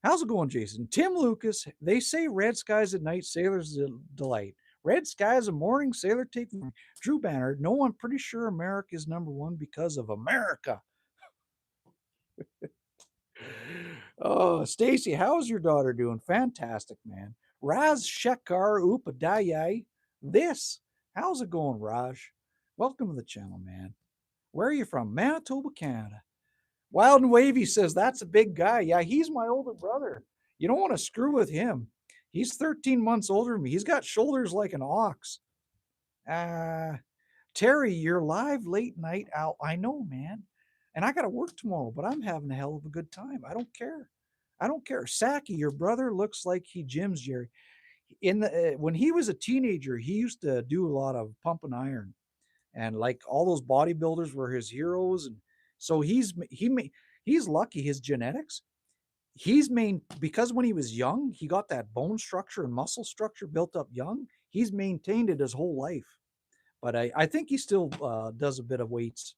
How's it going, Jason? Tim Lucas, they say red skies at night, sailors delight. Red skies in morning, sailor take. Drew Banner, no, I'm pretty sure America is number one because of America. Oh, Stacy, how's your daughter doing? Fantastic, man. Raz Shekar Upadayai. This. How's it going, Raj? Welcome to the channel, man. Where are you from? Manitoba, Canada. Wild and Wavy says, that's a big guy. Yeah, he's my older brother. You don't want to screw with him. He's 13 months older than me. He's got shoulders like an ox. Terry, you're live late night out. I know, man. And I got to work tomorrow, but I'm having a hell of a good time. I don't care. I don't care. Saki, your brother looks like he gyms, Jerry. In the when he was a teenager, he used to do a lot of pumping iron, and like all those bodybuilders were his heroes. And so he's lucky. His genetics, because when he was young, he got that bone structure and muscle structure built up young. He's maintained it his whole life. But I think he still does a bit of weights,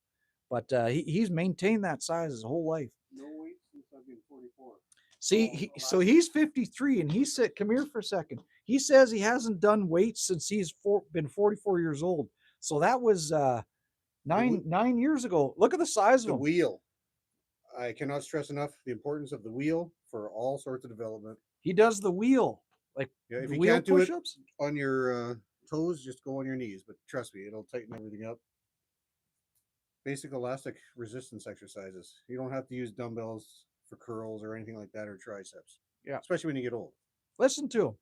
but he's maintained that size his whole life. No weight since I've been 44. See, so he's 53, and he said, "Come here for a second." He says he hasn't done weights since he's been 44 years old. So that was 9 years ago. Look at the size of The him. wheel. I cannot stress enough the importance of the wheel for all sorts of development. He does the wheel, like Yeah, if the you wheel can't do it push-ups. on your toes, just go on your knees. But trust me, it'll tighten everything up. Basic elastic resistance exercises. You don't have to use dumbbells for curls or anything like that, or triceps. Yeah. Especially when you get old. Listen to him.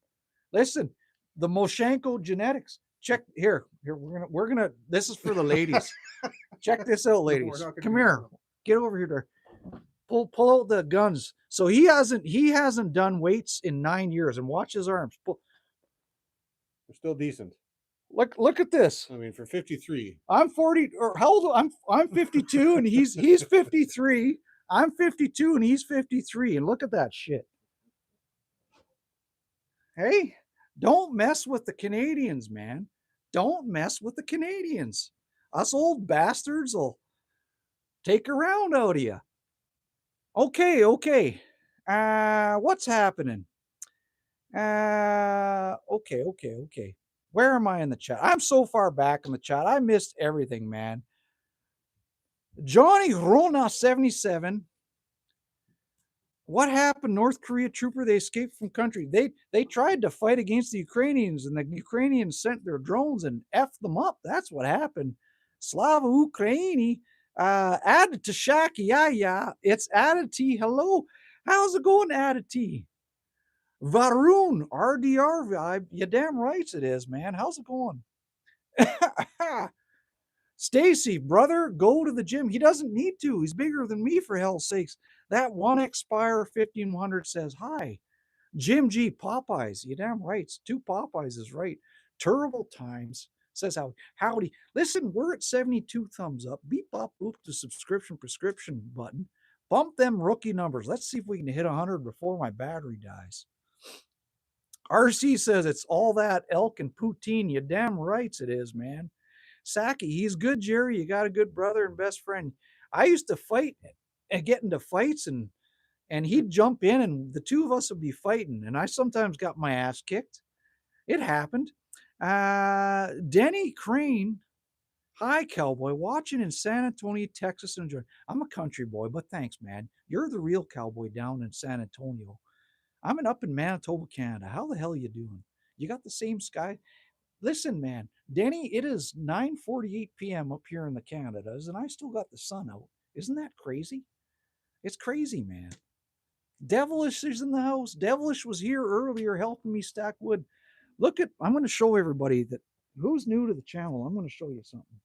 Listen, the Moshenko genetics. Check here. We're gonna. This is for the ladies. Check this out, ladies. Come here. Get over here. There. Pull out the guns. So he hasn't done weights in 9 years, and watch his arms. They're still decent. Look at this. I mean, for 53. I'm 40, or how old? I'm 52, and he's 53. I'm 52, and he's 53. And look at that shit. Hey, don't mess with the Canadians, man. Don't mess with the Canadians. Us old bastards will take a round out of you. Okay. What's happening? Okay. Where am I in the chat? I'm so far back in the chat. I missed everything, man. Johnny Rona 77. What happened? North Korea trooper, they escaped from country. They tried to fight against the Ukrainians, and the Ukrainians sent their drones and effed them up. That's what happened. Slava Ukraini. Added to Shaki. Yeah. It's added T. Hello. How's it going, added T? Varun, RDR vibe. You damn right it is, man. How's it going? Stacy, brother, go to the gym. He doesn't need to. He's bigger than me, for hell's sakes. That one Expire 1500 says hi. Jim G, Popeyes. You damn right. 2 Popeyes is right. Terrible Times says howdy. Listen, we're at 72 thumbs up. Beep bop boop the subscription prescription button. Bump them rookie numbers. Let's see if we can hit 100 before my battery dies. RC says it's all that elk and poutine. You damn rights it is, man. Saki, he's good, Jerry. You got a good brother and best friend. I used to fight and get into fights, and and he'd jump in, and the two of us would be fighting. And I sometimes got my ass kicked. It happened. Denny Crane, hi, cowboy, watching in San Antonio, Texas, and enjoying. I'm a country boy, but thanks, man. You're the real cowboy down in San Antonio. I'm up in Manitoba, Canada. How the hell are you doing? You got the same sky? Listen, man, Denny, it is 9:48 p.m. up here in the Canadas, and I still got the sun out. Isn't that crazy? It's crazy, man. Devilish is in the house. Devilish was here earlier helping me stack wood. Look at, I'm going to show everybody that who's new to the channel. I'm going to show you something.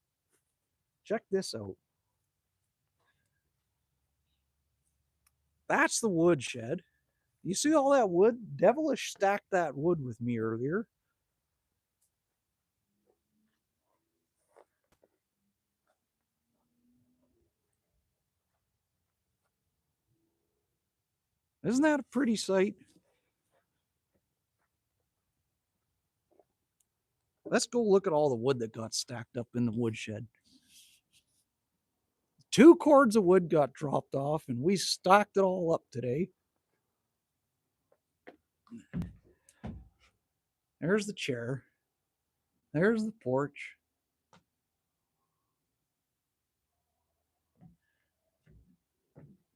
Check this out. That's the wood shed. You see all that wood? Devilish stacked that wood with me earlier. Isn't that a pretty sight? Let's go look at all the wood that got stacked up in the woodshed. 2 cords of wood got dropped off, and we stacked it all up today. There's the chair. There's the porch.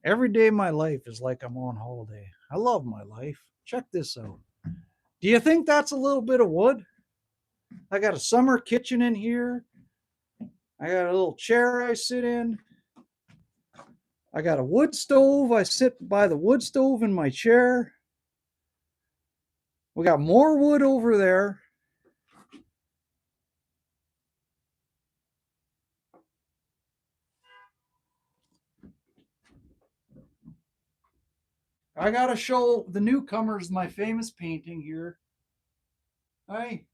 Every day of my life is like I'm on holiday. I love my life. Check this out. Do you think that's a little bit of wood? I got a summer kitchen in here. I got a little chair I sit in. I got a wood stove. I sit by the wood stove in my chair. We got more wood over there. I got to show the newcomers my famous painting here. Hey.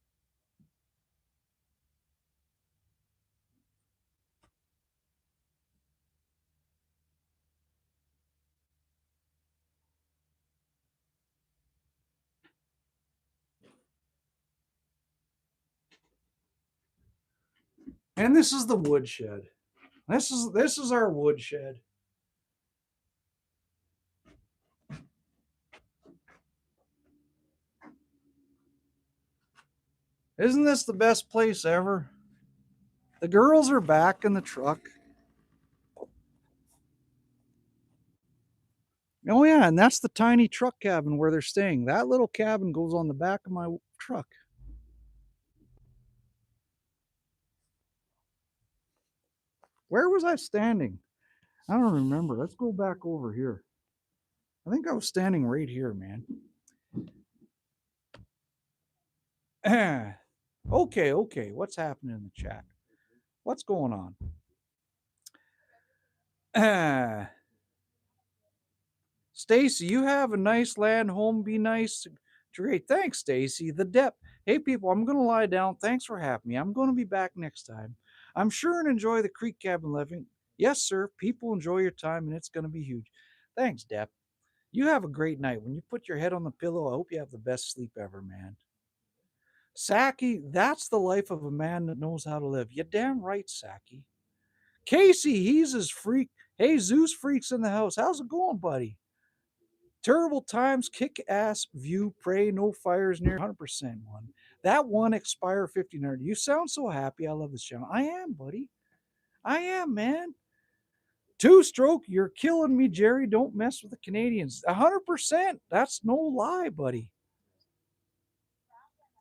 And this is the woodshed. This is our woodshed. Isn't this the best place ever? The girls are back in the truck. Oh yeah, and that's the tiny truck cabin where they're staying. That little cabin goes on the back of my truck. Where was I standing? I don't remember. Let's go back over here. I think I was standing right here, man. Okay. What's happening in the chat? What's going on? Stacy, you have a nice land home. Be nice. Great. Thanks, Stacy. The depth. Hey, people, I'm going to lie down. Thanks for having me. I'm going to be back next time. I'm sure and enjoy the creek cabin living. Yes, sir. People enjoy your time, and it's going to be huge. Thanks, Dep. You have a great night. When you put your head on the pillow, I hope you have the best sleep ever, man. Saki, that's the life of a man that knows how to live. You damn right, Saki. Casey, he's his freak. Hey, Zeus freaks in the house. How's it going, buddy? Terrible times, kick ass view, pray, no fires near 100% one. That one expire 1500. You sound so happy. I love this channel. I am, buddy. I am, man. 2-stroke, you're killing me, Jerry. Don't mess with the Canadians. 100%. That's no lie, buddy.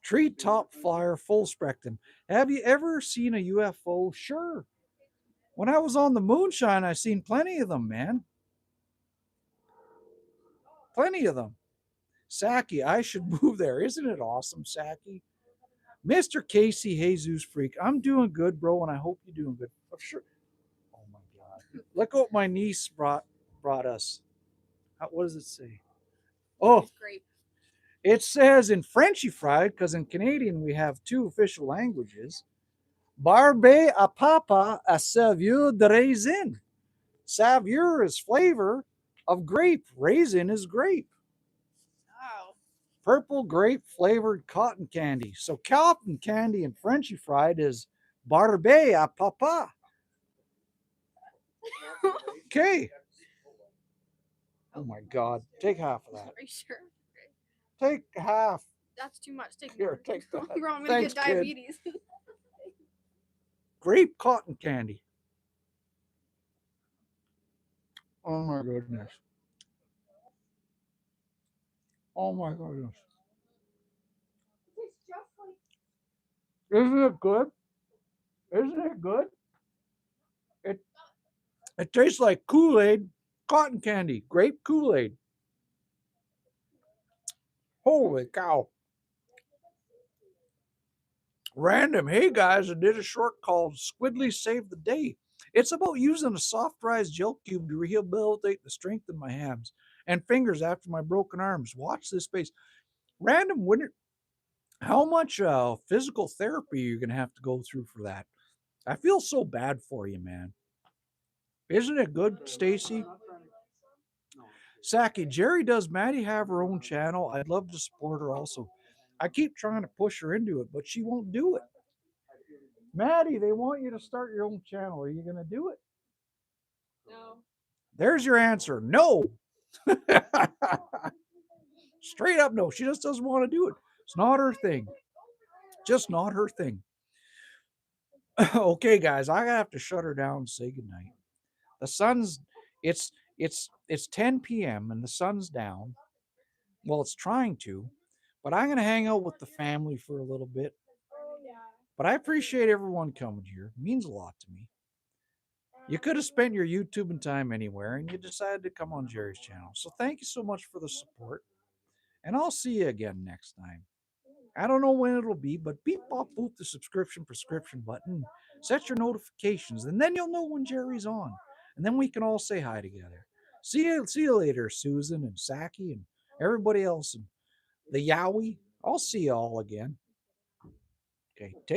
Treetop flyer, full spectrum. Have you ever seen a UFO? Sure. When I was on the moonshine, I seen plenty of them, man. Plenty of them. Saki, I should move there. Isn't it awesome, Saki? Mr. Casey Jesus Freak, I'm doing good, bro, and I hope you're doing good. I'm sure. Oh my God! Look what my niece brought us. What does it say? Oh, Grape. it says in Frenchy fried, because in Canadian we have 2 official languages. Barbe à papa à saveur de raisin. Saveur is flavor of grape. Raisin is grape. Wow. Purple grape flavored cotton candy. So cotton candy and Frenchy fried is barbe à papa. Okay. Oh my God. Take half of that. Are you sure? Take half. That's too much. Take Here, more. take that. Bro, I'm gonna Thanks, get kid. diabetes. Grape cotton candy. Oh my goodness. Oh my goodness. It's just like Isn't it good? Isn't it good? It tastes like Kool-Aid, cotton candy, grape Kool-Aid. Holy cow. Random. Hey guys, I did a short called Squidly Saved the Day. It's about using a soft rise gel cube to rehabilitate the strength in my hands and fingers after my broken arms. Watch this space. Random, how much physical therapy you're going to have to go through for that? I feel so bad for you, man. Isn't it good, Stacy? Saki, Jerry, does Maddie have her own channel? I'd love to support her also. I keep trying to push her into it, but she won't do it. Maddie, they want you to start your own channel. Are you going to do it? no. There's your answer. No. Straight up no. She just doesn't want to do it. It's not her thing. Just not her thing. Okay, guys, I have to shut her down and say goodnight. The sun's it's 10 p.m. and the sun's down. Well, it's trying to, but I'm gonna hang out with the family for a little bit. But I appreciate everyone coming here. It means a lot to me. You could have spent your YouTubing time anywhere and you decided to come on Jerry's channel. So thank you so much for the support. And I'll see you again next time. I don't know when it'll be, but beep bop boop the subscription prescription button. Set your notifications, and then you'll know when Jerry's on. And then we can all say hi together. See you later, Susan and Saki and everybody else and the Yowie. I'll see you all again. Okay, take